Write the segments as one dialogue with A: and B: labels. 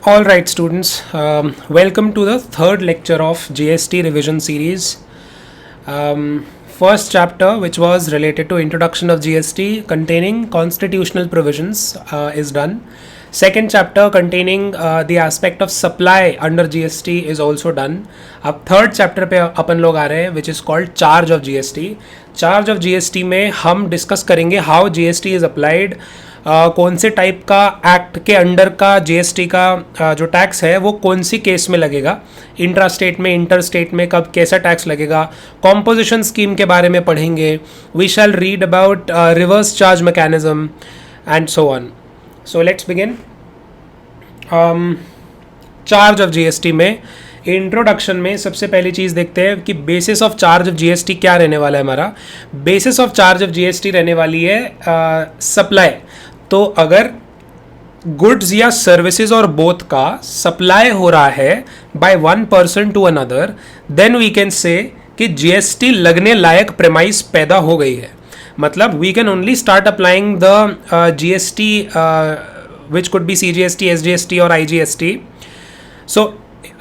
A: All right, students, welcome to the third lecture of GST revision series. First chapter, which was related to introduction of GST containing constitutional provisions, is done. Second chapter containing the aspect of supply under GST is also done. अब third chapter पे अपन लोग आ रहे हैं, which is called charge of GST. Charge of GST में हम discuss करेंगे how GST is applied. कौन से टाइप का एक्ट के अंडर का जीएसटी का जो टैक्स है वो कौन सी केस में लगेगा, इंट्रा स्टेट में, इंटर स्टेट में कब कैसा टैक्स लगेगा, कॉम्पोजिशन स्कीम के बारे में पढ़ेंगे. We shall read about reverse charge mechanism and so on. So let's begin. Charge of GST में इंट्रोडक्शन में सबसे पहली चीज़ देखते हैं कि basis of charge of GST क्या रहने वाला है. हमारा basis of charge of GST रहने वाली है सप्लाई. तो अगर गुड्स या सर्विसेज और बोथ का सप्लाई हो रहा है by one person to another, then we can say कि जीएसटी लगने लायक प्रेमाइस पैदा हो गई है. मतलब we can only start applying the GST which could be CGST, SGST और IGST. So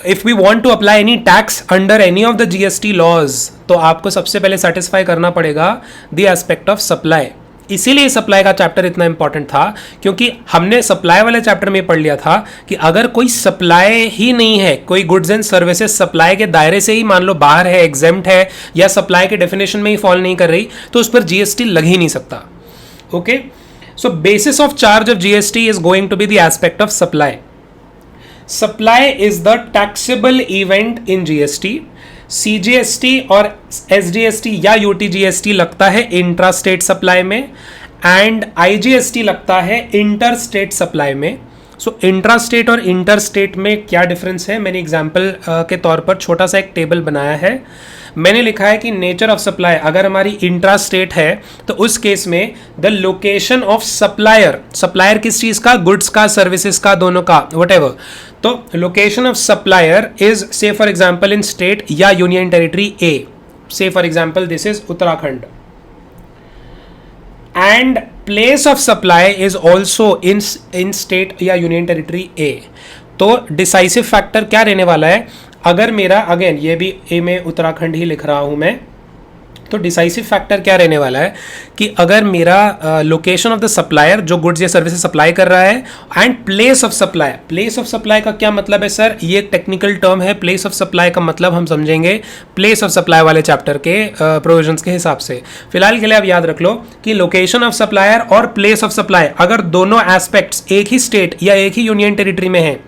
A: if we want to apply any tax under any of the GST laws, तो आपको सबसे पहले सेटिस्फाई करना पड़ेगा द एस्पेक्ट ऑफ सप्लाई. इसीलिए supply का chapter इतना इंपॉर्टेंट था, क्योंकि हमने सप्लाई वाले चैप्टर में पढ़ लिया था कि अगर कोई सप्लाई ही नहीं है, कोई गुड्स एंड सर्विसेज सप्लाई के दायरे से ही मान लो बाहर है, एग्जेम्प्ट है, या सप्लाई के डेफिनेशन में ही फॉल नहीं कर रही, तो उस पर जीएसटी लग ही नहीं सकता. Okay, so basis of charge of GST is going to be the aspect of supply. Supply is the taxable event in GST. CGST और एसजीएसटी या यूटीजीएसटी लगता है इंट्रा स्टेट सप्लाई में, एंड आईजीएसटी लगता है इंटर स्टेट सप्लाई में. So intra state और inter state में क्या डिफरेंस है, मैंने एग्जांपल के तौर पर छोटा सा एक टेबल बनाया है. मैंने लिखा है कि नेचर ऑफ सप्लाई अगर हमारी इंट्रा स्टेट है तो उस केस में the location of supplier, supplier किस चीज का, गुड्स का, सर्विसेज का, दोनों का, व्हाटएवर. तो location of supplier is say for example in state या यूनियन टेरिटरी ए. से for example this is Uttarakhand. And place of supply is also in state या यूनियन टेरिटरी ए. तो डिसाइसिव फैक्टर क्या रहने वाला है, अगर मेरा, अगेन ये भी ए में उत्तराखंड ही लिख रहा हूं मैं, तो डिसाइसिव फैक्टर क्या रहने वाला है कि अगर मेरा लोकेशन ऑफ द सप्लायर जो गुड्स या सर्विसेज सप्लाई कर रहा है, and place of supply. Place of supply का क्या मतलब है सर, ये एक टेक्निकल टर्म है. प्लेस ऑफ सप्लाई का मतलब हम समझेंगे प्लेस ऑफ सप्लाई वाले चैप्टर के प्रोविजंस के हिसाब से. फिलहाल के लिए आप याद रख लो कि लोकेशन ऑफ सप्लायर और प्लेस ऑफ सप्लाई अगर दोनों एस्पेक्ट्स एक ही स्टेट या एक ही यूनियन टेरिटरी में है,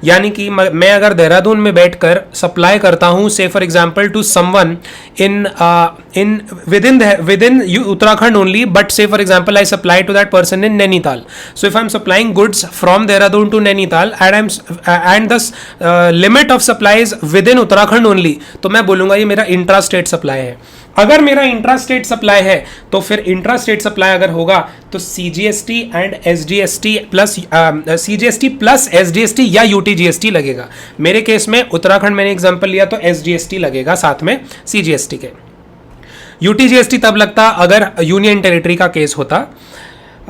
A: यानी कि मैं अगर देहरादून में बैठकर सप्लाई करता हूं say for example to someone in within Uttarakhand only, but say for example I supply to that person in Nainital. So if I am supplying goods from Dehradun to Nainital and the limit of supply is within Uttarakhand only, तो मैं बोलूंगा ये मेरा intra state supply है. अगर मेरा intra state supply है तो फिर इंट्रा स्टेट सप्लाई अगर होगा तो CGST and SGST plus CGST plus SGST या यूटीजीएसटी लगेगा. मेरे केस में उत्तराखंड मैंने एग्जांपल लिया तो एसजीएसटी लगेगा साथ में सीजीएसटी के. यूटीजीएसटी तब लगता अगर यूनियन टेरिटरी का केस होता.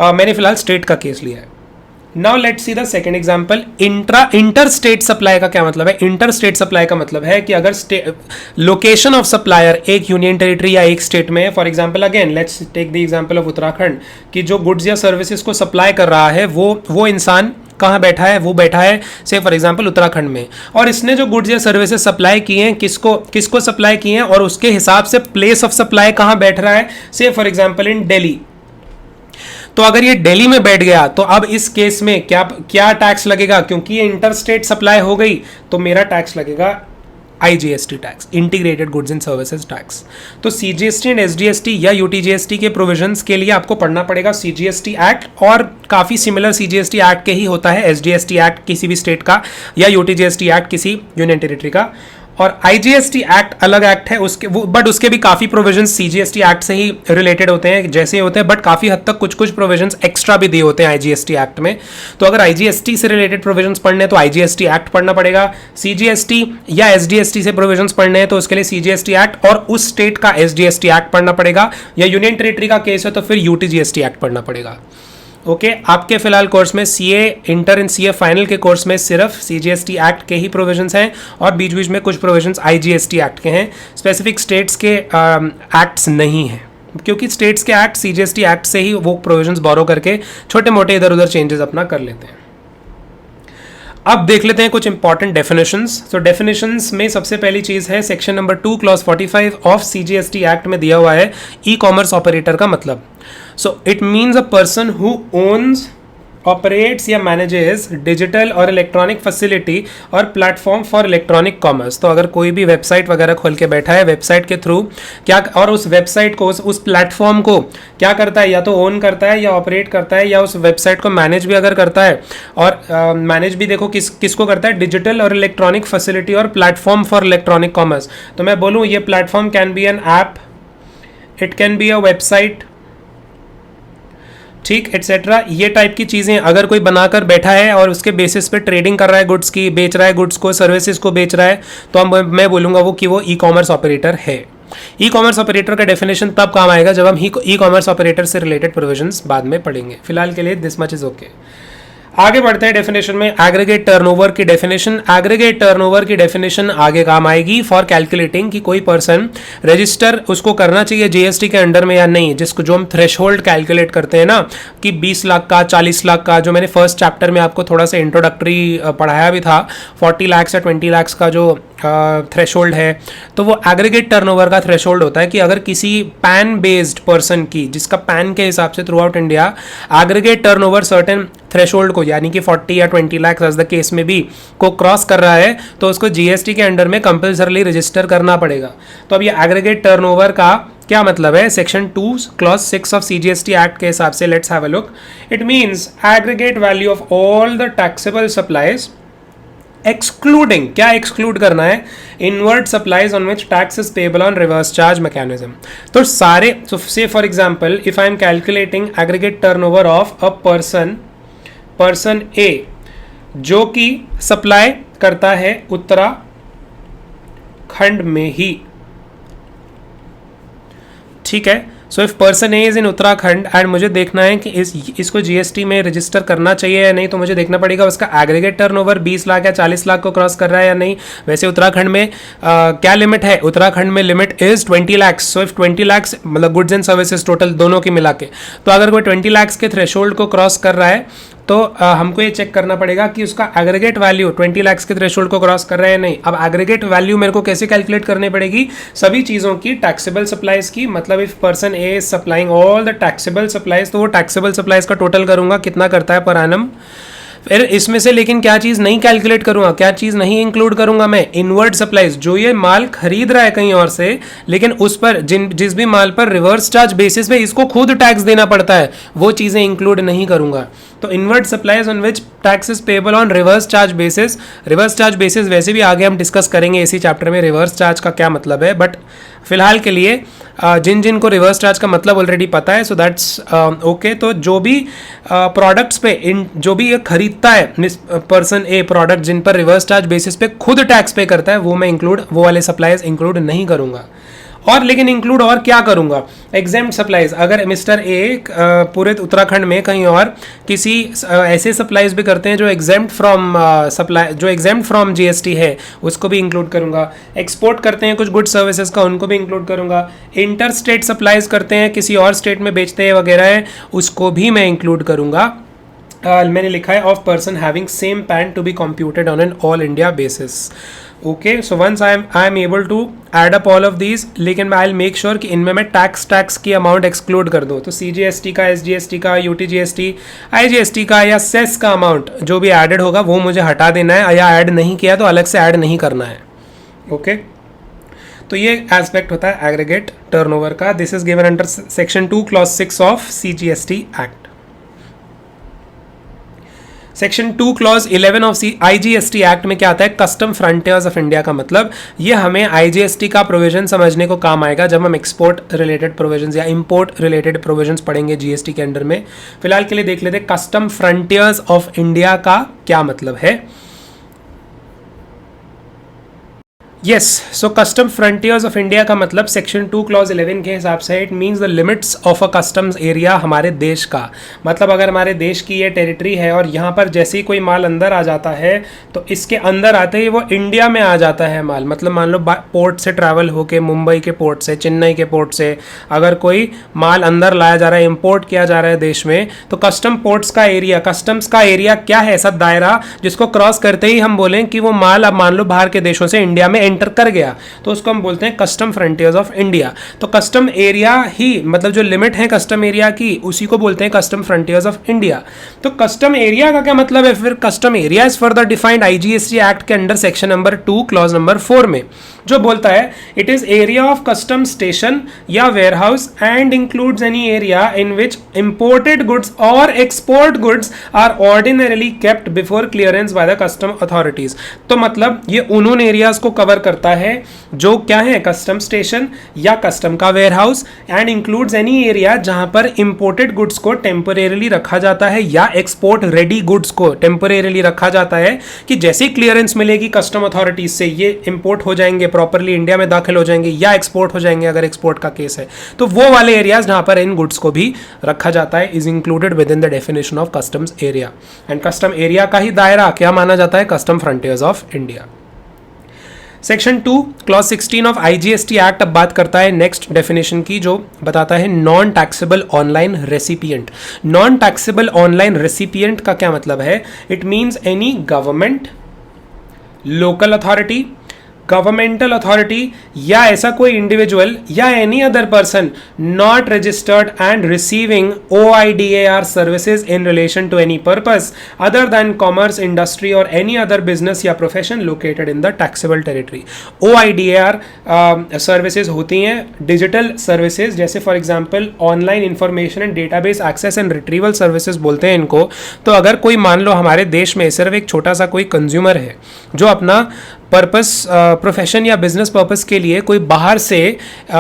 A: मैंने फिलहाल स्टेट का केस लिया है. Now let's see the second example. Inter state supply का क्या मतलब है. इंटर स्टेट सप्लाई का मतलब है कि अगर लोकेशन ऑफ सप्लायर एक यूनियन टेरिटरी या एक स्टेट में, for example again let's take the example of Uttarakhand, कि जो गुड्स या सर्विसेज को सप्लाई कर रहा है वो इंसान कहाँ बैठा है, वो बैठा है से फॉर एग्जांपल उत्तराखंड में, और इसने जो गुड्स या सर्विसेज सप्लाई किए हैं किसको सप्लाई किए हैं, और उसके हिसाब से प्लेस ऑफ सप्लाई कहाँ बैठ रहा है, से फॉर एग्जांपल इन दिल्ली. तो अगर ये दिल्ली में बैठ गया तो अब इस केस में क्या टैक्स लगेगा, क्योंकि ये इंटर स्टेट सप्लाई हो गई तो मेरा टैक्स लगेगा IGST tax, integrated goods and services tax. तो सीजीएसटी एंड एसजीएसटी या यूटीजीएसटी के प्रोविजंस के लिए आपको पढ़ना पड़ेगा सीजीएसटी एक्ट, और काफ़ी सिमिलर सीजीएसटी एक्ट के ही होता है एसजीएसटी एक्ट किसी भी स्टेट का या यूटीजीएसटी एक्ट किसी यूनियन टेरिटरी का. और आईजीएसटी एक्ट अलग एक्ट है उसके बट उसके भी काफ़ी प्रोविजंस सीजीएसटी एक्ट से ही रिलेटेड होते हैं जैसे होते हैं, बट काफ़ी हद तक कुछ प्रोविजंस एक्स्ट्रा भी दिए होते हैं आईजीएसटी एक्ट में. तो अगर आईजीएसटी से रिलेटेड प्रोविजंस पढ़ने तो आईजीएसटी एक्ट पढ़ना पड़ेगा. सीजीएसटी या एसजीएसटी से प्रोविजंस पढ़ने हैं तो उसके लिए सीजीएसटी एक्ट और उस स्टेट का एसजीएसटी एक्ट पढ़ना पड़ेगा, या यूनियन टेरिटरी का केस है तो फिर यूटीजीएसटी एक्ट पढ़ना पड़ेगा. ओके आपके फिलहाल कोर्स में CA inter and CA final के कोर्स में सिर्फ सीजीएसटी एक्ट के ही प्रोविजंस हैं और बीच बीच में कुछ प्रोविजंस आईजीएसटी एक्ट के हैं, स्पेसिफिक स्टेट्स के एक्ट्स नहीं हैं, क्योंकि स्टेट्स के एक्ट सीजीएसटी एक्ट से ही वो प्रोविजंस बोरो करके छोटे मोटे इधर उधर चेंजेस अपना कर लेते हैं। अब देख लेते हैं कुछ इंपॉर्टेंट डेफिनेशंस। तो डेफिनेशंस में सबसे पहली चीज है section number 2 clause 45 of CGST act में दिया हुआ है ई कॉमर्स ऑपरेटर का मतलब। So it means a person who owns, operates या मैनेजेस डिजिटल और इलेक्ट्रॉनिक फैसिलिटी और प्लेटफॉर्म फॉर इलेक्ट्रॉनिक कॉमर्स। तो अगर कोई भी वेबसाइट वगैरह खोल के बैठा है, वेबसाइट के थ्रू क्या, और उस वेबसाइट को उस प्लेटफॉर्म को क्या करता है, या तो ओन करता है या ऑपरेट करता है या उस वेबसाइट को मैनेज भी अगर करता है, और मैनेज भी देखो किसको करता है, डिजिटल और इलेक्ट्रॉनिक फैसिलिटी और प्लेटफॉर्म फॉर इलेक्ट्रॉनिक कॉमर्स। तो मैं बोलूँ ये platform can be an app, it can be a website, ठीक एटसेट्रा। ये टाइप की चीज़ें अगर कोई बनाकर बैठा है और उसके बेसिस पे ट्रेडिंग कर रहा है, गुड्स की बेच रहा है, गुड्स को सर्विसेज को बेच रहा है, तो मैं बोलूँगा वो कि वो ई कॉमर्स ऑपरेटर है। ई कॉमर्स ऑपरेटर का डेफिनेशन तब काम आएगा जब हम ई कॉमर्स ऑपरेटर से रिलेटेड प्रोविजंस बाद में पढ़ेंगे। फिलहाल के लिए दिस मच इज ओके। आगे बढ़ते हैं डेफिनेशन में। एग्रीगेट टर्नओवर की डेफिनेशन। एग्रीगेट टर्नओवर की डेफिनेशन आगे काम आएगी फॉर कैलकुलेटिंग कि कोई पर्सन रजिस्टर उसको करना चाहिए जीएसटी के अंडर में या नहीं, जिसको जो हम थ्रेशोल्ड कैलकुलेट करते हैं ना कि 20 लाख का, 40 लाख का, जो मैंने फर्स्ट चैप्टर में आपको थोड़ा सा इंट्रोडक्टरी पढ़ाया भी था, 40 लाख या 20 लाख का जो थ्रेशोल्ड है, तो वो एग्रीगेट टर्नओवर का थ्रेशोल्ड होता है कि अगर किसी पैन बेस्ड पर्सन की, जिसका पैन के हिसाब से through out India aggregate turnover certain threshold को, यानी कि 40 या 20 लाख एज द केस में भी, को क्रॉस कर रहा है, तो उसको जीएसटी के अंडर में कंपल्सरली रजिस्टर करना पड़ेगा। तो अब ये एग्रीगेट टर्नओवर का क्या मतलब है? Section 2 clause 6 of CGST act के हिसाब से let's have a look. It means aggregate value of all the taxable supplies excluding, क्या एक्सक्लूड करना है? Inward supplies on which tax is payable on reverse charge mechanism. तो सारे, so say for example if I am calculating aggregate turnover of a person A जो कि supply करता है उत्तराखंड में ही, ठीक है। So if person A is in Uttarakhand and मुझे देखना है कि इसको जीएसटी में रजिस्टर करना चाहिए या नहीं, तो मुझे देखना पड़ेगा उसका एग्रीगेट टर्नओवर 20 लाख या 40 लाख को क्रॉस कर रहा है या नहीं। वैसे उत्तराखंड में क्या लिमिट है? उत्तराखंड में limit is 20 lakh. So if 20 lakh मतलब गुड्स एंड सर्विसेज टोटल दोनों की मिला के, तो अगर कोई 20 लाख के थ्रेशोल्ड को क्रॉस कर रहा है तो हमको ये चेक करना पड़ेगा कि उसका एग्रीगेट वैल्यू 20 लाख के थ्रेशोल्ड को क्रॉस कर रहा है या नहीं। अब एग्रीगेट वैल्यू मेरे को कैसे कैलकुलेट करनी पड़ेगी? सभी चीज़ों की, टैक्सेबल सप्लाईज की, मतलब if person A is supplying all the taxable supplies, तो वो टैक्सेबल सप्लाईज का टोटल करूंगा कितना करता है पर एनम। फिर इसमें से लेकिन क्या चीज़ नहीं कैलकुलेट करूंगा, क्या चीज़ नहीं इंक्लूड करूंगा मैं? इनवर्ड सप्लाईज, जो ये माल खरीद रहा है कहीं और से, लेकिन उस पर जिस भी माल पर रिवर्स चार्ज बेसिस पे इसको खुद टैक्स देना पड़ता है, वो चीज़ें इंक्लूड नहीं करूंगा। तो inward supplies on which tax is payable on reverse charge basis. Reverse charge basis वैसे भी आगे हम डिस्कस करेंगे इसी चैप्टर में रिवर्स चार्ज का क्या मतलब है, बट फिलहाल के लिए जिन को रिवर्स चार्ज का मतलब ऑलरेडी पता है, सो दैट्स ओके। तो जो भी प्रोडक्ट्स पे जो भी ये खरीदता है पर्सन ए प्रोडक्ट जिन पर रिवर्स चार्ज बेसिस पे खुद टैक्स पे करता है, वो मैं वो वाले सप्लाईज इंक्लूड नहीं करूंगा। और लेकिन इंक्लूड और क्या करूंगा? Exempt supplies. अगर मिस्टर ए पूरे उत्तराखंड में कहीं और किसी ऐसे सप्लाईज भी करते हैं जो एग्जेम्प्ट फ्रॉम जीएसटी है, उसको भी इंक्लूड करूंगा। एक्सपोर्ट करते हैं कुछ गुड सर्विसेज का, उनको भी इंक्लूड करूंगा। इंटर स्टेट सप्लाईज करते हैं, किसी और स्टेट में बेचते हैं वगैरह है, उसको भी मैं इंक्लूड करूंगा। मैंने लिखा है of person having same PAN to be computed on an all India basis. Okay, so once I am able to add up all of these, लेकिन मैं आई विल मेक श्योर कि इनमें मैं टैक्स की अमाउंट एक्सक्लूड कर दूँ। तो CGST का, एसजीएसटी का, यूटीजीएसटी, आईजीएसटी का या सेस का अमाउंट जो भी एडेड होगा वो मुझे हटा देना है, या ऐड नहीं किया तो अलग से ऐड नहीं करना है। ओके, तो ये एस्पेक्ट होता है एग्रीगेट टर्नओवर का। This is given under section 2 clause 6 of CGST act. Section 2 clause 11 of IGST act में क्या आता है? कस्टम फ्रंटियर्स ऑफ इंडिया का मतलब, ये हमें आईजीएसटी का प्रोविजन समझने को काम आएगा जब हम एक्सपोर्ट रिलेटेड प्रोविजंस या इंपोर्ट रिलेटेड प्रोविजंस पढ़ेंगे जीएसटी के अंडर में। फिलहाल के लिए देख लेते हैं कस्टम फ्रंटियर्स ऑफ इंडिया का क्या मतलब है। Yes, so custom frontiers of India का मतलब सेक्शन 2 क्लॉज 11 के हिसाब से it means the limits of a customs area हमारे देश का। मतलब अगर हमारे देश की ये टेरिटरी है और यहाँ पर जैसे ही कोई माल अंदर आ जाता है तो इसके अंदर आते ही वो इंडिया में आ जाता है माल। मतलब मान लो पोर्ट से ट्रैवल होके, मुंबई के पोर्ट से, चेन्नई के पोर्ट से अगर कोई माल अंदर लाया जा रहा है, इम्पोर्ट किया जा रहा है देश में, तो कस्टम पोर्ट्स का एरिया, कस्टम्स का एरिया क्या है? ऐसा दायरा जिसको क्रॉस करते ही हम बोलें कि वो माल अब मान लो बाहर के देशों से इंडिया में एंटर कर गया, तो उसको हम बोलते हैं कस्टम फ्रंटियर्स ऑफ इंडिया। तो कस्टम एरिया ही, मतलब जो लिमिट है कस्टम एरिया की, उसी को बोलते हैं कस्टम फ्रंटियर्स ऑफ इंडिया। तो कस्टम एरिया का क्या मतलब है फिर? Custom area is further defined IGST act के under section number 2 clause number 4 में, जो बोलता है it is area of custom station या warehouse and includes any area in which imported goods और export goods are ordinarily kept before clearance by the custom authorities. तो मतलब ये उन एरियाज को कवर करता है जो क्या है? कस्टम स्टेशन या कस्टम का warehouse, and includes any area जहां पर इंपोर्टेड गुड्स को टेम्परेरीली रखा जाता है या एक्सपोर्ट रेडी गुड्स को टेम्परेरीली रखा जाता है कि जैसे क्लियरेंस मिलेगी कस्टम अथॉरिटीज से ये इंपोर्ट हो जाएंगे, प्रॉपरली इंडिया में दाखिल हो जाएंगे या एक्सपोर्ट हो जाएंगे अगर एक्सपोर्ट का केस है। तो वो वाले एरियाज जहां पर इन गुड्स को भी रखा जाता है is included with in the definition of customs area. And custom area का ही दायरा क्या माना जाता है? Custom frontiers of India. Section 2 clause 16 of IGST act अब बात करता है नेक्स्ट डेफिनेशन की, जो बताता है non taxable online recipient. Non taxable online recipient का क्या मतलब है? It means any government, local authority, governmental authority या ऐसा कोई इंडिविजुअल या any other person not registered and receiving OIDAR services in relation to any purpose other than commerce, industry और any other business या profession located in the taxable territory. OIDAR services होती हैं digital services, जैसे for example online information and database access and retrieval services बोलते हैं इनको। तो अगर कोई मान लो हमारे देश में सिर्फ एक छोटा सा कोई कंज्यूमर है जो अपना पर्पस, प्रोफेशन या बिजनेस पर्पस के लिए कोई बाहर से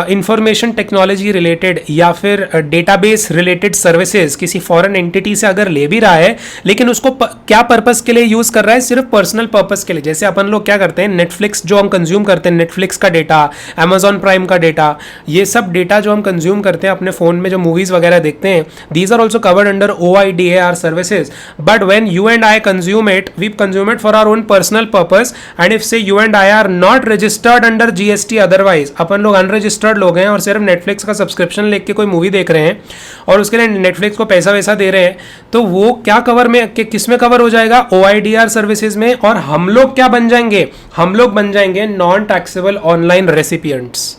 A: इंफॉर्मेशन टेक्नोलॉजी रिलेटेड या फिर डेटाबेस रिलेटेड सर्विसेज किसी फॉरेन एंटिटी से अगर ले भी रहा है, लेकिन उसको क्या पर्पस के लिए यूज कर रहा है? सिर्फ पर्सनल पर्पस के लिए। जैसे अपन लोग क्या करते हैं, नेटफ्लिक्स जो हम कंज्यूम करते हैं, नेटफ्लिक्स का डेटा, अमेजॉन प्राइम का डेटा, ये सब डेटा जो हम कंज्यूम करते हैं अपने फोन में, जो मूवीज वगैरह देखते हैं, these are also covered under OIDAR services. But when you and I consume it, we consume it for our own personal purpose, and if say you and I are not registered under GST, otherwise अपन लोग unregistered लोग हैं और सिर्फ Netflix का subscription लेके कोई movie देख रहे हैं और उसके लिए नेटफ्लिक्स को पैसा वैसा दे रहे हैं, तो वो क्या कवर में, किस में कवर हो जाएगा? OIDAR सर्विसेज में। और हम लोग क्या बन जाएंगे? हम लोग बन जाएंगे non taxable online recipients.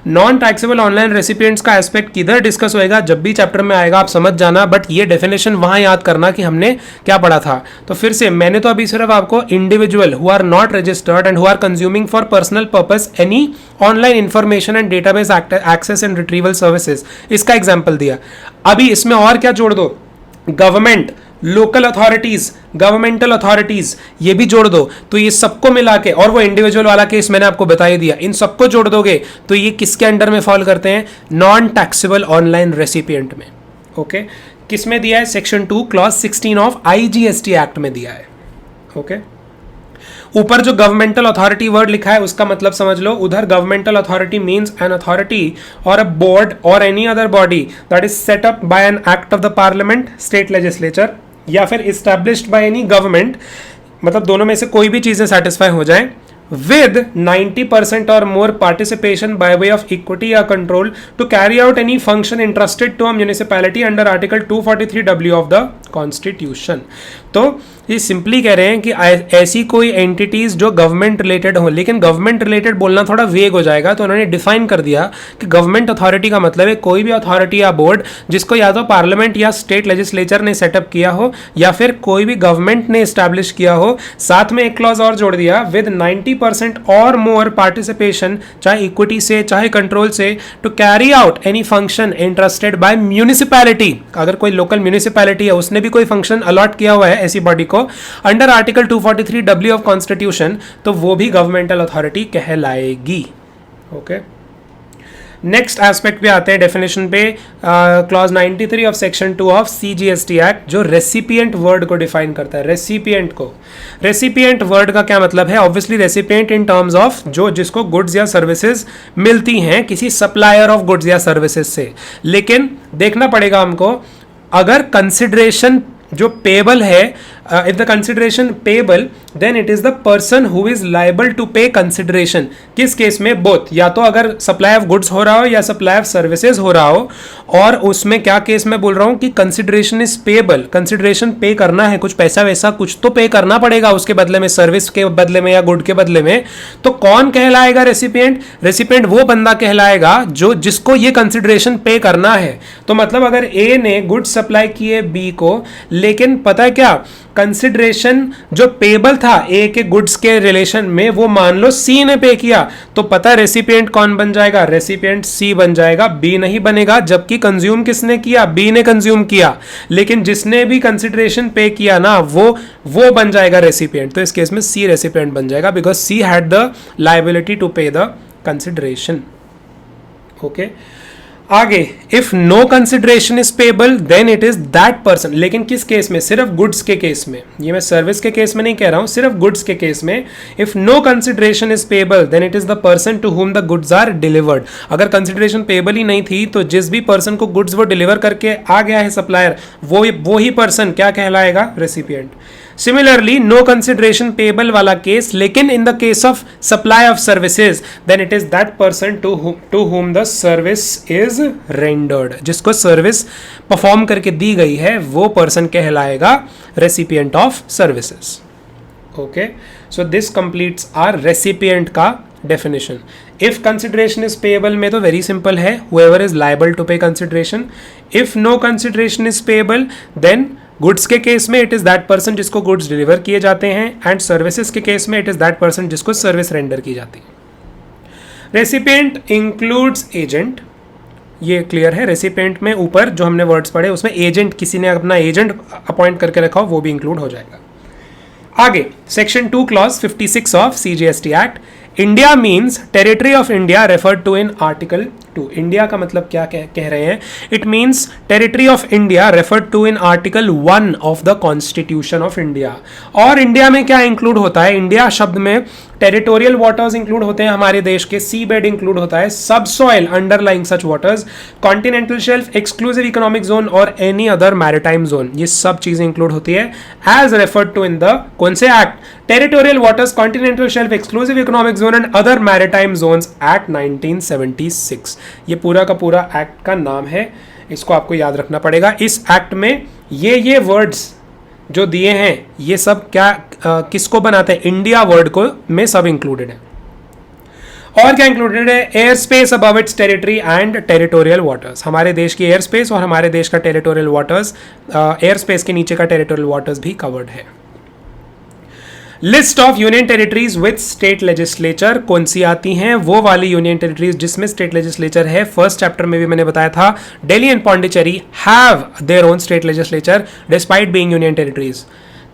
A: Non taxable online recipients का एस्पेक्ट किधर डिस्कस होएगा? जब भी चैप्टर में आएगा आप समझ जाना, बट ये डेफिनेशन वहां याद करना कि हमने क्या पढ़ा था। तो फिर से मैंने तो अभी सिर्फ आपको individual who are not registered and who are consuming for personal purpose any online information and database access and retrieval services, इसका एग्जाम्पल दिया। अभी इसमें और क्या जोड़ दो? Government, local authorities, governmental authorities, ये भी जोड़ दो। तो ये सबको मिला के, और वो इंडिविजुअल वाला केस मैंने आपको बता ही दिया, इन सबको जोड़ दोगे तो ये किसके अंडर में फॉल करते हैं? नॉन टैक्सेबल ऑनलाइन रेसिपिएंट में। ओके, किस में दिया है? Section 2 clause 16 of IGST act में दिया है। ओके, ऊपर जो गवर्नमेंटल अथॉरिटी वर्ड लिखा है उसका मतलब समझ लो। उधर governmental authority means an authority और अ बोर्ड और any other body that is set up by an act of the parliament, state legislature या फिर इस्टेब्लिश्ड बाय एनी गवर्नमेंट, मतलब दोनों में से कोई भी चीजें सेटिस्फाई हो जाए, with 90% or more participation by way of equity or control to carry out any function entrusted to a municipality under Article 243W of the Constitution। तो ये सिंपली कह रहे हैं कि ऐसी कोई एंटिटीज जो गवर्नमेंट रिलेटेड हो, लेकिन गवर्नमेंट रिलेटेड बोलना थोड़ा वेग हो जाएगा, तो उन्होंने डिफाइन कर दिया कि गवर्नमेंट अथॉरिटी का मतलब है कोई भी अथॉरिटी या बोर्ड जिसको या तो पार्लियामेंट या स्टेट लेजिस्लेचर ने सेटअप किया हो या फिर कोई भी गवर्नमेंट ने एस्टैब्लिश किया हो। साथ में एक क्लॉज और जोड़ दिया, विद 90% और मोर पार्टिसिपेशन, चाहे इक्विटी से चाहे कंट्रोल से, to carry out any function interested by municipality. अगर कोई लोकल म्यूनिसिपैलिटी है उसने भी कोई फंक्शन अलॉट किया हुआ है ऐसी बॉडी को under article 243W of constitution, तो वो भी गवर्नमेंटल अथॉरिटी कहलाएगी। ओके, नेक्स्ट एस्पेक्ट पे आते हैं, डेफिनेशन पे, clause 93 of section 2 of CGST act जो रेसिपिएंट वर्ड को डिफाइन करता है। रेसिपिएंट को, रेसिपिएंट वर्ड का क्या मतलब है? Obviously recipient in terms of जो जिसको गुड्स या सर्विसेज मिलती हैं किसी सप्लायर ऑफ गुड्स या सर्विसेज से। लेकिन देखना पड़ेगा हमको, अगर कंसिडरेशन जो पेबल है, if the consideration payable then it is the person who is liable to pay consideration. किस केस में? बोथ, या तो अगर सप्लाई ऑफ गुड्स हो रहा हो या सप्लाई ऑफ सर्विसेज हो रहा हो, और उसमें क्या केस में बोल रहा हूं कि कंसिडरेशन इज पेबल, कंसिडरेशन पे करना है, कुछ पैसा वैसा कुछ तो पे करना पड़ेगा उसके बदले में, सर्विस के बदले में या गुड के बदले में। तो कौन कहलाएगा रेसिपिएंट? रेसिपिएंट वो बंदा कहलाएगा जो जिसको ये कंसिडरेशन पे करना है। तो मतलब अगर ए ने गुड्स सप्लाई किए बी को, लेकिन पता है क्या, कंसिडरेशन जो पेबल था ए के गुड्स के रिलेशन में वो मान लो सी ने पे किया, तो पता रेसिपिएंट कौन बन जाएगा? रेसिपिएंट सी बन जाएगा, बी नहीं बनेगा। जबकि कंज्यूम किसने किया? बी ने कंज्यूम किया, लेकिन जिसने भी कंसिडरेशन पे किया ना वो बन जाएगा रेसिपिएंट। तो इस केस में सी रेसिपिएंट बन जाएगा because C had the liability to pay the consideration. Okay, आगे, if no consideration is payable then it is that person. लेकिन किस केस में? सिर्फ गुड्स के केस में, ये मैं सर्विस के केस में नहीं कह रहा हूं, सिर्फ गुड्स के केस में। If no consideration is payable then it is the person to whom the goods are delivered. अगर कंसिडरेशन पेबल ही नहीं थी तो जिस भी पर्सन को गुड्स वो डिलीवर करके आ गया है सप्लायर, वो ही पर्सन क्या कहलाएगा? Recipient. Similarly no consideration payable वाला केस, लेकिन in the case of supply of services then it is that person to whom the service is rendered. जिसको सर्विस परफॉर्म करके दी गई है वो पर्सन कहलाएगा recipient of services. Okay, so this completes our recipient का definition. If consideration is payable में तो वेरी सिंपल है, however is liable to pay consideration. If no consideration is payable than goods के केस में इट इज दैट पर्सन जिसको goods deliver किए जाते हैं, एंड सर्विसेज के केस में इट इज दैट पर्सन जिसको सर्विस रेंडर की जाती है। रेसिपिएंट इंक्लूड्स एजेंट, ये क्लियर है। रेसिपिएंट में ऊपर जो हमने वर्ड्स पढ़े उसमें एजेंट, किसी ने अपना एजेंट अपॉइंट करके रखा हो वो भी इंक्लूड हो जाएगा। आगे, section 2 clause 56 of CGST act, India means territory of India referred to in article 2। India का मतलब क्या कह रहे हैं? It means territory of India referred to in article 1 of the constitution of India. और इंडिया में क्या इंक्लूड होता है? इंडिया शब्द में टेरिटोरियल वाटर्स इंक्लूड होते हैं हमारे देश के, सी बेड इंक्लूड होता है, subsoil underlying such waters, continental shelf, exclusive economic zone और एनी अदर मैरिटाइम जोन, ये सब चीजें इंक्लूड होती है as referred to in the कौन से act? Territorial waters, continental shelf, exclusive economic zone and other maritime zones act 1976। ये पूरा का पूरा एक्ट का नाम है, इसको आपको याद रखना पड़ेगा। इस एक्ट में ये वर्ड्स जो दिए हैं ये सब क्या किसको बनाते हैं? इंडिया वर्ड को में सब इंक्लूडेड है। और क्या इंक्लूडेड है? Air space above it's territory and territorial waters, हमारे देश की एयर स्पेस और हमारे देश का टेरिटोरियल वाटर्स, एयर स्पेस के नीचे का टेरिटोरियल वाटर्स भी कवर्ड है। List of union territories with state legislature कौन सी आती हैं? वो वाली यूनियन टेरिटरीज जिसमें स्टेट लेजिस्लेचर है। फर्स्ट चैप्टर में भी मैंने बताया था, Delhi and Pondicherry have their own state legislature despite being union territories.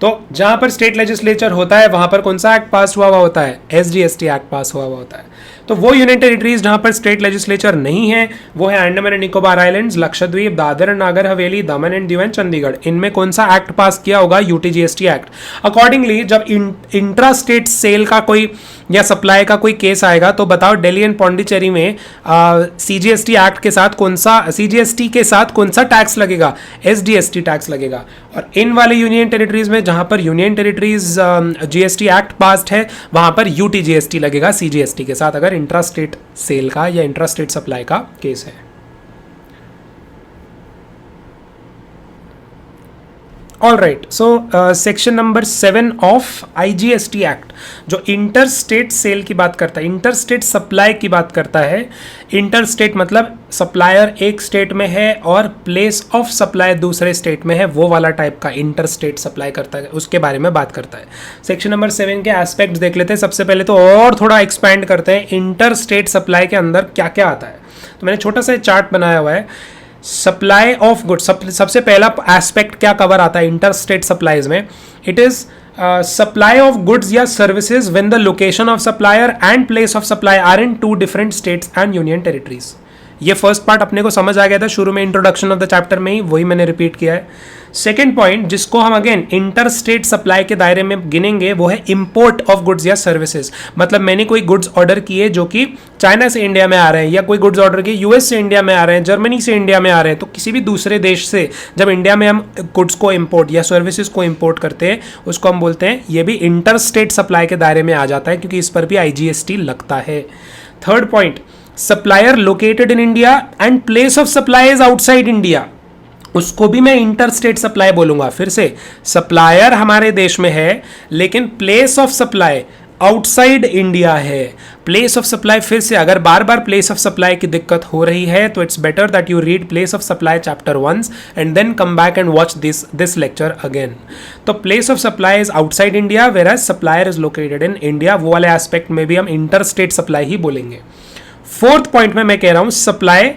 A: तो जहां पर स्टेट लेजिस्लेचर होता है वहां पर कौन सा एक्ट पास हुआ होता है? एसजीएसटी एक्ट पास हुआ होता है। तो वो यूनियन टेरिटरीज जहां पर स्टेट लेजिस्लेचर नहीं है वो है Andaman and Nicobar islands, Lakshadweep, Dadar and Nagar Haveli, Daman and Diu and Chandigarh. इनमें कौन सा एक्ट पास किया होगा? UTGST act. अकॉर्डिंगली जब इंट्रा स्टेट सेल का कोई या सप्लाई का कोई केस आएगा तो बताओ दिल्ली एंड पौंडीचेरी में सीजीएसटी एक्ट के साथ कौन सा, सीजीएसटी के साथ कौन सा टैक्स लगेगा? एसडीएसटी टैक्स लगेगा। और इन वाले यूनियन टेरिटरीज में जहां पर union territories GST act passed है वहां पर यूटीजीएसटी लगेगा सीजीएसटी के साथ, अगर इंट्रा स्टेट सेल का या इंट्रा स्टेट सप्लाई का केस है। All right, so section number 7 of IGST act जो इंटर स्टेट सेल की बात करता है, इंटर स्टेट सप्लाई की बात करता है। इंटर स्टेट मतलब सप्लायर एक स्टेट में है और प्लेस ऑफ सप्लाई दूसरे स्टेट में है, वो वाला टाइप का इंटर स्टेट सप्लाई करता है, उसके बारे में बात करता है। सेक्शन नंबर 7 के एस्पेक्ट्स देख लेते हैं। सबसे पहले तो और थोड़ा एक्सपैंड करते हैं, इंटर स्टेट सप्लाई के अंदर क्या क्या आता है। तो मैंने छोटा सा चार्ट बनाया हुआ है। सप्लाई ऑफ गुड्स, सबसे पहला एस्पेक्ट क्या कवर आता है इंटर स्टेट सप्लाईज में? It is supply of goods या services when the location of supplier and place of supply are in 2 different states and union territories. ये फर्स्ट पार्ट अपने को समझ आ गया था शुरू में इंट्रोडक्शन ऑफ द चैप्टर में ही, वही मैंने रिपीट किया है। सेकेंड पॉइंट जिसको हम अगेन इंटर स्टेट सप्लाई के दायरे में गिनेंगे वो है इंपोर्ट ऑफ गुड्स या सर्विसेज। मतलब मैंने कोई गुड्स ऑर्डर किए जो कि चाइना से इंडिया में आ रहे हैं, या कोई गुड्स ऑर्डर किए यूएस से इंडिया में आ रहे हैं, जर्मनी से इंडिया में आ रहे हैं, तो किसी भी दूसरे देश से जब इंडिया में हम गुड्स को इंपोर्ट या सर्विसेज को इंपोर्ट करते हैं उसको हम बोलते हैं, ये भी इंटर स्टेट सप्लाई के दायरे में आ जाता है क्योंकि इस पर भी आईजीएसटी लगता है। Third point, supplier located in India and place of supply is outside India, उसको भी मैं इंटर स्टेट सप्लाई बोलूंगा। फिर से, सप्लायर हमारे देश में है लेकिन place of supply outside India है। प्लेस ऑफ सप्लाई, फिर से अगर बार बार प्लेस ऑफ सप्लाई की दिक्कत हो रही है तो it's better that you read place of supply chapter once and then come back and watch this lecture again. तो place of supply is outside India whereas supplier is located in India, वो वाले aspect में भी हम inter state supply ही बोलेंगे। Fourth point में मैं कह रहा हूं सप्लाई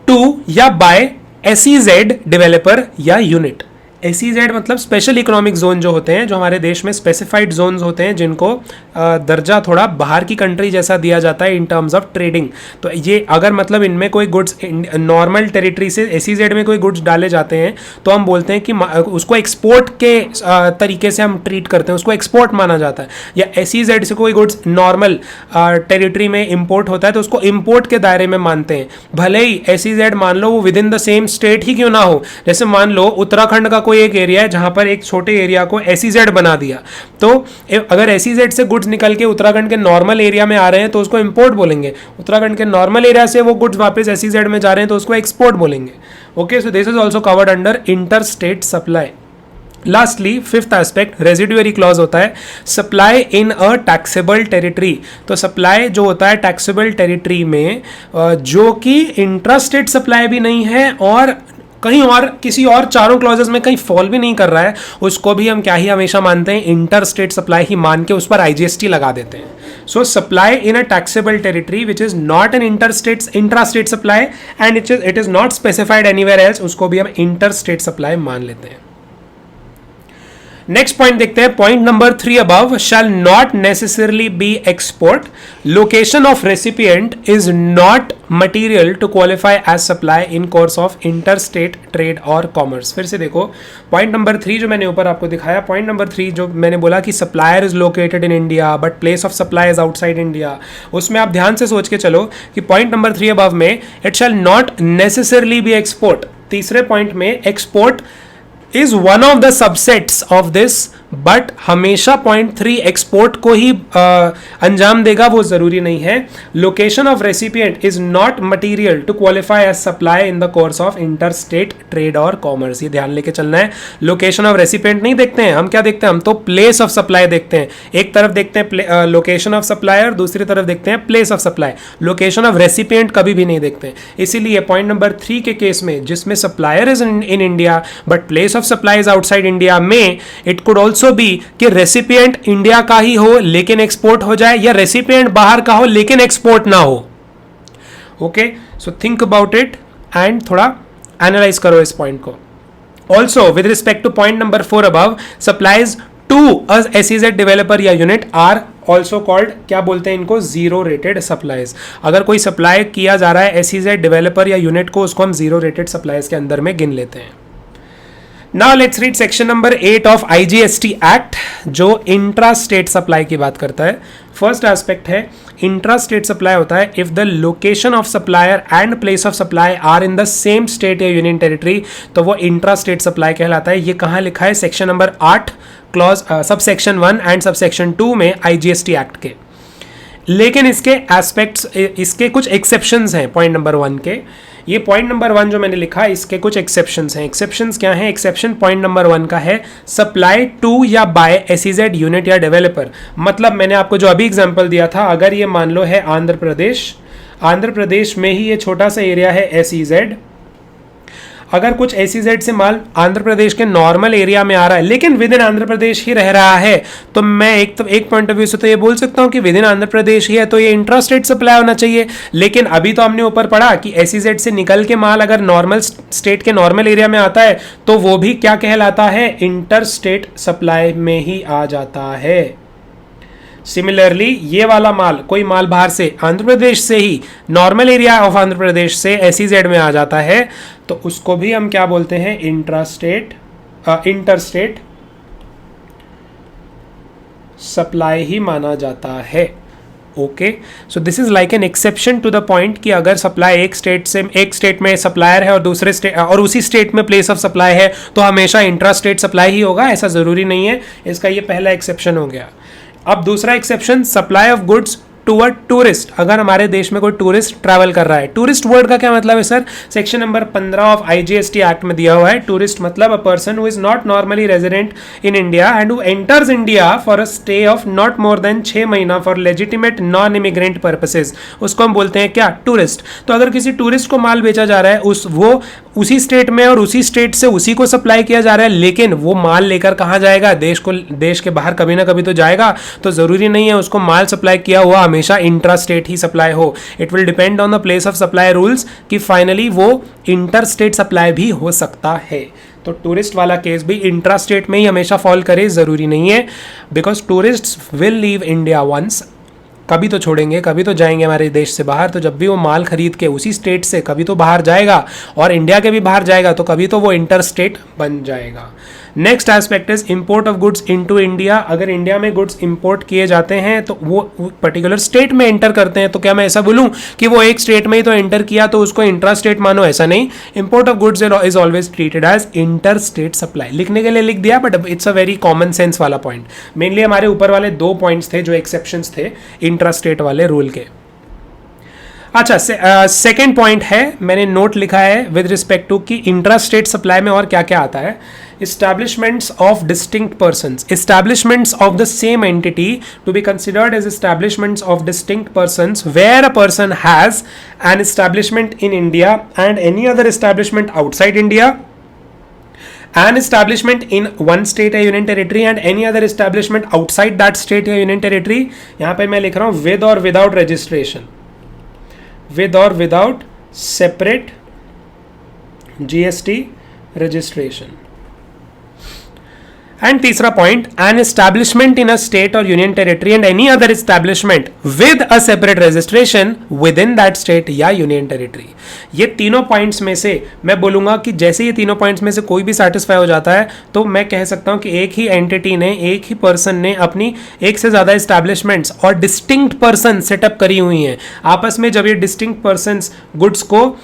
A: टू या बाय एसईजेड डेवलपर या यूनिट। एसईजेड मतलब स्पेशल इकोनॉमिक जोन जो होते हैं, जो हमारे देश में स्पेसिफाइड जोन्स होते हैं जिनको दर्जा थोड़ा बाहर की कंट्री जैसा दिया जाता है इन टर्म्स ऑफ ट्रेडिंग। तो ये अगर मतलब इनमें कोई गुड्स नॉर्मल टेरिटरी से एसईजेड में कोई गुड्स डाले जाते हैं तो हम बोलते हैं कि उसको एक्सपोर्ट के तरीके से हम ट्रीट करते हैं, उसको एक्सपोर्ट माना जाता है। या एसईजेड से कोई गुड्स नॉर्मल टेरिटरी में इंपोर्ट होता है तो उसको इंपोर्ट के दायरे में मानते हैं, भले ही एसईजेड मान लो वो within the same state ही क्यों ना हो। जैसे मान लो उत्तराखंड का एक एरिया है जहां पर एक छोटे एरिया को एसईजेड बना दिया, तो अगर एसईजेड से गुड्स निकल के उत्तराखंड के नॉर्मल एरिया में आ रहे हैं तो उसको इंपोर्ट बोलेंगे, उत्तराखंड के नॉर्मल एरिया से वो गुड्स वापस एसईजेड में जा रहे हैं तो उसको एक्सपोर्ट बोलेंगे। Okay, so this is also covered under inter state supply. Lastly fifth aspect residuary clause होता है, supply in a taxable territory. तो सप्लाई जो होता है टैक्सेबल टेरिटरी में जो कि इंट्रा स्टेट सप्लाई भी नहीं है और कहीं और किसी और चारों क्लॉजेस में कहीं फॉल भी नहीं कर रहा है, उसको भी हम क्या ही हमेशा मानते हैं, इंटर स्टेट सप्लाई ही मान के उस पर आईजीएसटी लगा देते हैं। सो supply in a taxable territory which is not an intra state supply and it is not specified anywhere else, उसको भी हम इंटर स्टेट सप्लाई मान लेते हैं। नेक्स्ट पॉइंट देखते हैं, point number 3 above shall not necessarily be export, location of recipient is not material to qualify as supply in course of inter state trade और commerce. फिर से देखो पॉइंट नंबर 3 जो मैंने ऊपर आपको दिखाया, पॉइंट नंबर 3 जो मैंने बोला कि supplier is located in India but place of supply is outside India, उसमें आप ध्यान से सोच के चलो कि पॉइंट नंबर 3 अबव में it shall not necessarily be export, तीसरे पॉइंट में export is one of the subsets of this, but हमेशा पॉइंट 3 एक्सपोर्ट को ही अंजाम देगा वो जरूरी नहीं है। Location of recipient is not material to qualify as supply in the course of inter state trade और कॉमर्स, ये ध्यान लेके चलना है। लोकेशन ऑफ रेसिपिएंट नहीं देखते हैं हम, क्या देखते हैं हम तो प्लेस ऑफ सप्लाई देखते हैं। एक तरफ देखते हैं लोकेशन ऑफ सप्लायर, दूसरी तरफ देखते हैं place of supply, location of recipient कभी भी नहीं देखते हैं। इसीलिए पॉइंट नंबर 3 के केस में जिसमें supplier is in India but place of supply is outside India में इट कुड ऑल्सो भी कि रेसिपिएंट इंडिया का ही हो लेकिन एक्सपोर्ट हो जाए, या रेसिपिएंट बाहर का हो लेकिन एक्सपोर्ट ना हो। Okay, so think about it and थोड़ा एनालाइज करो इस पॉइंट को। Also with respect to point number 4 above, supplies to a SEZ developer या यूनिट आर ऑल्सो कॉल्ड, क्या बोलते हैं इनको, जीरो रेटेड सप्लाईज। अगर कोई सप्लाई किया जा रहा है एसईजेड डेवलपर या यूनिट को, उसको हम जीरो रेटेड सप्लाईज के अंदर में गिन लेते हैं। Now let's read section number 8 of IGST Act जो इंट्रा स्टेट सप्लाई की बात करता है। फर्स्ट एस्पेक्ट है इंट्रा स्टेट सप्लाई होता है if the location of supplier and place of supply are in the same state या यूनियन टेरिटरी, तो वो इंट्रा स्टेट सप्लाई कहलाता है। ये कहाँ लिखा है, section number 8 clause sub section 1 and sub section 2 में IGST एक्ट के। लेकिन इसके एस्पेक्ट्स, इसके कुछ एक्सेप्शंस हैं पॉइंट नंबर 1 के। ये पॉइंट नंबर 1 जो मैंने लिखा इसके कुछ एक्सेप्शंस हैं। एक्सेप्शंस क्या हैं, एक्सेप्शन पॉइंट नंबर 1 का है सप्लाई टू या बाय एसईजेड यूनिट या डेवलपर। मतलब मैंने आपको जो अभी एग्जांपल दिया था, अगर ये मान लो है आंध्र प्रदेश में ही ये छोटा सा एरिया है एसईजेड, अगर कुछ एसईजेड से माल आंध्र प्रदेश के नॉर्मल एरिया में आ रहा है लेकिन विद इन आंध्र प्रदेश ही रह रहा है, तो मैं एक पॉइंट ऑफ व्यू से तो ये बोल सकता हूँ कि विद इन आंध्र प्रदेश ही है तो ये इंट्रा स्टेट सप्लाई होना चाहिए। लेकिन अभी तो हमने ऊपर पढ़ा कि एसईजेड से निकल के माल अगर नॉर्मल स्टेट के नॉर्मल एरिया में आता है तो वो भी क्या कहलाता है, इंटर स्टेट सप्लाई में ही आ जाता है। सिमिलरली ये वाला माल, कोई माल बाहर से आंध्र प्रदेश से ही normal area of Andhra Pradesh से SEZ में आ जाता है तो उसको भी हम क्या बोलते हैं, इंटरस्टेट सप्लाई ही माना जाता है। Okay, so this is like an exception to the point कि अगर सप्लाई एक स्टेट में सप्लायर है और दूसरे स्टेट और उसी स्टेट में प्लेस ऑफ सप्लाई है तो हमेशा इंट्रा स्टेट सप्लाई ही होगा, ऐसा जरूरी नहीं है। इसका ये पहला एक्सेप्शन हो गया। अब दूसरा exception, supply of goods to a tourist. अगर हमारे देश में कोई टूरिस्ट ट्रैवल कर रहा है, टूरिस्ट वर्ड का क्या मतलब है sir, section number 15 of IGST act में दिया हुआ है। टूरिस्ट मतलब अ person who is not normally resident in India and who enters India for a stay of not more then 6 महीना for legitimate non immigrant purposes, उसको हम बोलते हैं क्या, टूरिस्ट। तो अगर किसी टूरिस्ट को माल बेचा जा रहा है, वो उसी स्टेट में और उसी स्टेट से उसी को सप्लाई किया जा रहा है, लेकिन वो माल लेकर कहाँ जाएगा, देश के बाहर कभी ना कभी तो जाएगा। तो जरूरी नहीं है उसको माल सप्लाई किया हुआ हमेशा इंट्रा स्टेट ही सप्लाई हो। It will depend on the place of supply rules कि फाइनली वो इंटर स्टेट सप्लाई भी हो सकता है। तो टूरिस्ट वाला केस भी इंट्रा स्टेट में ही हमेशा फॉल करे, जरूरी नहीं है, because tourist will leave India once, कभी तो छोड़ेंगे, कभी तो जाएंगे हमारे देश से बाहर। तो जब भी वो माल खरीद के उसी स्टेट से कभी तो बाहर जाएगा और इंडिया के भी बाहर जाएगा, तो कभी तो वो इंटर स्टेट बन जाएगा। Next aspect is import of goods into India. अगर इंडिया में गुड्स इंपोर्ट किए जाते हैं तो वो पर्टिकुलर स्टेट में एंटर करते हैं, तो क्या मैं ऐसा बोलूं कि वो एक स्टेट में ही तो एंटर किया तो उसको इंट्रा स्टेट मानो, ऐसा नहीं। Import of goods is always treated as inter state supply. लिखने के लिए लिख दिया, but it's a very common sense वाला पॉइंट। मेनली हमारे ऊपर वाले 2 पॉइंट्स थे जो एक्सेप्शंस थे इंट्रा स्टेट वाले रूल के। अच्छा, सेकेंड पॉइंट है, मैंने नोट लिखा है विद रिस्पेक्ट टू कि इंट्रा स्टेट सप्लाई में और क्या क्या आता है। Establishments of distinct persons, establishments of the same entity to be considered as establishments of distinct persons where a person has an establishment in India and any other establishment outside India, an establishment in one state or union territory and any other establishment outside that state or union territory। यहाँ पे मैं लिख रहा हूँ with or without registration, with or without separate GST registration। And तीसरा point, an establishment in a state और union territory and any other establishment with a separate registration within that state या union territory. ये तीनों points में से मैं बोलूंगा कि जैसे ये तीनों पॉइंट्स में से कोई भी सेटिस्फाई हो जाता है तो मैं कह सकता हूं कि एक ही एंटिटी ने, एक ही पर्सन ने अपनी एक से ज्यादा एस्टैब्लिशमेंट्स और डिस्टिंक्ट पर्सन सेटअप करी हुई हैं। आपस में जब ये डिस्टिंक्ट पर्सन्स गुड्स को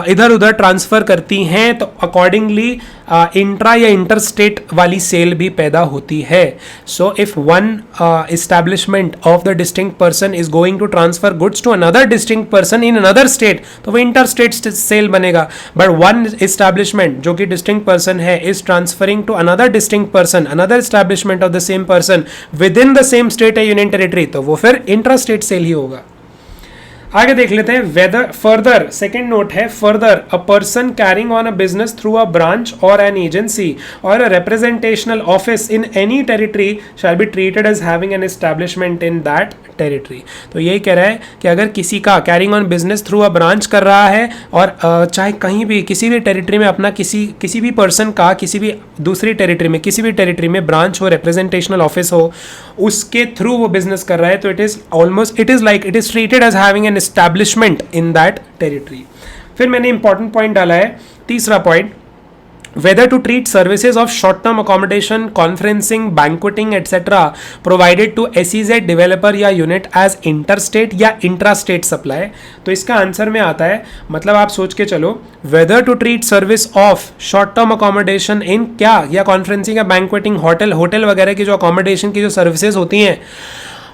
A: इधर उधर ट्रांसफर करती हैं तो अकॉर्डिंगली इंट्रा या इंटर स्टेट वाली सेल भी पैदा होती है। So if one establishment of the distinct person is going to transfer goods to another distinct person in another state तो वो इंटर स्टेट सेल बनेगा। बट वन एस्टैब्लिशमेंट जो कि डिस्टिंक्ट पर्सन है is transferring to another distinct person, another establishment of the same person within the same state या union territory, तो वो फिर इंट्रा स्टेट सेल ही होगा। आगे देख लेते हैं वेदर फर्दर, सेकेंड नोट है further a person carrying on a business through a branch और एन एजेंसी और a representational office in any territory shall be treated as having an establishment in that territory. तो यही कह रहा है कि अगर किसी का carrying on business through a branch कर रहा है और चाहे कहीं भी किसी भी टेरिटरी में अपना किसी भी पर्सन का किसी भी दूसरी टेरिटरी में किसी भी टेरिटरी में ब्रांच हो, रिप्रेजेंटेशनल ऑफिस हो, उसके थ्रू वो बिजनेस कर रहा है तो it is treated as having an establishment in that territory. फिर मैंने इंपॉर्टेंट पॉइंट डाला है तीसरा point, whether to treat services of short-term accommodation, conferencing, banqueting, etc. provided to SEZ developer या unit as interstate या intrastate supply। तो इसका answer में आता है, मतलब आप सोच के चलो whether to treat service of short-term accommodation in क्या या conferencing या banqueting, होटल वगैरह की जो accommodation की जो सर्विसेज होती हैं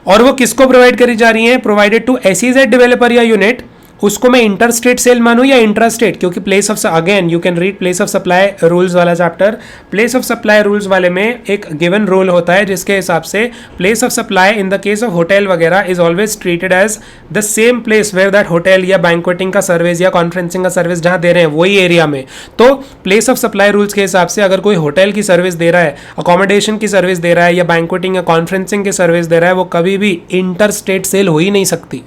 A: और वो किसको प्रोवाइड करी जा रही हैं, प्रोवाइडेड टू SEZ डेवलपर या यूनिट, उसको मैं इंटर स्टेट सेल मानूं या इंट्रा स्टेट, क्योंकि place of again you can read place of supply rules वाला चैप्टर। प्लेस ऑफ सप्लाई रूल्स वाले में एक गिवन रूल होता है जिसके हिसाब से place of supply in the case of hotel वगैरह is always treated as the same place where that hotel या बैंक्वेटिंग का सर्विस या कॉन्फ्रेंसिंग का सर्विस जहां दे रहे हैं वही एरिया में। तो प्लेस ऑफ सप्लाई रूल्स के हिसाब से अगर कोई होटल की सर्विस दे रहा है, अकोमोडेशन की सर्विस दे रहा है या बैंक्वेटिंग या कॉन्फ्रेंसिंग की सर्विस दे रहा है, वो कभी भी इंटर स्टेट सेल हो ही नहीं सकती।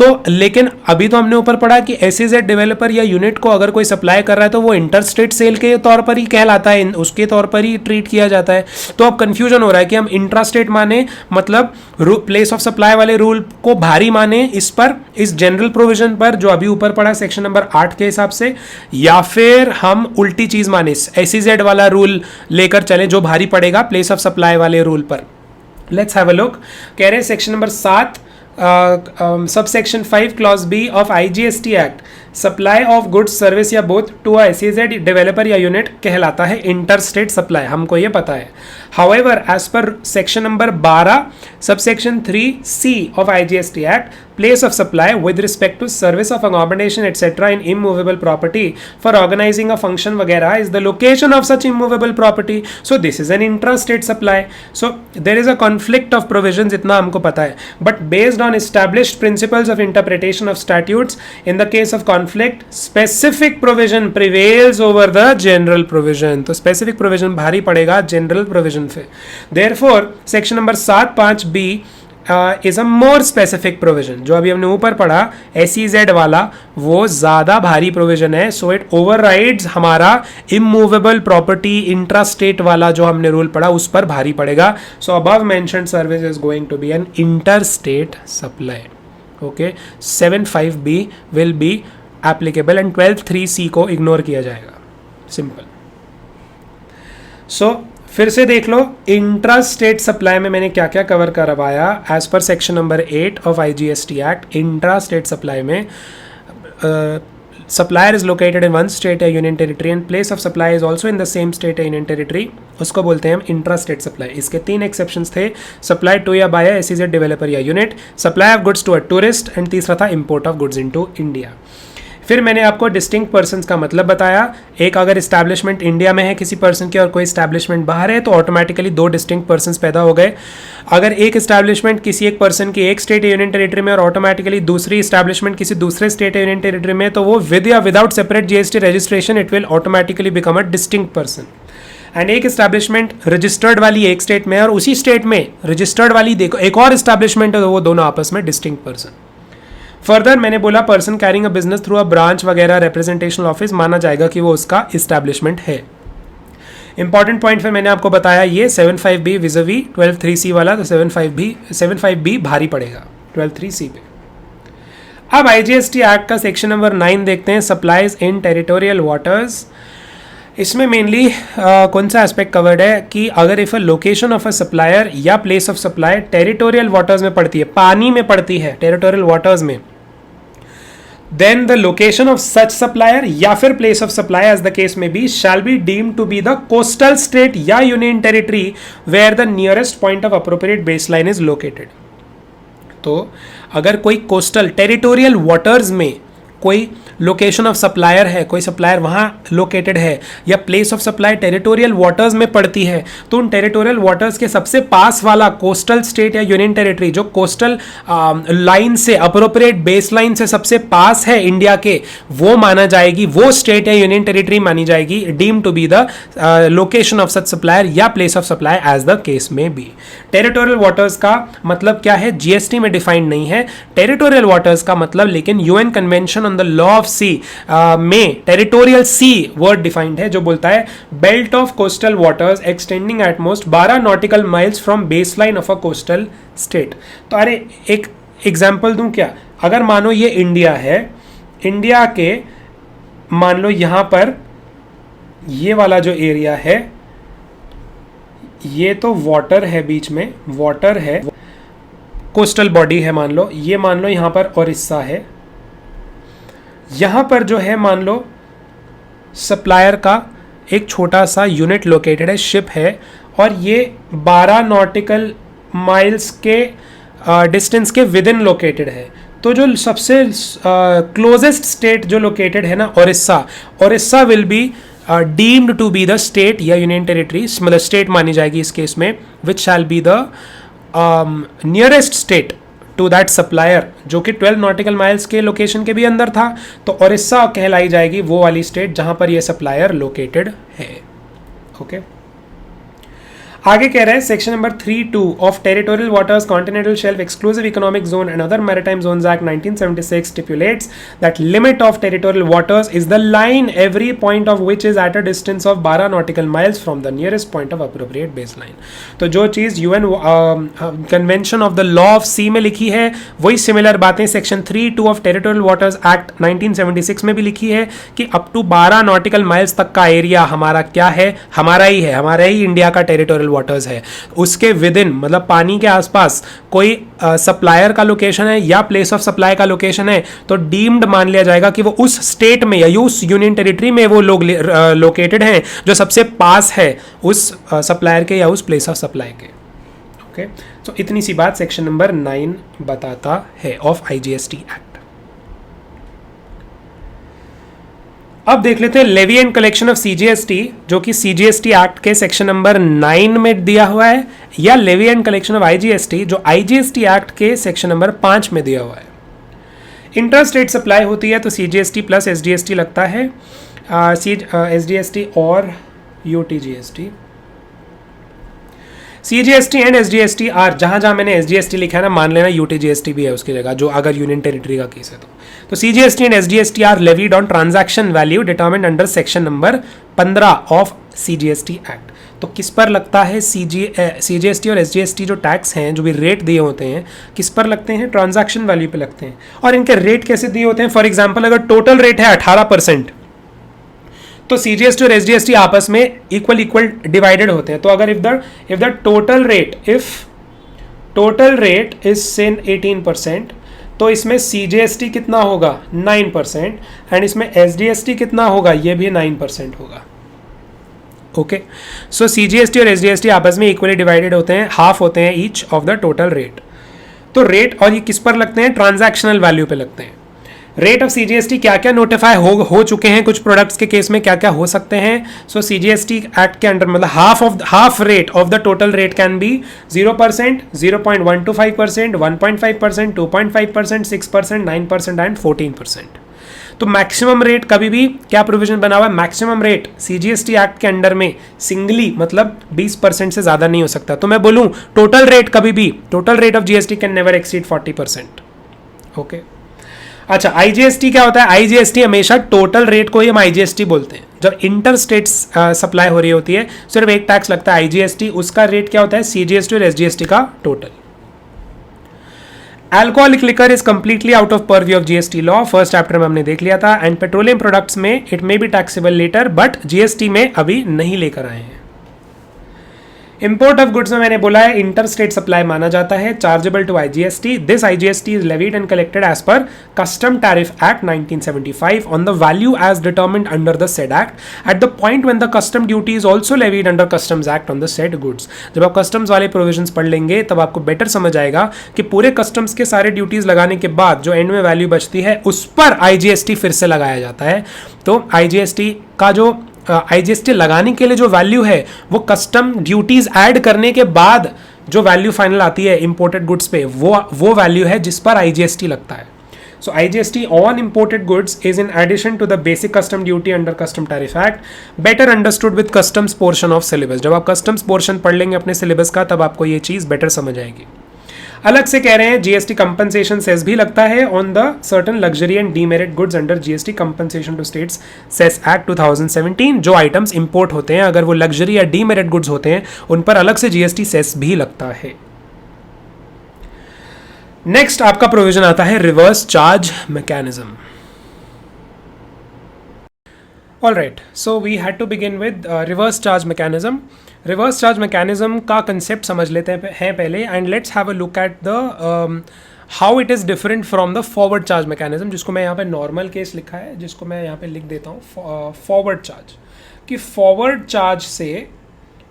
A: तो लेकिन अभी तो हमने ऊपर पढ़ा कि एसईजेड डेवलपर या यूनिट को अगर कोई सप्लाई कर रहा है तो वो इंटर स्टेट सेल के तौर पर ही कहलाता है, उसके तौर पर ही ट्रीट किया जाता है। तो अब कंफ्यूजन हो रहा है कि हम इंट्रा स्टेट माने मतलब प्लेस ऑफ सप्लाई वाले रूल को भारी माने इस पर, इस जनरल प्रोविजन पर जो अभी ऊपर पढ़ा सेक्शन नंबर 8 के हिसाब से, या फिर हम उल्टी चीज माने एसईजेड वाला रूल लेकर चले जो भारी पड़ेगा प्लेस ऑफ सप्लाई वाले रूल पर। Let's have a look. कह रहे हैं section number 7 subsection 5 clause B of IGST act, supply of goods service या both to a SEZ developer या यूनिट कहलाता है इंटर स्टेट सप्लाई, हमको ये पता है। However as per section number 12 subsection 3C of IGST act, place of supply with respect to service of accommodation etc. in immovable property for organizing a function वगैरह is the location of such immovable property. So this is an intrastate supply. So there is a conflict of provisions, इतना हमको पता है, but based on established principles of interpretation of statutes, in the case of conflict specific provision prevails over the general provision. तो specific provision भारी पड़ेगा general provision पे। Therefore section number 7(5)(b) is a more specific provision. जो अभी हमने ऊपर पढ़ा SEZ वाला वो ज्यादा भारी प्रोविजन है, सो इट ओवरराइड्स हमारा इमूवेबल प्रॉपर्टी इंट्रास्टेट वाला जो हमने रूल पढ़ा उस पर भारी पड़ेगा। So above mentioned service is going to be an interstate supply. Okay, 7(5)(b) will be applicable and 12(3)(c) को इग्नोर किया जाएगा। सिंपल। सो फिर से देख लो इंट्रा स्टेट सप्लाई में मैंने क्या क्या कवर करवाया as per section number 8 of IGST act. Intra state supply में supplier is located in one state या union territory and place of supply is also in the same state या union territory, उसको बोलते हैं हम intra state supply. इसके 3 exceptions थे, supply to या बाय एसईजेड डेवलपर या unit, supply of goods to a tourist and तीसरा था import of goods into India. फिर मैंने आपको डिस्टिंक्ट पर्सन्स का मतलब बताया। एक अगर इस्टेब्लिशमेंट इंडिया में है किसी पर्सन की और कोई इस्टेब्लिशमेंट बाहर है तो ऑटोमेटिकली 2 डिस्टिंक्ट पर्सन्स पैदा हो गए। अगर एक इस्टेब्लिशमेंट किसी एक पर्सन की एक स्टेट यूनियन टेरिटरी में और ऑटोमेटिकली दूसरी इस्टेब्लिशमेंट किसी दूसरे स्टेट यूनियन टेरिटरी में, तो वो विद या without separate GST registration it will automatically become a distinct person. And एक इस्टेब्लिशमेंट रजिस्टर्ड वाली एक स्टेट में और उसी स्टेट में रजिस्टर्ड वाली देखो एक और इस्टेब्लिशमेंट है, तो वो दोनों आपस में डिस्टिंक्ट पर्सन। फर्दर मैंने बोला person carrying a business through a branch वगैरह रिप्रेजेंटेशनल ऑफिस माना जाएगा कि वो उसका इस्टेब्लिशमेंट है। इंपॉर्टेंट पॉइंट फिर मैंने आपको बताया ये 7(5)(b) विज़वी 12(3)(c) वाला, तो 7(5)(b) भारी पड़ेगा 12(3)(c) पे। अब आईजीएसटी एक्ट का सेक्शन नंबर 9 देखते हैं, सप्लाईज इन टेरिटोरियल वाटर्स। इसमें मेनली कौन सा एस्पेक्ट कवर्ड है कि अगर if a location of a supplier या place of supply territorial waters में पड़ती है, पानी में पड़ती है टेरिटोरियल वाटर्स में, then the location of such supplier या फिर place of supply as the case may be shall be deemed to be the coastal state या union territory where the nearest point of appropriate baseline is located। तो अगर कोई coastal territorial waters में कोई location of supplier है, कोई supplier वहाँ located है या place of supply territorial waters में पड़ती है, तो उन टेरिटोरियल वाटर्स के सबसे पास वाला कोस्टल स्टेट या यूनियन टेरिटरी जो कोस्टल लाइन से अप्रोप्रिएट बेस लाइन से सबसे पास है इंडिया के, वो माना जाएगी, वो स्टेट या यूनियन टेरिटरी मानी जाएगी deem to be the location of such supplier या place of supply as the case में बी। टेरिटोरियल वाटर्स का मतलब क्या है जीएसटी में डिफाइंड नहीं है। टेरिटोरियल वाटर्स का मतलब लेकिन UN convention on the law of sea में टेरिटोरियल सी वर्ड डिफाइंड है जो बोलता है belt of coastal waters extending at most 12 nautical miles from base line of a coastal state. तो अरे एक एग्जाम्पल दूं क्या, अगर मानो ये इंडिया है, इंडिया के मान लो यहां पर ये वाला जो एरिया है ये तो वाटर है, बीच में वाटर है, कोस्टल बॉडी है, मान लो ये, मान लो यहां पर ओडिशा है, यहां पर जो है मान लो सप्लायर का एक छोटा सा यूनिट लोकेटेड है, शिप है, और ये 12 नॉटिकल माइल्स के डिस्टेंस के विद इन लोकेटेड है। तो जो सबसे क्लोजेस्ट स्टेट जो लोकेटेड है ना Odisha will be deemed to be the state या यूनियन टेरिटरी, मतलब स्टेट मानी जाएगी इस केस में, which shall be the nearest state to that supplier जो कि 12 नॉटिकल माइल्स के लोकेशन के भी अंदर था। तो ओडिशा कहलाई जाएगी वो वाली स्टेट जहां पर ये सप्लायर लोकेटेड है। ओके, आगे कह रहे हैं section number 3(2) of territorial waters continental shelf exclusive economic zone and other maritime zones act 1976 stipulates that limit of territorial waters is the line every point of which is at a distance of 12 nautical miles from the nearest point of appropriate base line. तो जो चीज़ UN convention of the law of sea में लिखी है वही similar बातें section 3(2) of territorial waters act 1976 में भी लिखी है कि अप टू 12 नॉटिकल माइल्स तक का एरिया हमारा क्या है, हमारा ही इंडिया का टेरिटोरियल वाटर्स है। उसके विद इन मतलब पानी के आसपास कोई सप्लायर का लोकेशन है या प्लेस ऑफ सप्लाई का लोकेशन है तो डीम्ड मान लिया जाएगा कि वो उस स्टेट में या उस यूनियन टेरिटरी में वो लोग लोकेटेड हैं जो सबसे पास है उस सप्लायर के या उस प्लेस ऑफ सप्लाई के। ओके, तो इतनी सी बात सेक्शन नंबर 9 बताता है ऑफ आईजीएसटी एक्ट। अब देख लेते हैं levy and collection of CGST, जो कि सीजीएसटी एक्ट के सेक्शन नंबर 9 में दिया हुआ है, या levy and collection of IGST जो आईजीएसटी एक्ट के सेक्शन नंबर 5 में दिया हुआ है। इंटर स्टेट सप्लाई होती है तो सीजीएसटी प्लस एसडीएसटी लगता है, एसडीएसटी और UTGST. CGST and SGST are, जहां मैंने एसडीएसटी लिखा है ना मान लेना यूटीजीएसटी भी है उसकी जगह, जो अगर यूनियन टेरिटरी का केस है तो CGST and SGST are levied on transaction value determined under section number 15 of CGST act. तो किस पर लगता है सीजीएसटी और एसडीएसटी जो टैक्स हैं, जो भी रेट दिए होते हैं किस पर लगते हैं, ट्रांजैक्शन वैल्यू पे लगते हैं। और इनके रेट कैसे दिए होते हैं, फॉर एग्जाम्पल अगर टोटल रेट है 18% तो सीजीएसटी और एसडीएसटी आपस में इक्वल डिवाइडेड होते हैं। तो अगर if the total rate is Sen 18% तो इसमें सीजीएसटी कितना होगा 9% एंड इसमें एसडीएसटी कितना होगा, ये भी 9% होगा। ओके, सो सीजीएसटी और एसडीएसटी आपस में इक्वली डिवाइडेड होते हैं, हाफ होते हैं each of the total rate. तो रेट और ये किस पर लगते हैं, ट्रांजैक्शनल वैल्यू पे लगते हैं। रेट ऑफ सीजीएसटी क्या क्या नोटिफाई हो चुके हैं, कुछ प्रोडक्ट्स के केस में क्या क्या हो सकते हैं। सो सीजीएसटी एक्ट के अंडर मतलब half rate of the total rate can be 0%, 0.125%, 1.5%, 2.5%, 6%, 9% and 14%। तो मैक्सिमम रेट कभी भी क्या प्रोविजन बना हुआ है, मैक्सिमम रेट सीजीएसटी एक्ट के अंडर में सिंगली मतलब 20% से ज्यादा नहीं हो सकता। तो मैं बोलूं टोटल रेट कभी भी, total rate of GST can never exceed 40%। Okay, अच्छा आईजीएसटी क्या होता है, आईजीएसटी हमेशा टोटल रेट को ही हम आईजीएसटी बोलते हैं। जब इंटर स्टेट सप्लाई हो रही होती है सिर्फ एक टैक्स लगता है आईजीएसटी, उसका रेट क्या होता है सीजीएसटी और एसजीएसटी का total. Alcoholic liquor is completely out of purview of GST law, first chapter में हमने देख लिया था। एंड पेट्रोलियम प्रोडक्ट्स में it may be taxable later but GST में अभी नहीं लेकर आए हैं। इंपोर्ट ऑफ गुड्स में मैंने बोला है इंटर स्टेट सप्लाई माना जाता है, chargeable to IGST. This IGST is levied and collected as per custom tariff act 1975 on the value as determined under the said act at the point when the custom duty is also levied under customs act on the said goods. जब आप customs वाले provisions पढ़ लेंगे तब आपको better समझ आएगा कि पूरे कस्टम्स के सारे ड्यूटीज लगाने के बाद जो एंड में वैल्यू बचती है उस पर आईजीएसटी फिर से लगाया जाता है। तो आईजीएसटी का जो आईजीएसटी लगाने के लिए जो वैल्यू है वो कस्टम ड्यूटीज ऐड करने के बाद जो वैल्यू फाइनल आती है इंपोर्टेड गुड्स पे वो वैल्यू है जिस पर आईजीएसटी लगता है। So IGST on imported goods is in addition to the basic custom duty under custom tariff act, better understood with customs portion of syllabus. जब आप कस्टम्स पोर्शन पढ़ लेंगे अपने सिलेबस का तब आपको ये चीज बेटर समझ आएगी। अलग से कह रहे हैं जीएसटी कंपनसेशन सेस भी लगता है on the certain luxury and demerit goods under GST compensation to states cess act 2017। जो आइटम्स इंपोर्ट होते हैं अगर वो लग्जरी या डीमेरिट गुड्स होते हैं उन पर अलग से जीएसटी सेस भी लगता है। नेक्स्ट आपका प्रोविजन आता है reverse charge mechanism. All right, so we had to begin with reverse charge mechanism. रिवर्स चार्ज मैकेनिज्म का कंसेप्ट समझ लेते हैं पहले and let's have a look at the how it is different from the forward charge mechanism, जिसको मैं यहाँ पे नॉर्मल केस लिखा है, जिसको मैं यहाँ पे लिख देता हूँ फॉरवर्ड चार्ज। कि फॉरवर्ड चार्ज से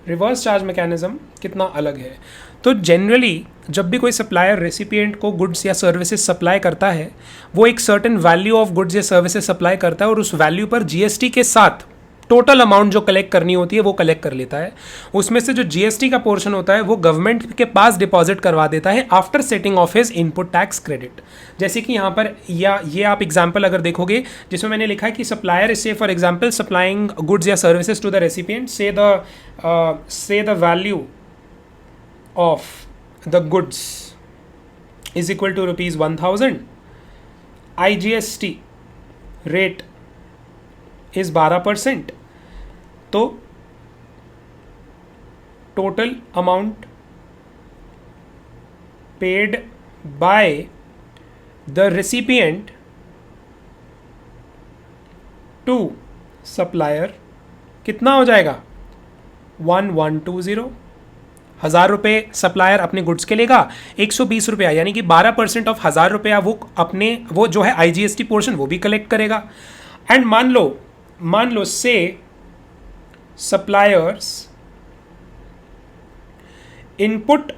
A: रिवर्स चार्ज मैकेनिज्म कितना अलग है। तो जनरली जब भी कोई सप्लायर रेसिपिएंट को गुड्स या सर्विसेज सप्लाई करता है वो एक सर्टेन वैल्यू ऑफ गुड्स या सर्विसेज सप्लाई करता है और उस वैल्यू पर जीएसटी के साथ टोटल अमाउंट जो कलेक्ट करनी होती है वो कलेक्ट कर लेता है। उसमें से जो जीएसटी का पोर्शन होता है वो गवर्नमेंट के पास डिपॉजिट करवा देता है after setting of his input tax credit. जैसे कि यहाँ पर या ये आप एग्जांपल अगर देखोगे जिसमें मैंने लिखा है कि supplier is say for example supplying goods या services to the recipient, say the value of the goods is equal to ₹1000, IGST rate is 12%, तो total amount paid by the recipient to supplier कितना हो जाएगा? 1120। 1000 रुपये supplier अपने goods के लेगा, 120 रुपया यानी कि 12% ऑफ 1000 रुपया वो जो है IGST पोर्शन वो भी कलेक्ट करेगा। एंड मान लो say supplier's input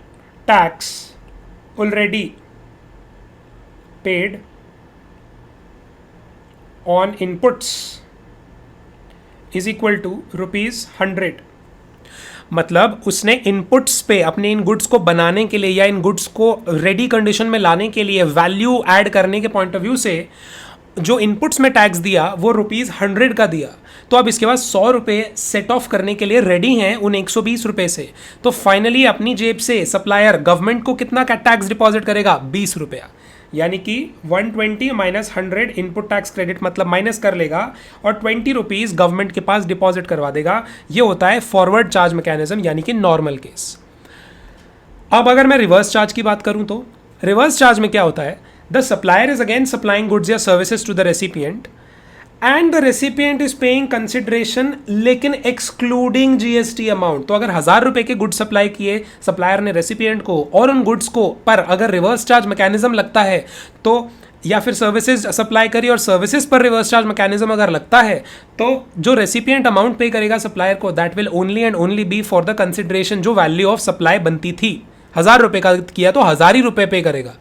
A: tax already paid on inputs is equal to ₹100। मतलब उसने इनपुट्स पे अपने इन गुड्स को बनाने के लिए या इन गुड्स को रेडी कंडीशन में लाने के लिए वैल्यू ऐड करने के पॉइंट ऑफ व्यू से जो इनपुट्स में टैक्स दिया वो ₹100 का दिया, तो अब इसके बाद 100 रुपये सेट ऑफ करने के लिए रेडी हैं उन 120 रुपये से। तो फाइनली अपनी जेब से सप्लायर गवर्नमेंट को कितना का टैक्स डिपॉजिट करेगा? 20 रुपया, यानी कि 120 माइनस 100 इनपुट टैक्स क्रेडिट मतलब माइनस कर लेगा और 20 रुपीज़ गवर्नमेंट के पास डिपॉजिट करवा देगा। ये होता है फॉरवर्ड चार्ज मैकेनिज्म, यानी कि नॉर्मल केस। अब अगर मैं रिवर्स चार्ज की बात करूं तो रिवर्स चार्ज में क्या होता है? The supplier is again supplying goods या services to the recipient and the recipient is paying consideration, लेकिन एक्सक्लूडिंग GST अमाउंट। तो अगर 1000 रुपये के गुड्स सप्लाई किए सप्लायर ने रेसिपिएंट को और उन गुड्स को पर अगर रिवर्स चार्ज मैकेनिज्म लगता है तो, या फिर सर्विसेज सप्लाई करी और सर्विसेज पर रिवर्स चार्ज मैकेनिज्म अगर लगता है तो जो रेसिपिएंट अमाउंट पे करेगा सप्लायर को that will only and only be for the consideration जो वैल्यू ऑफ सप्लाई बनती थी। 1000 रुपये का किया तो 1000 ही रुपये पे करेगा।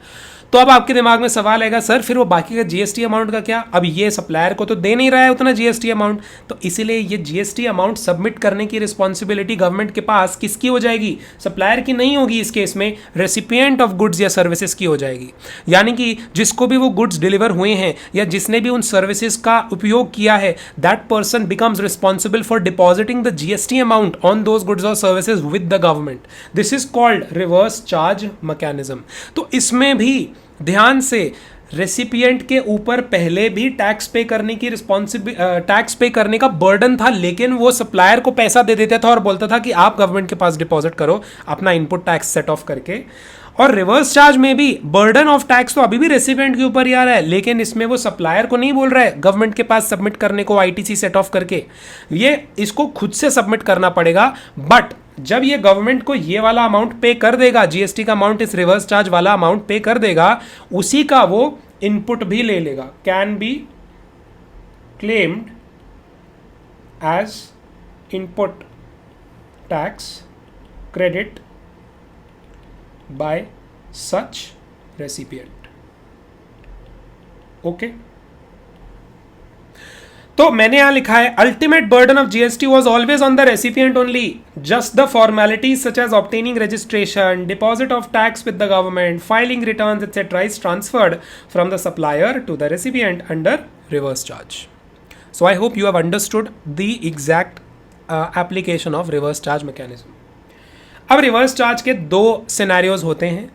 A: तो अब आपके दिमाग में सवाल आएगा, सर फिर वो बाकी का GST अमाउंट का क्या? अब ये सप्लायर को तो दे नहीं रहा है उतना GST अमाउंट, तो इसीलिए ये GST अमाउंट सबमिट करने की रिस्पॉन्सिबिलिटी गवर्नमेंट के पास किसकी हो जाएगी? सप्लायर की नहीं होगी, इस केस में रेसिपिएंट ऑफ गुड्स या सर्विसेज की हो जाएगी। यानी कि जिसको भी वो गुड्स डिलीवर हुए हैं या जिसने भी उन सर्विसेज का उपयोग किया है that person becomes responsible for depositing the GST amount on those goods और services with the government. This is called reverse charge mechanism. तो इसमें भी ध्यान से रेसिपिएंट के ऊपर पहले भी टैक्स पे करने की टैक्स पे करने का बर्डन था, लेकिन वो सप्लायर को पैसा दे देता था और बोलता था कि आप गवर्नमेंट के पास डिपॉजिट करो अपना इनपुट टैक्स सेट ऑफ करके। और रिवर्स चार्ज में भी बर्डन ऑफ टैक्स तो अभी भी रेसिपिएंट के ऊपर ही आ रहा है, लेकिन इसमें वो सप्लायर को नहीं बोल रहा है गवर्नमेंट के पास सबमिट करने को ITC सेट ऑफ करके, ये इसको खुद से सबमिट करना पड़ेगा। बट जब ये गवर्नमेंट को ये वाला अमाउंट पे कर देगा, GST का अमाउंट इस रिवर्स चार्ज वाला अमाउंट पे कर देगा, उसी का वो इनपुट भी ले लेगा। Can be claimed as input tax credit by such recipient. Okay, तो मैंने यहां लिखा है ultimate burden of GST was always on the recipient only, just the formalities such as obtaining registration, deposit of tax with the government, filing returns etcetera is transferred from the supplier to the recipient under reverse charge. So I hope you have understood the exact application of reverse charge mechanism. अब reverse charge के दो scenarios होते हैं,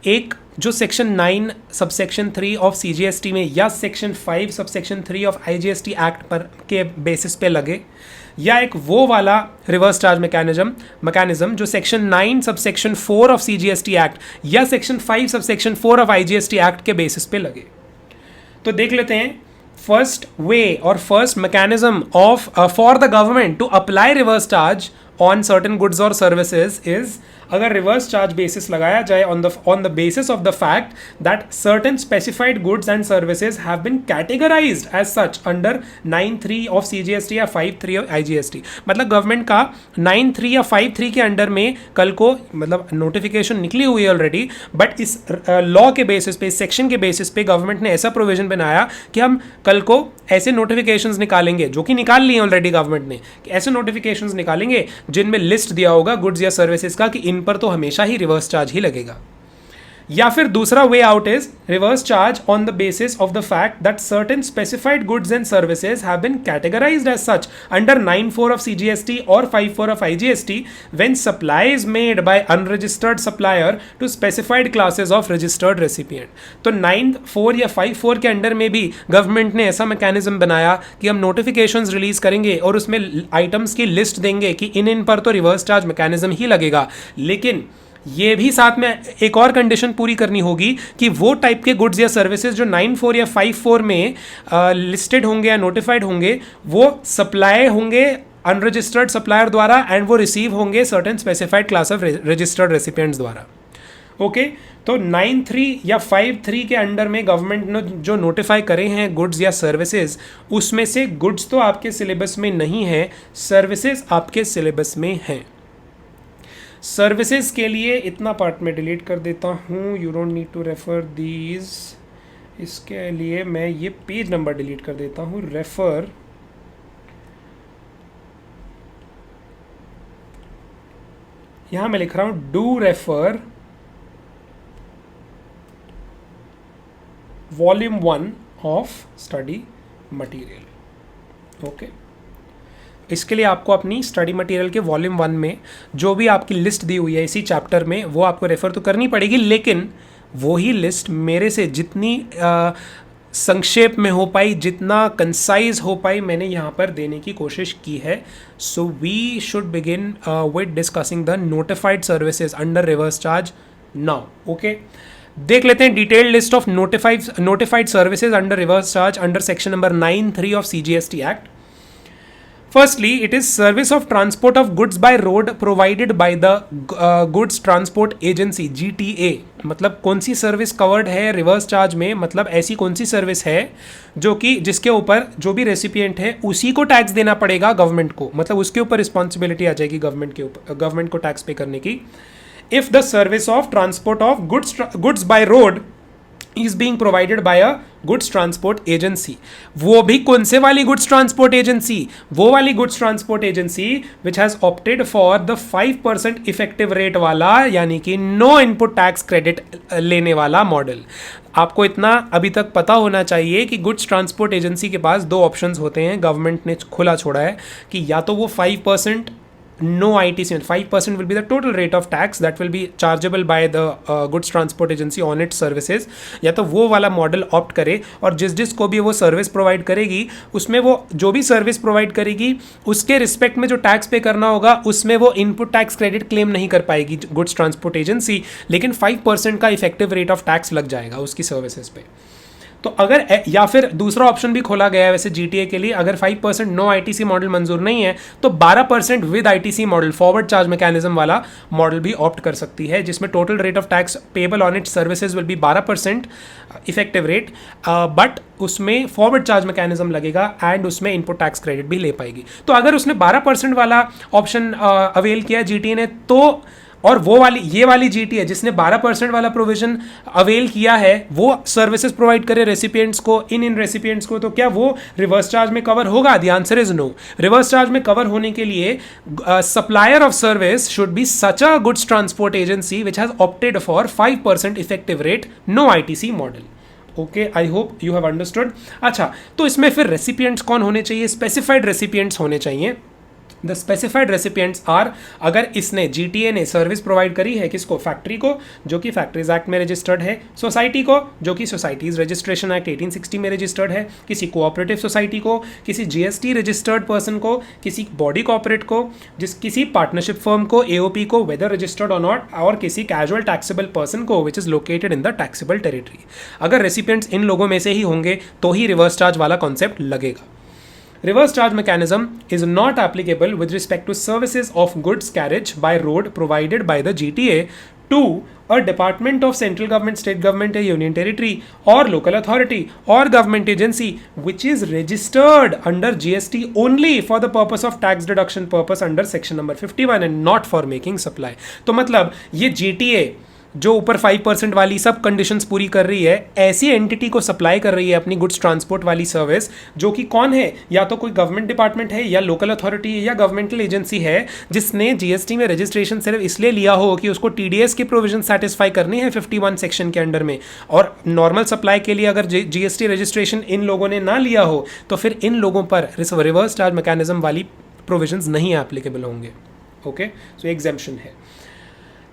A: एक जो section 9 subsection 3 of CGST में या section 5 subsection 3 of IGST act पर के बेसिस पे लगे, या एक वो वाला रिवर्स चार्ज मैकेनिज्म जो section 9 subsection 4 of CGST act या section 5 subsection 4 of IGST act के बेसिस पे लगे। तो देख लेते हैं फर्स्ट वे और first mechanism of for the government to apply reverse charge on certain goods और सर्विसेज इज, अगर रिवर्स चार्ज बेसिस लगाया जाए on the basis of the fact that certain specified goods and services have been categorized as such under 9(3) of CGST या 5(3) of IGST। मतलब government का 9(3) या 5(3) के under में कल को मतलब नोटिफिकेशन निकली हुई है ऑलरेडी, बट इस लॉ के बेसिस पे, इस सेक्शन के बेसिस पे गवर्नमेंट ने ऐसा प्रोविजन बनाया कि हम कल को ऐसे नोटिफिकेशंस निकालेंगे, जो कि निकाल लिए ऑलरेडी गवर्नमेंट ने, कि ऐसे नोटिफिकेशंस निकालेंगे जिनमें लिस्ट दिया होगा गुड्स या सर्विसेज का कि इन पर तो हमेशा ही रिवर्स चार्ज ही लगेगा। या फिर दूसरा way out is reverse charge on the basis of the fact that certain specified goods and services have been categorized as such under 9(4) of CGST और 5(4) of IGST when supply is made by unregistered supplier to specified classes of registered recipient. तो 9(4) या 5(4) के under में भी government ने ऐसा mechanism बनाया कि हम नोटिफिकेशंस रिलीज करेंगे और उसमें आइटम्स की लिस्ट देंगे कि इन पर तो रिवर्स चार्ज मैकेनिज्म ही लगेगा, लेकिन ये भी साथ में एक और कंडीशन पूरी करनी होगी कि वो टाइप के गुड्स या सर्विसेज जो 9(4) या 5(4) में लिस्टेड होंगे या नोटिफाइड होंगे वो सप्लाई होंगे अनरजिस्टर्ड सप्लायर द्वारा एंड वो रिसीव होंगे certain specified class of registered recipients द्वारा। ओके, तो 9(3) या 5(3) के अंडर में गवर्नमेंट ने जो नोटिफाई करे हैं गुड्स या सर्विसेज, उसमें से गुड्स तो आपके सिलेबस में नहीं है, सर्विसेज आपके सिलेबस में हैं। सर्विसेज के लिए इतना पार्ट में डिलीट कर देता हूँ, you don't need to refer these. इसके लिए मैं ये पेज नंबर डिलीट कर देता हूँ, रेफर यहाँ मैं लिख रहा हूँ do refer volume 1 of study material. Okay, इसके लिए आपको अपनी स्टडी मटेरियल के वॉल्यूम 1 में जो भी आपकी लिस्ट दी हुई है इसी चैप्टर में वो आपको रेफर तो करनी पड़ेगी, लेकिन वही लिस्ट मेरे से जितनी संक्षेप में हो पाई, जितना कंसाइज हो पाई, मैंने यहाँ पर देने की कोशिश की है। So we should begin with discussing the notified services under reverse charge now. Okay, देख लेते हैं detailed list of notified services under reverse charge under section number 9(3) of CGST act. Firstly, it is service of transport of goods by road provided by the Goods Transport Agency GTA। मतलब कौन सी service covered है reverse charge में, मतलब ऐसी कौन सी service है जो कि जिसके ऊपर जो भी रेसिपिएंट है उसी को टैक्स देना पड़ेगा गवर्नमेंट को, मतलब उसके ऊपर रिस्पॉन्सिबिलिटी आ जाएगी गवर्नमेंट के ऊपर, गवर्नमेंट को टैक्स पे करने की। If the service of transport of goods by road is being provided by a goods transport agency। वो भी कौन से वाली goods transport agency? वो वाली goods transport agency which has opted for the 5% effective rate वाला, यानी कि no input tax credit लेने वाला मॉडल। आपको इतना अभी तक पता होना चाहिए कि गुड्स ट्रांसपोर्ट एजेंसी के पास दो ऑप्शंस होते हैं, गवर्नमेंट ने खुला छोड़ा है कि या तो वो 5% no ITC, 5% will be the total rate of tax that will be chargeable by the goods transport agency on its services, या तो वो वाला मॉडल ऑप्ट करे और जिस को भी वो सर्विस प्रोवाइड करेगी उसमें वो जो भी सर्विस प्रोवाइड करेगी उसके रिस्पेक्ट में जो टैक्स पे करना होगा उसमें वो इनपुट टैक्स क्रेडिट क्लेम नहीं कर पाएगी गुड्स ट्रांसपोर्ट एजेंसी, लेकिन 5% का इफेक्टिव रेट ऑफ टैक्स लग जाएगा उसकी सर्विसेज पे। तो अगर या फिर दूसरा ऑप्शन भी खोला गया है वैसे GTA के लिए, अगर 5% नो ITC मॉडल मंजूर नहीं है तो 12% with ITC model forward charge mechanism वाला मॉडल भी ऑप्ट कर सकती है, जिसमें total rate of tax payable on it's services will be 12% effective rate, but उसमें फॉरवर्ड चार्ज मैकेनिज्म लगेगा एंड उसमें इनपुट टैक्स क्रेडिट भी ले पाएगी। तो अगर उसने 12% वाला ऑप्शन अवेल किया GTA ने, तो और वो वाली ये वाली GT है जिसने 12% वाला प्रोविजन अवेल किया है, वो सर्विसेज प्रोवाइड करे रेसिपिएंट्स को, इन रेसिपिएंट्स को, तो क्या वो रिवर्स चार्ज में कवर होगा? The answer is no. Reverse charge में कवर होने के लिए supplier of service should be such a goods transport agency which has opted for 5% effective rate no ITC model. Okay, I hope you have understood. अच्छा, तो इसमें फिर recipients कौन होने चाहिए? स्पेसिफाइड रेसिपिएंट्स होने चाहिए। द स्पेसिफाइड रेसिपिएंट्स आर, अगर इसने GTA ने सर्विस प्रोवाइड करी है किसको? फैक्ट्री को, जो कि फैक्ट्रीज एक्ट में रजिस्टर्ड है, सोसाइटी को, जो कि सोसाइटीज रजिस्ट्रेशन एक्ट 1860 में रजिस्टर्ड है, किसी कोऑपरेटिव सोसाइटी को, किसी GST रजिस्टर्ड पर्सन को, किसी बॉडी कॉर्पोरेट को, किसी पार्टनरशिप फर्म को, AOP को, वेदर रजिस्टर्ड और नॉट, और किसी कैजुअल टैक्सेबल पर्सन को which is located in the taxable territory. अगर रेसिपिएंट्स इन लोगों में से ही होंगे तो ही रिवर्स चार्ज वाला कॉन्सेप्ट लगेगा। Reverse charge mechanism is not applicable with respect to services of goods carriage by road provided by the GTA to a department of central government, state government, a union territory or local authority or government agency which is registered under GST only for the purpose of tax deduction purpose under section number 51 and not for making supply। तो मतलब ये GTA जो ऊपर 5% वाली सब conditions पूरी कर रही है, ऐसी एंटिटी को सप्लाई कर रही है अपनी गुड्स ट्रांसपोर्ट वाली सर्विस, जो कि कौन है, या तो कोई गवर्नमेंट डिपार्टमेंट है या लोकल अथॉरिटी है या गवर्नमेंटल एजेंसी है, जिसने जीएसटी में रजिस्ट्रेशन सिर्फ इसलिए लिया हो कि उसको टीडीएस की प्रोविजन सेटिस्फाई करनी है 51 सेक्शन के अंडर में, और नॉर्मल सप्लाई के लिए अगर जीएसटी रजिस्ट्रेशन इन लोगों ने ना लिया हो तो फिर इन लोगों पर रिवर्स चार्ज मैकेनिज्म वाली प्रोविजंस नहीं एप्लीकेबल होंगे। ओके, सो एग्जेम्पशन है।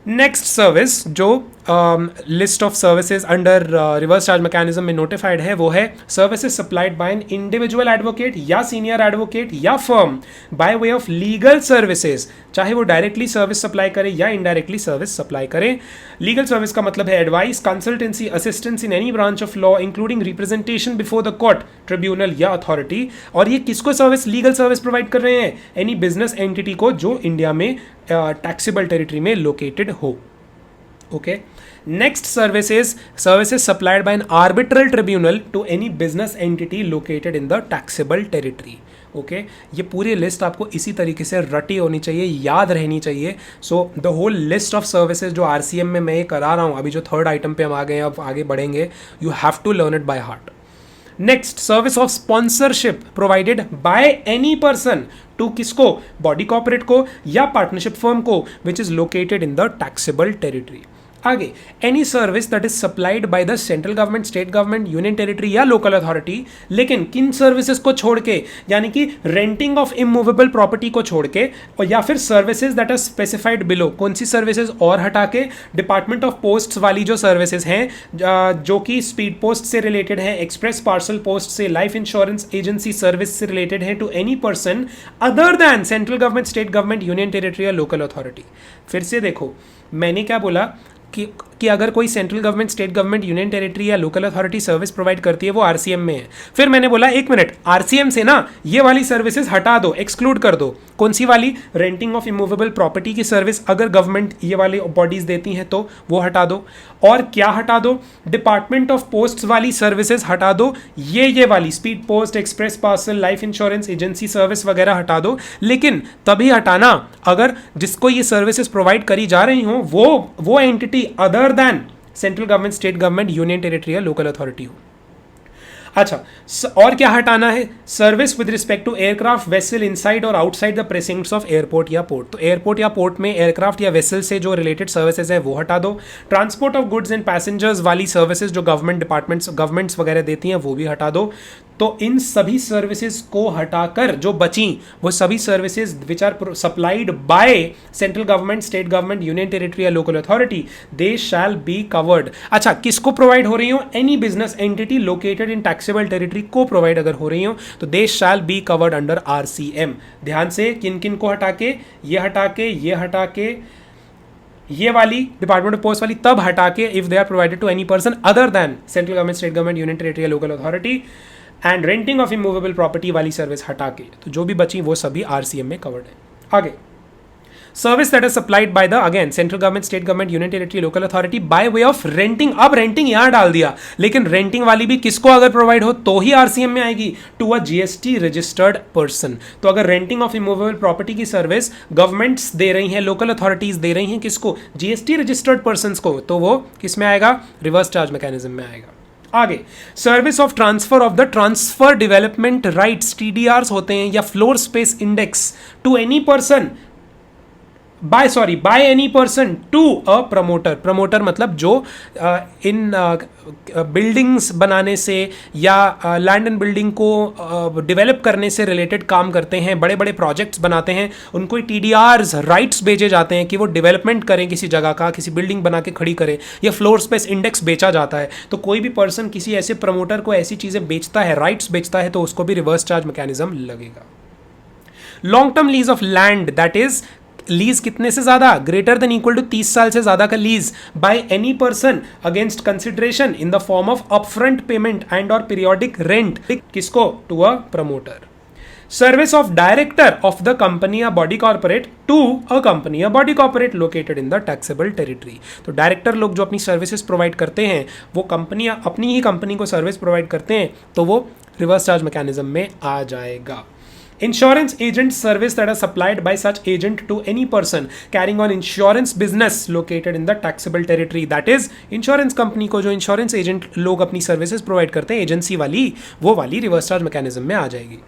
A: नेक्स्ट सर्विस जो list of services under reverse charge mechanism में नोटिफाइड है वो है services supplied bye an individual advocate या सीनियर एडवोकेट या firm bye way of legal services, चाहे वो डायरेक्टली सर्विस सप्लाई करे या इनडायरेक्टली सर्विस सप्लाई करे। लीगल सर्विस का मतलब है advice, consultancy, assistance in any branch of law including representation before the court, tribunal या अथॉरिटी। और ये किसको सर्विस, लीगल सर्विस प्रोवाइड कर रहे हैं, एनी बिजनेस एंटिटी को जो इंडिया में टैक्सेबल टेरिटरी में लोकेटेड हो। Okay, next services supplied by an arbitral tribunal to any business entity located in the taxable territory। Okay, ये पूरी लिस्ट आपको इसी तरीके से रटी होनी चाहिए, याद रहनी चाहिए। So the whole list of services जो आरसीएम में मैं ये करा रहा हूँ, अभी जो थर्ड आइटम पे हम आ गए हैं, अब आगे बढ़ेंगे, you have to learn it by heart. Next, service of sponsorship provided by any person to किसको, बॉडी कॉर्पोरेट को या पार्टनरशिप फर्म को which is located in the taxable territory. आगे, any service that is supplied by the central government, state government, union territory या local authority, लेकिन किन services को छोड़ के, यानी कि रेंटिंग ऑफ इमूवेबल प्रॉपर्टी को छोड़ के, और या फिर services that are specified below, कौन सी सर्विसेज और हटा के, डिपार्टमेंट ऑफ पोस्ट वाली जो सर्विसेज हैं जो कि स्पीड पोस्ट से रिलेटेड है, एक्सप्रेस पार्सल पोस्ट से, लाइफ इंश्योरेंस एजेंसी सर्विस से रिलेटेड है, to any person other than central government, state government, union territory या लोकल अथॉरिटी। फिर से देखो, मैंने क्या बोला कि अगर कोई central government, state government, union territory या लोकल अथॉरिटी सर्विस प्रोवाइड करती है वो आरसीएम में है। फिर मैंने बोला एक मिनट, आरसीएम से ना ये वाली सर्विसेज हटा दो, एक्सक्लूड कर दो। कौन सी वाली, रेंटिंग ऑफ इमूवेबल प्रॉपर्टी की सर्विस अगर गवर्नमेंट ये वाली बॉडीज देती हैं तो वो हटा दो। और क्या हटा दो, डिपार्टमेंट ऑफ पोस्ट वाली सर्विसेज हटा दो, ये वाली speed post, express parcel, life insurance agency service वगैरह हटा दो। लेकिन तभी हटाना अगर जिसको ये सर्विसेज प्रोवाइड करी जा रही हो वो entity other than central government, state government, union territory या लोकल अथॉरिटी हो। अच्छा, और क्या हटाना है, service with respect to aircraft vessel inside और outside the presidents of airport या पोर्ट। तो एयरपोर्ट या पोर्ट में एयरक्राफ्ट या वेसल से जो रिलेटेड सर्विसेज है वो हटा दो। Transport of goods and passengers वाली सर्विसेज जो गवर्नमेंट्स वगैरह देती हैं वो भी हटा दो। तो इन सभी सर्विसेज को हटाकर जो बची वो सभी services which are supplied by central government, state government, union territory या local authority, they shall be covered. अच्छा, किसको प्रोवाइड हो रही हो, any business entity located in taxable territory को प्रोवाइड अगर हो रही हो तो they shall be covered under RCM. ध्यान से, किन किन को हटा के, ये हटा के, ये हटा के, ये वाली डिपार्टमेंट ऑफ पोस्ट वाली तब हटा के, if they are provided to any person other than central government, state government, union territory या local authority, and renting of immovable property वाली सर्विस हटा के, तो जो भी बची वो सभी आरसीएम में कवर्ड है। आगे, service that is supplied by the again central government, state government, union territory, local authority bye way of renting. अब रेंटिंग यहां डाल दिया, लेकिन रेंटिंग वाली भी किसको अगर प्रोवाइड हो तो ही आरसीएम में आएगी, to a GST registered person. तो अगर रेंटिंग ऑफ इमूवेबल प्रॉपर्टी की सर्विस गवर्नमेंट्स दे रही हैं, लोकल अथॉरिटीज दे रही हैं, किसको, जीएसटी रजिस्टर्ड पर्सन को, तो वो किस में आएगा, रिवर्स चार्ज मैकेनिज्म में आएगा। आगे, service of transfer of the transfer development rights, TDRs होते हैं, या floor space index to any person by any person to a promoter. Promoter मतलब जो इन बिल्डिंग्स बनाने से या लैंड एंड बिल्डिंग को डेवलप करने से रिलेटेड काम करते हैं, बड़े बड़े प्रोजेक्ट्स बनाते हैं, उनको टीडीआरस राइट्स भेजे जाते हैं कि वो डेवलपमेंट करें किसी जगह का, किसी बिल्डिंग बना के खड़ी करें, या फ्लोर स्पेस इंडेक्स बेचा जाता है। तो कोई भी पर्सन किसी ऐसे प्रमोटर को ऐसी चीज़ें बेचता है, राइट्स बेचता है, तो उसको भी रिवर्स चार्ज मैकेनिज्म लगेगा। Long term lease of land, that is lease कितने से ज्यादा, ग्रेटर देन इक्वल टू 30 साल से ज्यादा का lease by any person against consideration in the form of upfront payment and और पीरियोडिक रेंट, किसको, to a promoter. Service of director of the company या body corporate to a company या body corporate located in the taxable territory. तो director लोग जो अपनी services provide करते हैं, वो कंपनी अपनी ही कंपनी को सर्विस प्रोवाइड करते हैं, तो वो रिवर्स चार्ज मैकेनिज्म में आ जाएगा। Insurance agent service that are supplied by such agent to any person carrying on insurance business located in the taxable territory. That is, insurance company को जो insurance agent लोग अपनी services provide करते हैं agency वाली, वो वाली रिवर्स चार्ज मैकेनिज्म में आ जाएगी.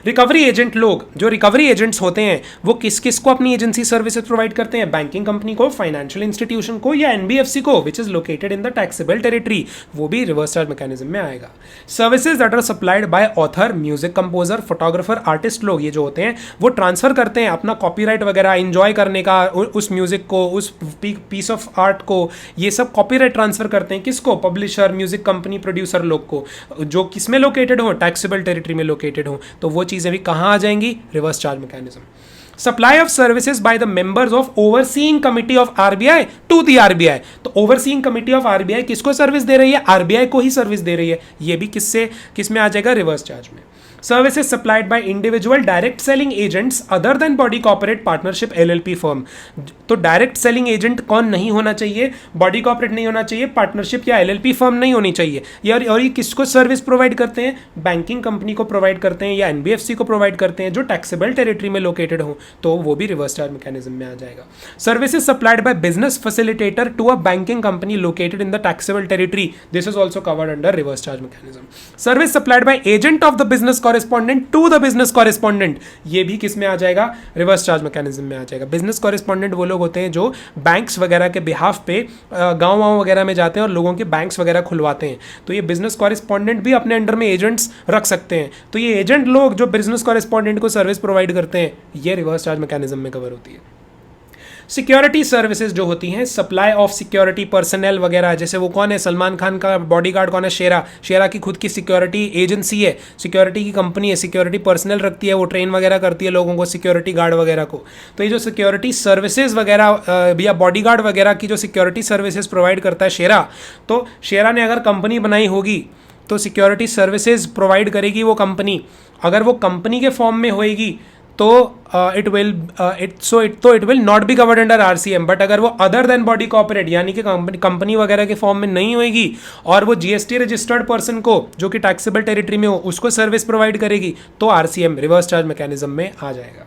A: रिकवरी एजेंट लोग, जो रिकवरी एजेंट्स होते हैं, वो किस किस को अपनी एजेंसी सर्विसेज प्रोवाइड करते हैं? बैंकिंग कंपनी को, फाइनेंशियल इंस्टीट्यूशन को, या एनबीएफसी को which is located in the taxable territory, वो भी रिवर्स चार्ज मैकेनिज्म में आएगा. Services that are supplied by author, music composer, photographer, artist लोग, ये जो होते हैं वो ट्रांसफर करते हैं अपना कॉपीराइट वगैरह एंजॉय करने का, उस म्यूजिक को, उस पीस ऑफ आर्ट को, ये सब कॉपीराइट ट्रांसफर करते हैं किसको? पब्लिशर, म्यूजिक कंपनी, प्रोड्यूसर लोग को, जो किस में लोकेटेड हो? टैक्सेबल टेरिटरी में लोकेटेड हो. तो वो चीजें भी कहां आ जाएंगी? Reverse charge mechanism. Supply of services by the members of overseeing committee of RBI to the RBI. तो ओवरसीइंग कमिटी ऑफ आरबीआई किसको सर्विस दे रही है? आरबीआई को ही सर्विस दे रही है. ये भी किस में आ जाएगा? रिवर्स चार्ज में. Services supplied by individual direct selling agents other than body corporate partnership LLP firm. तो डायरेक्ट सेलिंग एजेंट कौन नहीं होना चाहिए? बॉडी कॉर्पोरेट नहीं होना चाहिए, पार्टनरशिप या एलएलपी फर्म नहीं होनी चाहिए. और ये किसको सर्विस प्रोवाइड करते हैं? बैंकिंग कंपनी को प्रोवाइड करते हैं या एनबीएफसी को प्रोवाइड करते हैं जो टैक्सेबल टेरिटरी में लोकेटेड हो, तो वो भी रिवर्स चार्ज मैकेनिज्म में आ जाएगा. Services supplied by business facilitator to a banking company located in the taxable territory, this is also covered under reverse charge mechanism. Service supplied by agent of the business correspondent to the business correspondent, ये भी किस में आ जाएगा? Reverse charge mechanism में आ जाएगा. Business correspondent वो लोग होते हैं जो बैंक्स वगैरह के बिहाफ पे गांव वगैरह में जाते हैं और लोगों के बैंक्स वगैरह खुलवाते हैं. तो ये बिजनेस कॉरेस्पॉन्डेंट भी अपने अंडर में एजेंट्स रख सकते हैं. तो ये एजेंट लोग जो बिजनेस कॉरेस्पॉन्डेंट को सर्विस प्रोवाइड करते हैं, ये रिवर्स चार्ज मैकेनिज्म में कवर होती है. सिक्योरिटी सर्विसेज जो होती हैं, सप्लाई ऑफ सिक्योरिटी पर्सनल वगैरह, जैसे वो कौन है? सलमान खान का बॉडीगार्ड कौन है? शेरा की खुद की सिक्योरिटी एजेंसी है, सिक्योरिटी की कंपनी है, सिक्योरिटी पर्सनल रखती है, वो ट्रेन वगैरह करती है लोगों को, सिक्योरिटी गार्ड वगैरह को. तो ये जो सिक्योरिटी सर्विसेज वगैरह या बॉडीगार्ड वगैरह की जो सिक्योरिटी सर्विसेज प्रोवाइड करता है शेरा, तो शेरा ने अगर कंपनी बनाई होगी तो सिक्योरिटी सर्विसेज प्रोवाइड करेगी वो कंपनी. अगर वो कंपनी के फॉर्म में होएगी तो it will not be covered under RCM. But अगर वो अदर देन बॉडी कॉर्पोरेट यानी कि कंपनी वगैरह के फॉर्म में नहीं होएगी और वो जीएसटी रजिस्टर्ड पर्सन को जो कि टैक्सेबल टेरिटरी में हो उसको सर्विस प्रोवाइड करेगी, तो आरसीएम रिवर्स चार्ज मैकेनिज्म में आ जाएगा.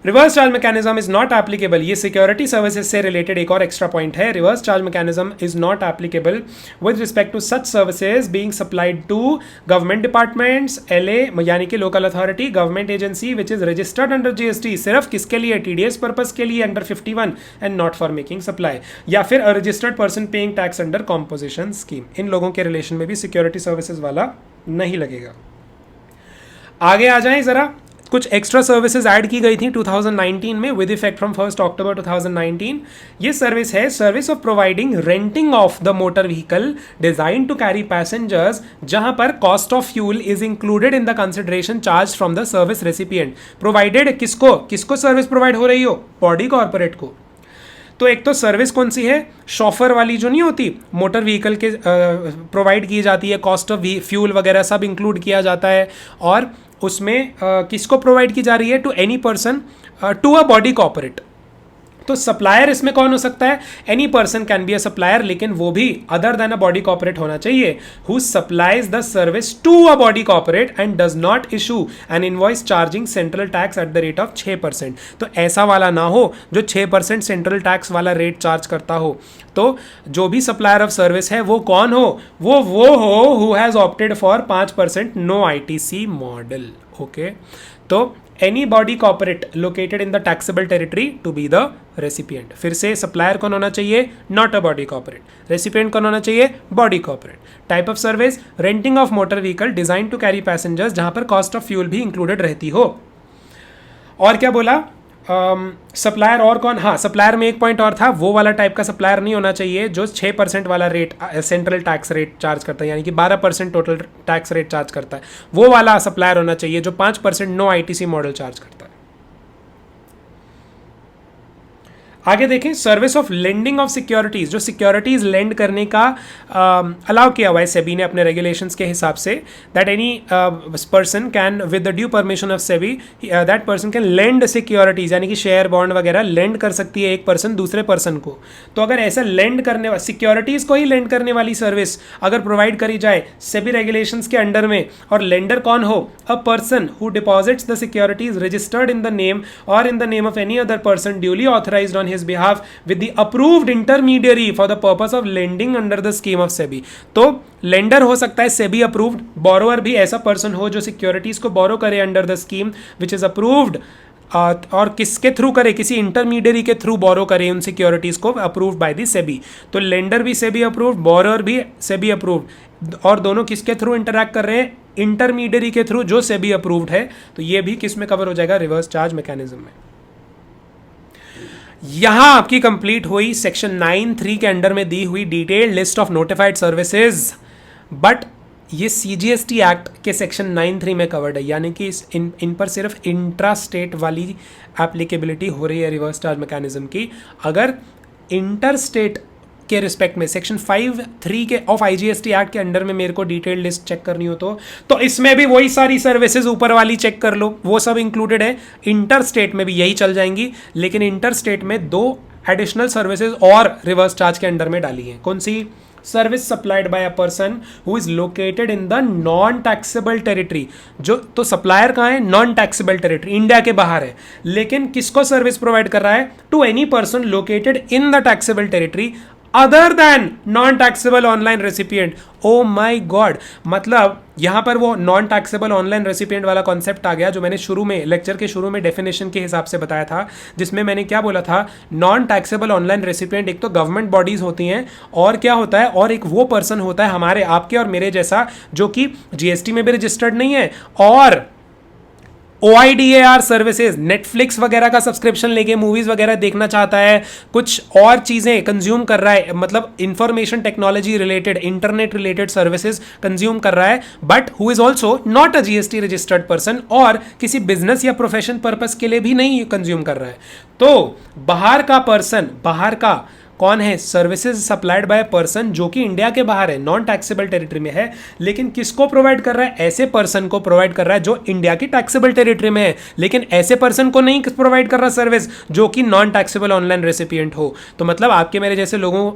A: Reverse charge mechanism is not applicable, ये सिक्योरिटी सर्विसेज से रिलेटेड एक और एक्स्ट्रा पॉइंट है. Reverse charge mechanism is not applicable with respect to such services being supplied to government departments, LA यानी कि local authority, government agency which is registered under GST. सिर्फ किसके लिए? TDS purpose के लिए under 51 and not for making supply. या फिर a registered person paying tax under composition scheme. इन लोगों के रिलेशन में भी सिक्योरिटी सर्विसेज वाला नहीं लगेगा. आगे आ जाएं जरा. कुछ एक्स्ट्रा सर्विसेज ऐड की गई थी 2019 में विद इफेक्ट फ्रॉम 1 अक्टूबर 2019. ये सर्विस है service of providing renting of the motor vehicle design to carry passengers, जहां पर cost of fuel is included in the consideration charge from the service recipient. Provided किसको service provide हो रही हो? Body corporate को. तो एक तो सर्विस कौन सी है? शॉफर वाली जो नहीं होती, मोटर व्हीकल के प्रोवाइड की जाती है, कॉस्ट ऑफ फ्यूल वगैरह सब इंक्लूड किया जाता है. और उसमें किसको प्रोवाइड की जा रही है? To any person, to a body corporate. तो सप्लायर इसमें कौन हो सकता है? Any person can be a supplier, लेकिन वो भी other than a body corporate होना चाहिए. Who supplies the service to a body corporate and does not issue an invoice charging central tax at the rate of 6%. तो ऐसा वाला ना हो जो 6% सेंट्रल टैक्स वाला रेट चार्ज करता हो. तो जो भी सप्लायर ऑफ सर्विस है वो कौन हो? वो हो who has opted for 5% no ITC model. Okay, तो any body corporate located in the taxable territory to be the recipient. फिर से सप्लायर कौन होना चाहिए? not a body corporate. recipient कौन होना चाहिए? body corporate. type of service renting of motor vehicle designed to carry passengers, जहां पर cost of fuel भी included रहती हो. और क्या बोला? सप्लायर और कौन? हाँ, सप्लायर में एक पॉइंट और था, वो वाला टाइप का सप्लायर नहीं होना चाहिए जो 6% वाला rate central tax rate charge करता है, यानी कि 12% टोटल टैक्स रेट चार्ज करता है. वो वाला सप्लायर होना चाहिए जो 5% नो आईटीसी मॉडल चार्ज करता है. आगे देखें, service of lending of securities, जो सिक्योरिटीज लेंड करने का अलाउ किया हुआ है सेबी ने अपने रेगुलेशंस के हिसाब से, that any person can with the due permission of SEBI that person can lend securities, यानी कि शेयर बॉन्ड वगैरह लेंड कर सकती है एक पर्सन दूसरे पर्सन को। तो अगर ऐसा लेंड करने वाली सिक्योरिटीज को ही लेंड करने वाली सर्विस अगर प्रोवाइड करी जाए सेबी रेगुलेशंस के अंडर में, और लेंडर कौन हो, अ person who deposits the securities registered in the name और in the name of any other person duly authorized on his behalf with the approved intermediary for the purpose of lending under the scheme of SEBI। तो lender हो सकता है SEBI approved, borrower भी ऐसा person हो जो securities को बोरो करे under the scheme which is approved, और किसके थ्रू करे, किसी इंटरमीडियरी के थ्रू बोरो करे उन सिक्योरिटीज को, अप्रूव्ड बाय द सेबी। तो लेंडर भी सेबी अप्रूव्ड, बोरोअर भी सेबी अप्रूव्ड, और दोनों किसके थ्रू इंटरैक्ट कर रहे हैं, इंटरमीडियरी के थ्रू जो सेबी अप्रूव्ड है। तो ये भी किस में कवर हो जाएगा, रिवर्स चार्ज मैकेनिज्म में। यहां आपकी कंप्लीट हुई सेक्शन 9(3) के अंडर में दी हुई detailed list of notified services, but ये सीजीएसटी एक्ट के सेक्शन 9(3) में कवर्ड है, यानी कि इन पर सिर्फ इंट्रा स्टेट वाली एप्लीकेबिलिटी हो रही है रिवर्स चार्ज मैकेनिज्म की। अगर इंटर स्टेट के रिस्पेक्ट में सेक्शन 5(3) के ऑफ आईजीएसटी एक्ट के अंडर में मेरे को डिटेल लिस्ट चेक करनी हो तो इसमें भी वही सारी सर्विसेज ऊपर वाली चेक कर लो, वो सब इंक्लूडेड है। इंटर स्टेट में भी यही चल जाएंगी, लेकिन इंटर स्टेट में 2 एडिशनल सर्विसेज और रिवर्स चार्ज के अंडर में डाली हैं। कौन सी, service supplied by a person who is located in the non taxable territory. जो तो सप्लायर कहाँ है, नॉन टैक्सेबल टेरिटरी, इंडिया के बाहर है, लेकिन किसको सर्विस प्रोवाइड कर रहा है, to any person located in the taxable territory other than non taxable online recipient. Oh my god, मतलब यहां पर वो नॉन टैक्सेबल ऑनलाइन रेसिपिएंट वाला कॉन्सेप्ट आ गया जो मैंने शुरू में लेक्चर के शुरू में डेफिनेशन के हिसाब से बताया था, जिसमें मैंने क्या बोला था, नॉन टैक्सेबल ऑनलाइन रेसिपिएंट एक तो गवर्नमेंट बॉडीज होती हैं, और क्या होता है, और एक वो पर्सन होता है हमारे आपके और मेरे जैसा जो कि जीएसटी में भी रजिस्टर्ड नहीं है, और OIDAR सर्विसेज, नेटफ्लिक्स वगैरह का सब्सक्रिप्शन लेके मूवीज वगैरह देखना चाहता है, कुछ और चीजें कंज्यूम कर रहा है, मतलब information technology related, internet related services consume कर रहा है, but who is also not a GST registered person, और किसी बिजनेस या प्रोफेशन पर्पस के लिए भी नहीं कंज्यूम कर रहा है। तो बाहर का पर्सन, बाहर का कौन है, सर्विसेज सप्लाइड बाय पर्सन जो कि इंडिया के बाहर है, नॉन टैक्सेबल टेरिटरी में है, लेकिन किसको प्रोवाइड कर रहा है, ऐसे पर्सन को प्रोवाइड कर रहा है जो इंडिया की टैक्सेबल टेरिटरी में है, लेकिन ऐसे पर्सन को नहीं प्रोवाइड कर रहा सर्विस जो कि नॉन टैक्सेबल ऑनलाइन रेसिपिएंट हो। तो मतलब आपके मेरे जैसे लोगों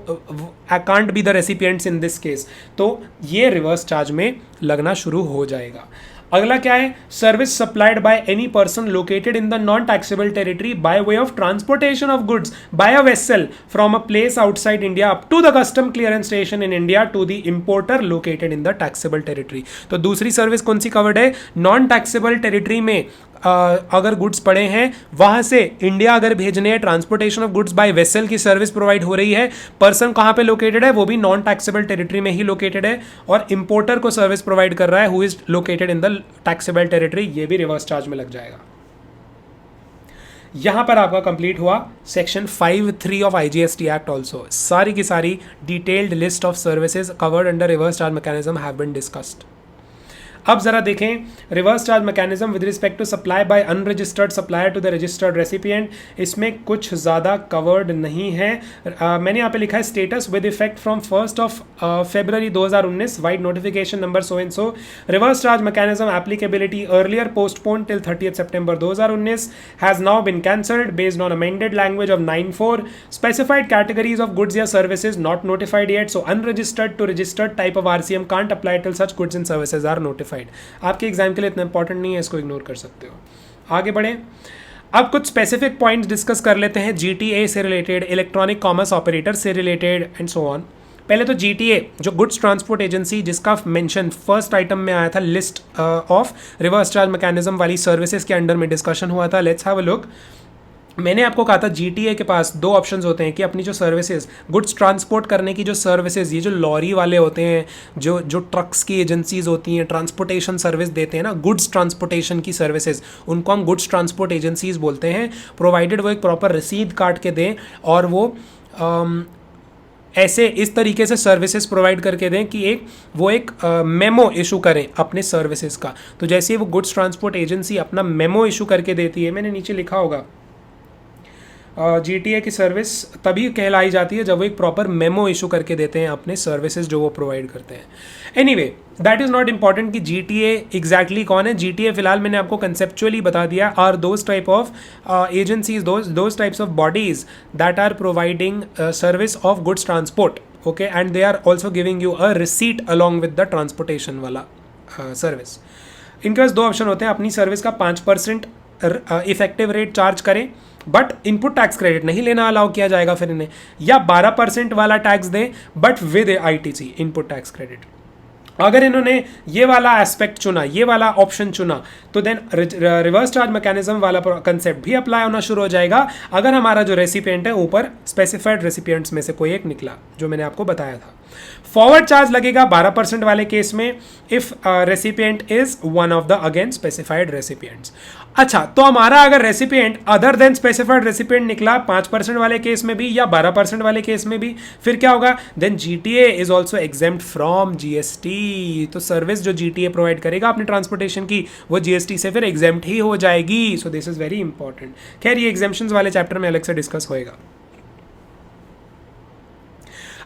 A: can't be the recipients in this case, तो ये रिवर्स चार्ज में लगना शुरू हो जाएगा। अगला क्या है, service supplied by any person located in the non taxable territory by way of transportation of goods by a vessel from a place outside India up to the custom clearance station in India to the importer located in the taxable territory. तो दूसरी service कौन सी covered है, non taxable territory में अगर goods पड़े हैं वहां से इंडिया अगर भेजने हैं, transportation of goods bye vessel की सर्विस प्रोवाइड हो रही है, पर्सन कहां पे लोकेटेड है, वो भी नॉन टैक्सेबल टेरिटरी में ही लोकेटेड है, और इंपोर्टर को सर्विस प्रोवाइड कर रहा है who is located in the taxable territory, ये भी रिवर्स चार्ज में लग जाएगा। यहां पर आपका कंप्लीट हुआ section 5(3) of IGST act. Also सारी की सारी detailed list of services covered under reverse charge mechanism have been discussed. अब जरा देखें reverse charge mechanism with respect to supply by unregistered supplier to the registered recipient. इसमें कुछ ज़्यादा covered नहीं है। मैंने यहाँ पे लिखा है status with effect from 1 February 2019 vide notification number so and so reverse charge mechanism applicability earlier postpone till 30 September 2019 has now been cancelled based on amended language of 9(4) specified categories of goods या services not notified yet, so unregistered to registered type of RCM can't apply till such goods and services are notified. आपके exam के लिए इतना important नहीं है, इसको ignore कर सकते हो। आगे बढ़े, अब कुछ स्पेसिफिक पॉइंट्स डिस्कस कर लेते हैं जीटीए से रिलेटेड, इलेक्ट्रॉनिक कॉमर्स ऑपरेटर से रिलेटेड एंड सो ऑन। पहले तो जीटीए जो गुड्स ट्रांसपोर्ट एजेंसी, जिसका मेंशन फर्स्ट आइटम में आया था list of reverse charge mechanism वाली सर्विसेज के अंडर में डिस्कशन हुआ था। Let's have a look. मैंने आपको कहा था जीटीए के पास 2 ऑप्शंस होते हैं कि अपनी जो सर्विसेज गुड्स ट्रांसपोर्ट करने की जो सर्विसेज, ये जो लॉरी वाले होते हैं, जो ट्रक्स की एजेंसीज होती हैं, ट्रांसपोर्टेशन सर्विस देते हैं ना, गुड्स ट्रांसपोर्टेशन की सर्विसेज, उनको हम गुड्स ट्रांसपोर्ट एजेंसीज बोलते हैं, प्रोवाइडेड वो एक प्रॉपर रसीद काट के दें और वो ऐसे इस तरीके से सर्विसेज प्रोवाइड करके दें कि वो एक मेमो इशू करें अपने सर्विसेज का। तो जैसे वो गुड्स ट्रांसपोर्ट एजेंसी अपना मेमो इशू करके देती है, मैंने नीचे लिखा होगा GTA की सर्विस तभी कहलाई जाती है जब वो एक प्रॉपर मेमो इशू करके देते हैं अपने सर्विसेज जो वो प्रोवाइड करते हैं. Anyway that is not important कि GTA एग्जैक्टली कौन है. GTA फिलहाल मैंने आपको कंसेप्चुअली बता दिया are those type of agencies, those types of bodies that are providing service of goods transport. Okay, and they are also giving you a receipt along with the transportation वाला service. इनके पास दो option होते हैं. अपनी service का 5% effective rate charge करें but input tax credit नहीं लेना अलाउ किया जाएगा फिर इन्हें, या 12% वाला टैक्स दें but with ITC input tax credit. अगर इन्होंने ये वाला एस्पेक्ट चुना, ये वाला ऑप्शन चुना, तो देन रिवर्स चार्ज मैकेनिज्म वाला कंसेप्ट भी अप्लाई होना शुरू हो जाएगा अगर हमारा जो रेसिपिएंट है ऊपर स्पेसिफाइड रेसिपिएंट्स में से कोई एक निकला जो मैंने आपको बताया था. फॉरवर्ड चार्ज लगेगा 12% वाले केस में if recipient is one of the again specified recipients. अच्छा, तो हमारा अगर recipient other than specified recipient निकला 5% वाले केस में भी या 12% वाले केस में भी, फिर क्या होगा? Then GTA is also exempt from GST. तो सर्विस जो GTA प्रोवाइड करेगा अपने ट्रांसपोर्टेशन की वो GST से फिर एग्जेम्प्ट ही हो जाएगी. सो दिस इज वेरी इंपॉर्टेंट. खैर ये एग्जेम्पशंस वाले चैप्टर में अलग से डिस्कस होएगा.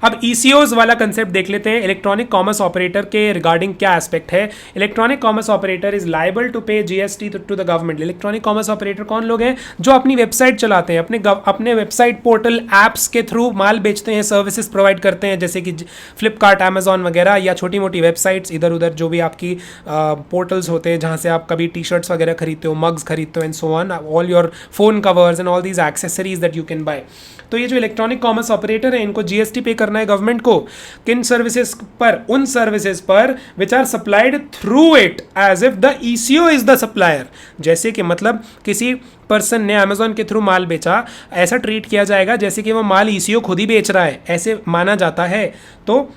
A: अब ECOs वाला कंसेप्ट देख लेते हैं. इलेक्ट्रॉनिक कॉमर्स ऑपरेटर के रिगार्डिंग क्या एस्पेक्ट है. Electronic commerce operator is liable to pay GST to the government. Electronic commerce operator कौन लोग हैं? जो अपनी वेबसाइट चलाते हैं, अपने वेबसाइट पोर्टल एप्स के थ्रू माल बेचते हैं, सर्विसेज प्रोवाइड करते हैं, जैसे कि फ्लिपकार्ट, अमेजॉन वगैरह, या छोटी मोटी वेबसाइट्स इधर उधर जो भी आपकी पोर्टल्स होते हैं जहाँ से आप कभी T-shirts वगैरह खरीदते हो, मग्स खरीदते हो and so on, all your phone covers and all these accessories that you can buy. तो ये जो इलेक्ट्रॉनिक कॉमर्स ऑपरेटर है इनको GST पे करना है गवर्नमेंट को. किन सर्विसेज पर? उन सर्विसेज पर which are supplied through it as if the ECO is the supplier. जैसे कि मतलब किसी पर्सन ने अमेजॉन के थ्रू माल बेचा, ऐसा ट्रीट किया जाएगा जैसे कि वो माल ECO खुद ही बेच रहा है, ऐसे माना जाता है. तो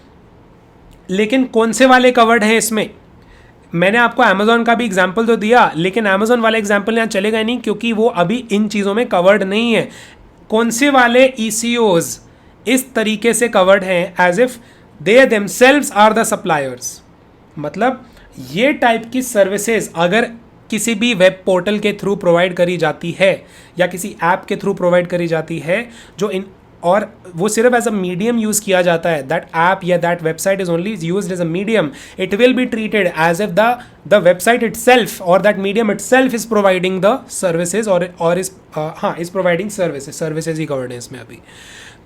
A: लेकिन कौन से वाले कवर्ड हैं इसमें? मैंने आपको अमेजॉन का भी एग्जाम्पल तो दिया, लेकिन अमेजॉन वाला एग्जाम्पल यहाँ चलेगा नहीं क्योंकि वो अभी इन चीज़ों में कवर्ड नहीं है. कौन से वाले ECOs इस तरीके से कवर्ड हैं as if they themselves are the suppliers. मतलब ये टाइप की सर्विसेज अगर किसी भी वेब पोर्टल के थ्रू प्रोवाइड करी जाती है या किसी ऐप के थ्रू प्रोवाइड करी जाती है जो इन, और वो सिर्फ एज अ मीडियम यूज किया जाता है, दैट ऐप या that website is only used as a medium, it will be treated as if the website itself और that medium itself is providing the services और इज प्रोवाइडिंग सर्विसेज ही covered है इसमें अभी.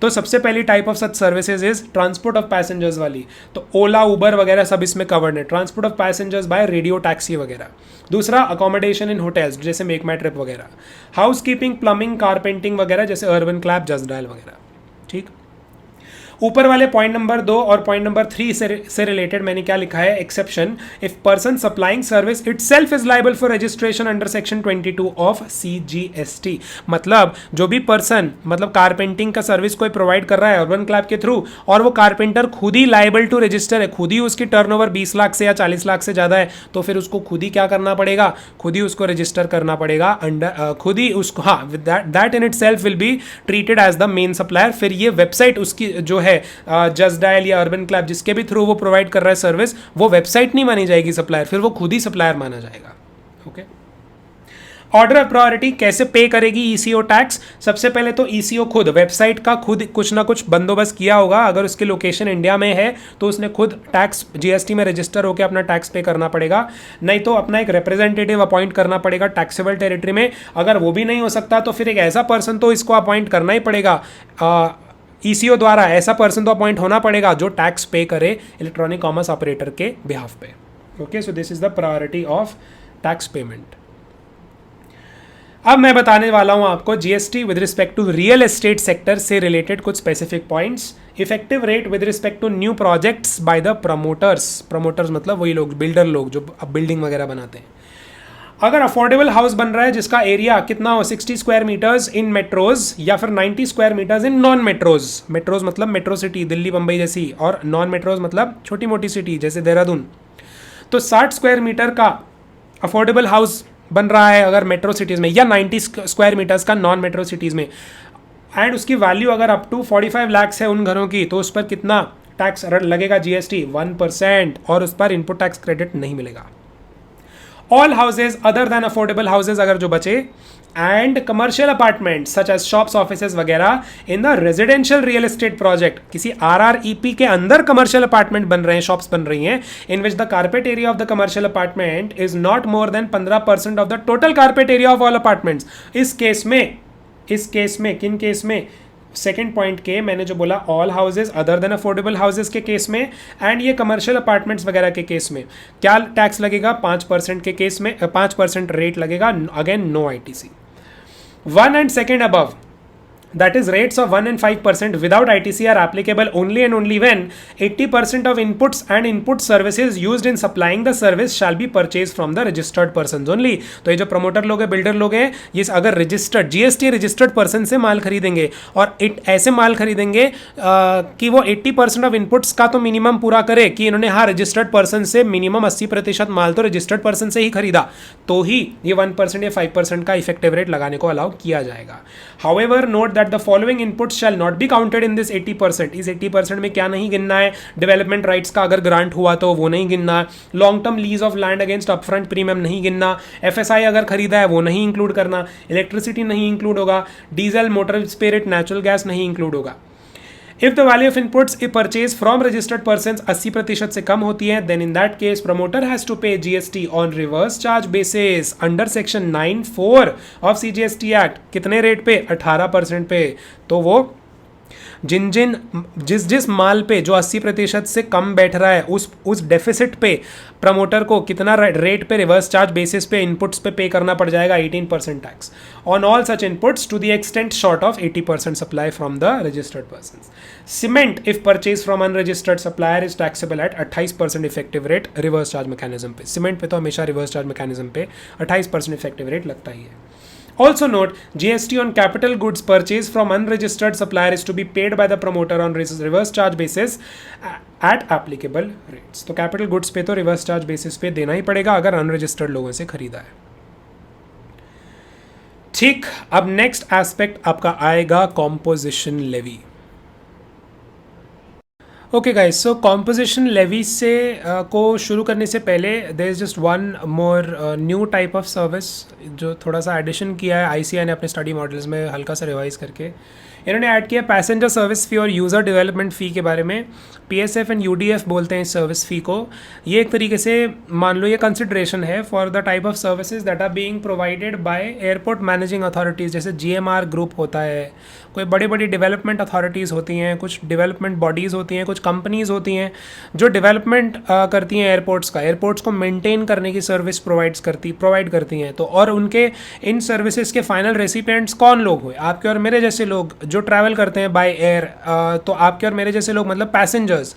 A: तो सबसे पहली type of such services is transport of passengers वाली. तो ओला, उबर वगैरह सब इसमें कवर्ड है. Transport of passengers by radio taxi वगैरह. दूसरा अकोमोडेशन इन होटल्स जैसे मेक माई ट्रिप वगैरह. हाउस कीपिंग, प्लम्बिंग, कारपेंटिंग वगैरह जैसे अर्बन क्लैब, जस्ट डायल वगैरह. ठीक. ऊपर वाले पॉइंट नंबर 2 और पॉइंट नंबर 3 से रिलेटेड मैंने क्या लिखा है? Exception, if person supplying service itself is liable for registration under section 22 of CGST. मतलब जो भी पर्सन, मतलब कारपेंटिंग का सर्विस कोई प्रोवाइड कर रहा है अर्बन क्लैब के थ्रू और वो कारपेंटर खुद ही लायबल टू रजिस्टर है, खुद ही उसकी टर्नओवर 20 लाख से या 40 लाख से ज़्यादा है, तो फिर उसको खुद ही क्या करना पड़ेगा? खुद ही उसको रजिस्टर करना पड़ेगा अंडर, खुद ही उसको, हाँ, that in itself will be treated as the main supplier. फिर ये वेबसाइट उसकी जो है जस्ट डायल या अर्बन क्लैब जिसके भी थ्रू वो प्रोवाइड कर रहा है सर्विस, वो वेबसाइट नहीं मानी जाएगी सप्लायर, फिर वो खुद ही सप्लायर माना जाएगा. ओके. ऑर्डर ऑफ प्रायोरिटी कैसे पे करेगी ECO टैक्स? सबसे पहले तो ECO खुद वेबसाइट का खुद कुछ ना कुछ बंदोबस्त किया होगा. अगर उसकी लोकेशन इंडिया में है तो उसने खुद टैक्स GST में रजिस्टर होकर अपना टैक्स पे करना पड़ेगा. नहीं तो अपना एक रिप्रेजेंटेटिव अपॉइंट करना पड़ेगा टैक्सेबल टेरिटरी में. अगर वो भी नहीं हो सकता तो फिर एक ऐसा पर्सन तो इसको अपॉइंट करना ही पड़ेगा. ECO द्वारा ऐसा पर्सन तो अपॉइंट होना पड़ेगा जो टैक्स पे करे इलेक्ट्रॉनिक कॉमर्स ऑपरेटर के बिहाफ पे. Okay, so this is the priority of tax payment. अब मैं बताने वाला हूं आपको GST with respect to real estate sector से रिलेटेड कुछ specific points. Effective rate with respect to new projects by the promoters मतलब वही लोग, बिल्डर लोग जो अब बिल्डिंग वगैरह बनाते हैं. अगर अफोर्डेबल हाउस बन रहा है जिसका एरिया कितना हो 60 स्क्वायर मीटर्स इन मेट्रोज या फिर 90 square metres in non metros. Metros मतलब मेट्रो सिटी दिल्ली बम्बई जैसी, और नॉन मेट्रोज मतलब छोटी मोटी सिटी जैसे देहरादून. तो 60 स्क्वायर मीटर का अफोर्डेबल हाउस बन रहा है अगर मेट्रो सिटीज़ में, या 90 स्क्वायर मीटर्स का नॉन मेट्रो सिटीज़ में, एंड उसकी वैल्यू अगर अप टू 45 लाख है उन घरों की, तो उस पर कितना टैक्स लगेगा? GST 1%, और उस पर इनपुट टैक्स क्रेडिट नहीं मिलेगा. All houses other than affordable houses अगर जो बचे and commercial apartment such as shops offices वगैरह in the residential real estate project, किसी RREP के अंदर कमर्शियल अपार्टमेंट बन रहे हैं, शॉप्स बन रही हैं, in which the carpet area of the commercial apartment is not more than 15% of the total carpet area of all apartments. इस केस में किन केस में, सेकेंड पॉइंट के मैंने जो बोला all houses other than affordable houses के case में, एंड ये कमर्शियल अपार्टमेंट्स वगैरह के केस में क्या टैक्स लगेगा, 5% के केस में 5% रेट लगेगा, again no ITC। 1 and 2 above, that is rates of 1 and 5% without ITC are applicable only and only when 80% of inputs and input services used in supplying the service shall be purchased from the registered persons only। तो ये जो promoter लोग हैं, builder लोग हैं, ये अगर registered GST registered person से माल खरीदेंगे और ऐसे माल खरीदेंगे कि वो 80% ऑफ इनपुट्स का तो मिनिमम पूरा करे, कि इन्होंने हाँ रजिस्टर्ड पर्सन से मिनिमम 80% माल तो रजिस्टर्ड पर्सन से ही खरीदा, तो ही ये 1% या 5% का इफेक्टिव रेट लगाने को अलाउ किया जाएगा। However note that the following inputs shall not be counted in this 80%। इस 80% में क्या नहीं गिनना है, डेवलपमेंट राइट्स का अगर ग्रांट हुआ तो वो नहीं गिनना, long term lease of land against upfront premium नहीं गिनना, FSI अगर खरीदा है वो नहीं इंक्लूड करना, इलेक्ट्रिसिटी नहीं इंक्लूड होगा, diesel, motor spirit, natural gas नहीं इंक्लूड होगा। If the value of inputs purchase from registered person 80% से कम होती है, then in that case promoter has to pay GST on reverse charge basis under section 9(4) of CGST act. कितने rate पे, 18% पे। तो वो जिस माल पे जो 80% से कम बैठ रहा है उस डेफिसिट पे प्रमोटर को कितना रेट पे रिवर्स चार्ज बेसिस पे इनपुट्स पे करना पड़ जाएगा, 18% tax on all such inputs to the extent short of 80% supply from the registered person. Cement if purchase from unregistered supplier is taxable at 28% effective rate reverse charge mechanism पे। Cement पे तो हमेशा reverse charge mechanism पे 28% effective rate लगता ही है। Also note, GST on capital goods purchased from unregistered supplier is to be paid by the promoter on reverse charge basis at applicable rates। तो capital goods पे तो reverse charge basis पे देना ही पड़ेगा अगर unregistered लोगों से खरीदा है। ठीक, अब नेक्स्ट एस्पेक्ट आपका आएगा composition levy. Okay guys, so composition levy से को शुरू करने से पहले there is just one more new type of service जो थोड़ा सा एडिशन किया है ICAI ने अपने स्टडी मॉडल्स में हल्का सा रिवाइज करके। इन्होंने ऐड किया पैसेंजर सर्विस फ़ी और यूज़र डेवलपमेंट फ़ी के बारे में। PSF एंड UDF बोलते हैं इस सर्विस फ़ी को। ये एक तरीके से मान लो ये कंसिडरेशन है for the type of services that are being provided by airport managing authorities, जैसे GMR ग्रुप होता है, कोई बड़ी बड़ी डेवलपमेंट अथॉरिटीज़ होती हैं, कुछ डेवलपमेंट बॉडीज़ होती हैं, कुछ कंपनीज़ होती हैं जो डेवलपमेंट करती हैं एयरपोर्ट्स का, एयरपोर्ट्स को मेंटेन करने की सर्विस प्रोवाइड करती हैं। तो और उनके इन सर्विसेज के फाइनल रेसिपिएंट्स कौन लोग हुए, आपके और मेरे जैसे लोग जो ट्रैवल करते हैं बाय एयर। तो आपके और मेरे जैसे लोग मतलब पैसेंजर्स।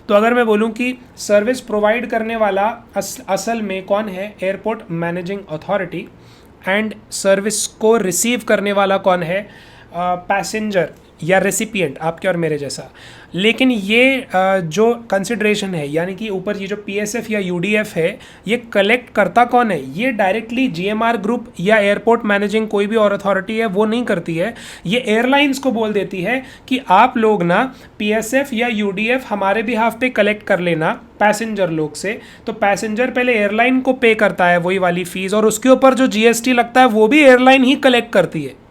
A: तो अगर मैं बोलूं कि सर्विस प्रोवाइड करने वाला असल में कौन है, airport managing authority, and service को रिसीव करने वाला कौन है, पैसेंजर या रेसिपिएंट, आपके और मेरे जैसा। लेकिन ये जो कंसिडरेशन है, यानी कि ऊपर ये जो PSF या UDF है, ये कलेक्ट करता कौन है, ये डायरेक्टली GMR ग्रुप या एयरपोर्ट मैनेजिंग कोई भी और अथॉरिटी है वो नहीं करती है। ये एयरलाइंस को बोल देती है कि आप लोग ना PSF या UDF हमारे बिहाफ पे कलेक्ट कर लेना पैसेंजर लोग से। तो पैसेंजर पहले एयरलाइन को पे करता है वही वाली फीस, और उसके ऊपर जो GST लगता है वो भी एयरलाइन ही कलेक्ट करती है।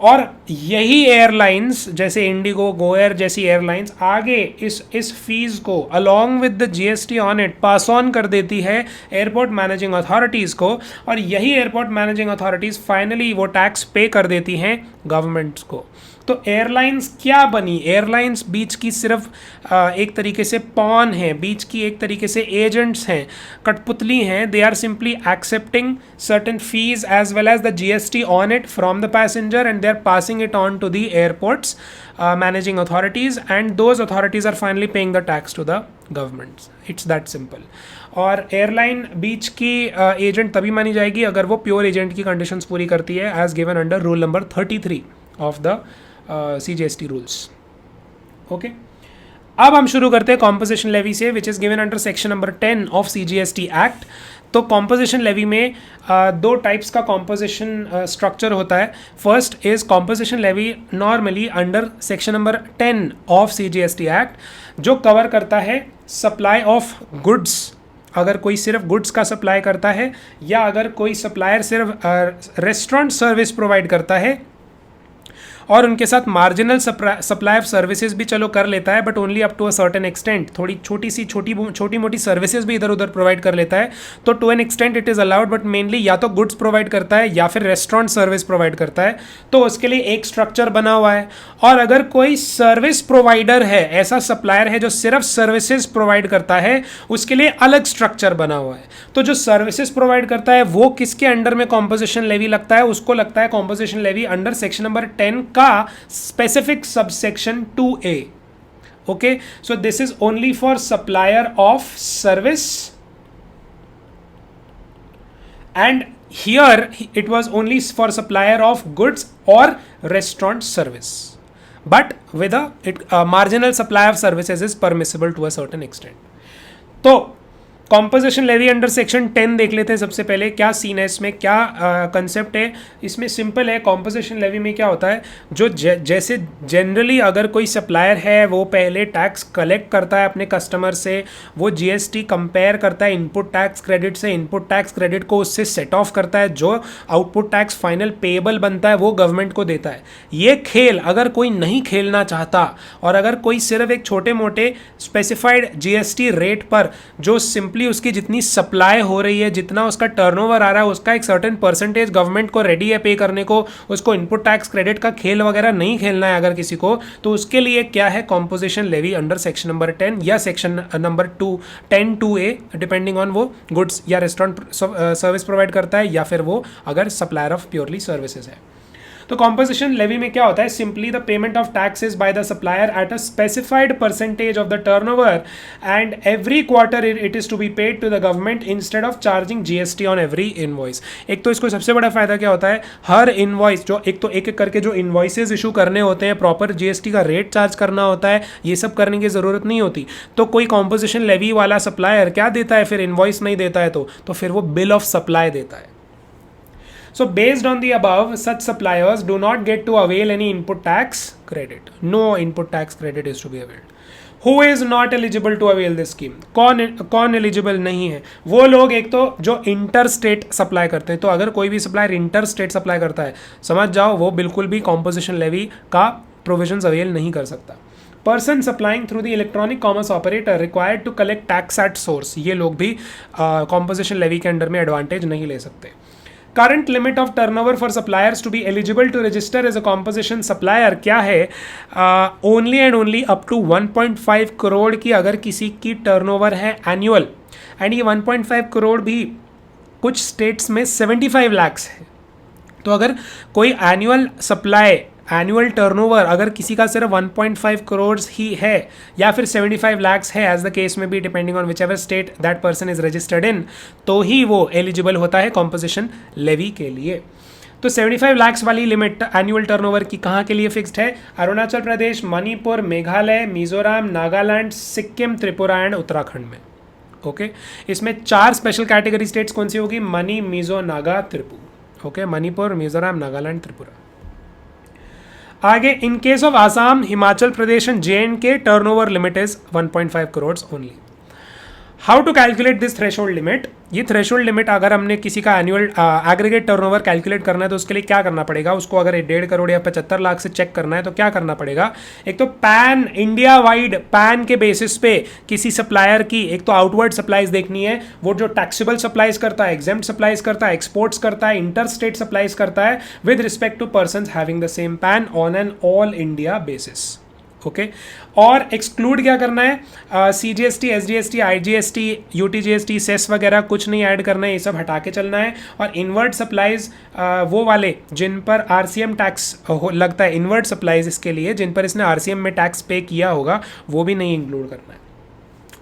A: और यही एयरलाइंस जैसे इंडिगो, गोएयर जैसी एयरलाइंस आगे इस फीस को along with the GST on it pass on कर देती है एयरपोर्ट मैनेजिंग अथॉरिटीज़ को, और यही एयरपोर्ट मैनेजिंग अथॉरिटीज़ फाइनली वो टैक्स पे कर देती हैं गवर्नमेंट्स को। तो एयरलाइंस क्या बनी, एयरलाइंस बीच की सिर्फ एक तरीके से पॉन है, बीच की एक तरीके से एजेंट्स हैं, कठपुतली हैं। They are simply accepting certain fees as well as the GST on it from the passenger, and they are passing it on to the airports managing authorities, and those authorities are finally paying the tax to the governments. It's that simple. और airline बीच की agent तभी मानी जाएगी अगर वो pure agent की conditions पूरी करती है, as given under rule number 33 of the CGST rules. Okay, अब हम शुरू करते हैं कॉम्पोजिशन लेवी से, which is given under section number 10 of CGST act. तो कॉम्पोजिशन लेवी में दो टाइप्स का कॉम्पोजिशन स्ट्रक्चर होता है। First is composition levy normally under section number 10 of CGST act, जो कवर करता है सप्लाई ऑफ गुड्स अगर कोई सिर्फ गुड्स का सप्लाई करता है, या अगर कोई सप्लायर सिर्फ रेस्टोरेंट सर्विस प्रोवाइड करता है और उनके साथ मार्जिनल सप्लाई ऑफ सर्विसेज भी चलो कर लेता है, but only up to a certain extent, थोड़ी छोटी मोटी सर्विसेज भी इधर उधर प्रोवाइड कर लेता है, तो to an extent it is allowed, but mainly या तो गुड्स प्रोवाइड करता है या फिर रेस्टोरेंट सर्विस प्रोवाइड करता है, तो उसके लिए एक स्ट्रक्चर बना हुआ है। और अगर कोई सर्विस प्रोवाइडर है, ऐसा सप्लायर है जो सिर्फ सर्विसेज प्रोवाइड करता है, उसके लिए अलग स्ट्रक्चर बना हुआ है। तो जो सर्विसेज प्रोवाइड करता है वो किसके अंडर में कॉम्पोजिशन लेवी लगता है? उसको लगता है composition levy under section number 10 का specific subsection 2A. Okay, so this is only for supplier of service, and here it was only for supplier of goods or restaurant service, but with a marginal supply of services is permissible to a certain extent. तो composition levy under section 10 देख लेते हैं सबसे पहले, क्या scene है इसमें, क्या कंसेप्ट है इसमें। सिंपल है, कॉम्पोजिशन लेवी में क्या होता है, जो जैसे जनरली अगर कोई सप्लायर है वो पहले टैक्स कलेक्ट करता है अपने कस्टमर से, वो जीएसटी कंपेयर करता है इनपुट टैक्स क्रेडिट से, इनपुट टैक्स क्रेडिट को उससे सेट ऑफ करता है, जो आउटपुट टैक्स फाइनल पेएबल बनता है वो गवर्नमेंट को देता है। ये खेल अगर कोई नहीं खेलना चाहता और अगर कोई सिर्फ एक छोटे मोटे स्पेसिफाइड जीएसटी रेट पर जो सिंपली उसकी जितनी सप्लाई हो रही है, जितना उसका टर्नओवर आ रहा है, उसका एक सर्टेन परसेंटेज गवर्नमेंट को रेडी है पे करने को, उसको इनपुट टैक्स क्रेडिट का खेल वगैरह नहीं खेलना है अगर किसी को, तो उसके लिए क्या है composition levy under section number 10 या section number 10(2)(a), depending on वो गुड्स या रेस्टोरेंट सर्विस प्रोवाइड करता है या फिर वो अगर सप्लायर ऑफ प्योरली सर्विसेज है। तो कॉम्पोजिशन लेवी में क्या होता है, simply the payment of taxes by the supplier at a specified percentage of the turnover and every quarter it is to be paid to the government instead of charging GST on every invoice. एक तो इसको सबसे बड़ा फायदा क्या होता है, हर invoice जो एक एक करके जो इनवॉइसेज इशू करने होते हैं, प्रॉपर जीएसटी का रेट चार्ज करना होता है, ये सब करने की जरूरत नहीं होती। तो कोई कॉम्पोजिशन लेवी वाला सप्लायर क्या देता है फिर, इनवॉइस नहीं देता है तो फिर वो बिल ऑफ सप्लाई देता है। So based on the above, such suppliers do not get to avail any input tax credit. No input tax credit is to be availed. Who is not eligible to avail this scheme? कौन eligible नहीं है? वो लोग एक तो जो inter state supply करते हैं, तो अगर कोई भी सप्लायर इंटर स्टेट सप्लाई करता है, समझ जाओ वो बिल्कुल भी कॉम्पोजिशन लेवी का प्रोविजंस अवेल नहीं कर सकता। Person supplying through the electronic commerce operator required to collect tax at source, ये लोग भी कॉम्पोजिशन लेवी के अंडर में एडवांटेज नहीं ले सकते। Current limit of turnover for suppliers to be eligible to register as a composition supplier क्या है, only and only up to 1.5 crore की अगर किसी की टर्नओवर है एनुअल, एंड ये 1.5 करोड़ भी कुछ स्टेट्स में 75 लाख है। तो अगर कोई एनुअल टर्नओवर अगर किसी का सिर्फ 1.5 करोड़ ही है या फिर 75 लाख है, एज द केस में भी, depending on which ever state that person is registered in, तो ही वो एलिजिबल होता है कॉम्पोजिशन लेवी के लिए। तो 75 लाख वाली लिमिट एनुअल टर्नओवर की कहाँ के लिए फिक्स्ड है? अरुणाचल प्रदेश, मणिपुर, मेघालय, मिजोरम, नागालैंड, सिक्किम, त्रिपुरा एंड उत्तराखंड में। ओके, इसमें 4 स्पेशल कैटेगरी स्टेट्स कौन सी होगी? मणि, मिजो, नागा, त्रिपुरा। ओके, मणिपुर, मिजोरम, नागालैंड, त्रिपुरा। आगे, in case of Assam, Himachal Pradesh and JNK, turnover limit is 1.5 crore only. How to calculate this threshold limit? ये थ्रेशोल्ड लिमिट अगर हमने किसी का एनुअल एग्रीगेट टर्नओवर कैलकुलेट करना है तो उसके लिए क्या करना पड़ेगा? उसको अगर 1.5 करोड़ या 75 लाख से चेक करना है तो क्या करना पड़ेगा? एक तो पैन, इंडिया वाइड पैन के बेसिस पे किसी सप्लायर की एक तो आउटवर्ड सप्लाईज देखनी है, वो जो टैक्सेबल सप्लाईज करता है, एग्जेम्प्ट सप्लाईज करता है, एक्सपोर्ट्स करता है, इंटर स्टेट सप्लाईज करता है, with respect to persons having the same PAN on an all India basis. Okay, और एक्सक्लूड क्या करना है? CGST, SGST, IGST, UTGST, cess वगैरह कुछ नहीं ऐड करना है, ये सब हटा के चलना है। और इनवर्ट सप्लाईज वो वाले जिन पर RCM टैक्स लगता है, इनवर्ट सप्लाईज इसके लिए जिन पर इसने RCM में टैक्स पे किया होगा, वो भी नहीं इंक्लूड करना है।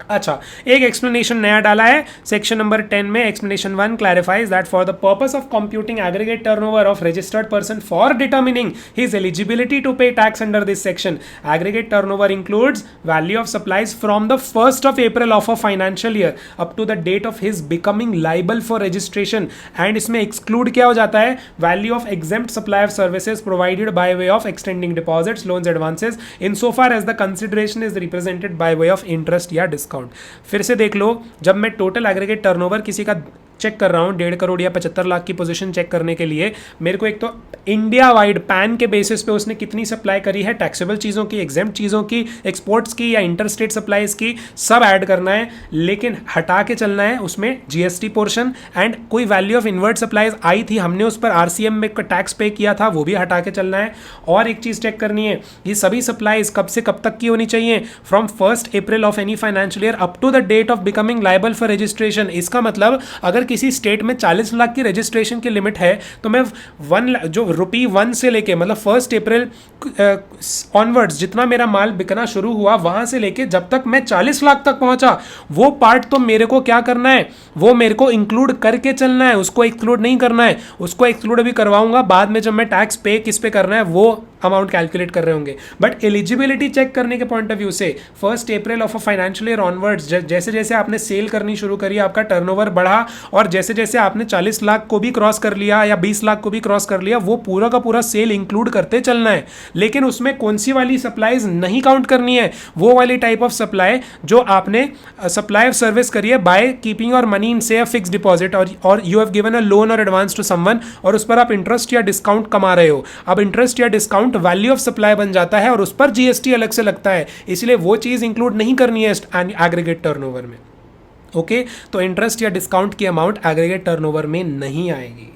A: अच्छा, एक एक्सप्लेनेशन नया डाला है सेक्शन नंबर 10 में। Explanation 1 clarifies that for the purpose of computing aggregate turnover of registered person for determining his eligibility to pay tax under this section, aggregate turnover includes value of supplies from the 1st of April of a financial year up to the date of his becoming liable for registration. And इसमें exclude क्या हो जाता है? Value of exempt supply of services provided by way of extending deposits, loans, advances in so far as the consideration is represented by way of interest या discount. Discount. फिर से देख लो, जब मैं टोटल एग्रीगेट टर्नओवर किसी का check कर रहा हूँ 1.5 करोड़ या 75 लाख की पोजीशन चेक करने के लिए, मेरे को एक तो इंडिया वाइड पैन के बेसिस पे उसने कितनी सप्लाई करी है, टैक्सेबल चीज़ों की, एग्जेम्प्ट चीज़ों की, एक्सपोर्ट्स की या इंटर स्टेट सप्लाईज की, सब ऐड करना है। लेकिन हटा के चलना है उसमें जीएसटी पोर्शन, एंड कोई वैल्यू ऑफ इनवर्ट सप्लाईज आई थी, हमने उस पर आरसीएम में टैक्स पे किया था, वो भी हटा के चलना है। और एक चीज़ चेक करनी है, ये सभी सप्लाईज कब से कब तक की होनी चाहिए, from 1 April of any financial year up to the date of becoming liable for registration. इसका मतलब अगर किसी स्टेट में 40 लाख की रजिस्ट्रेशन की लिमिट है तो मैं 1 जो ₹1 से लेके मतलब 1 अप्रैल ऑनवर्ड्स जितना मेरा माल बिकना शुरू हुआ वहां से लेके जब तक मैं 40 लाख तक पहुंचा, वो पार्ट तो मेरे को क्या करना है, वो मेरे को इंक्लूड करके चलना है, उसको एक्सक्लूड नहीं करना है। उसको एक्सक्लूड भी करवाऊंगा बाद में, जब मैं टैक्स पे किस पे करना है वो अमाउंट कैलकुलेट कर रहे होंगे। बट एलिजिबिलिटी चेक करने के पॉइंट ऑफ व्यू से 1 April of a financial year onwards जैसे जैसे आपने सेल करनी शुरू करी, आपका टर्नओवर बढ़ा, और जैसे जैसे आपने 40 लाख को भी क्रॉस कर लिया या 20 लाख को भी क्रॉस कर लिया, वो पूरा का पूरा सेल इंक्लूड करते चलना है। लेकिन उसमें कौन सी वाली सप्लाईज नहीं काउंट करनी है, वो वाली टाइप ऑफ सप्लाई जो आपने सप्लाई ऑफ सर्विस करी है by keeping your money in से अ फिक्स डिपॉजिट, और you have given a loan और एडवांस टू समवन, और उस पर आप इंटरेस्ट या डिस्काउंट कमा रहे हो। अब इंटरेस्ट या डिस्काउंट वैल्यू ऑफ सप्लाई बन जाता है और उस पर जीएसटी अलग से लगता है, इसलिए वो चीज इंक्लूड नहीं करनी है एग्रीगेट टर्नओवर में। ओके, तो इंटरेस्ट या डिस्काउंट की अमाउंट एग्रीगेट टर्नओवर में नहीं आएगी।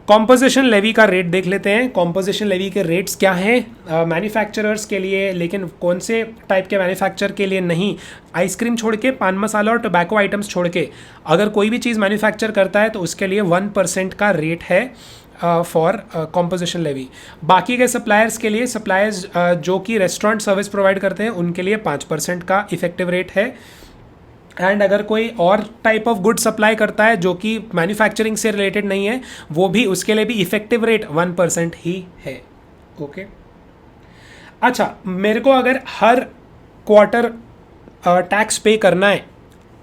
A: कॉम्पोजिशन लेवी का रेट देख लेते हैं। कॉम्पोजिशन लेवी के रेट्स क्या हैं मैन्युफैक्चरर्स के लिए, लेकिन कौन से टाइप के मैन्युफैक्चर के लिए नहीं। आइसक्रीम छोड़ के, पान मसाला और टोबैको आइटम्स छोड़ के अगर कोई भी चीज़ मैन्युफैक्चर करता है तो उसके लिए 1% का रेट है फॉर कॉम्पोजिशन लेवी। बाकी के सप्लायर्स के लिए, सप्लायर्स जो कि रेस्टोरेंट सर्विस प्रोवाइड करते हैं उनके लिए 5% का इफेक्टिव रेट है। एंड अगर कोई और टाइप ऑफ गुड सप्लाई करता है जो कि मैन्युफैक्चरिंग से रिलेटेड नहीं है, वो भी, उसके लिए भी इफेक्टिव रेट 1% ही है। ओके, अच्छा, मेरे को अगर हर क्वार्टर टैक्स पे करना है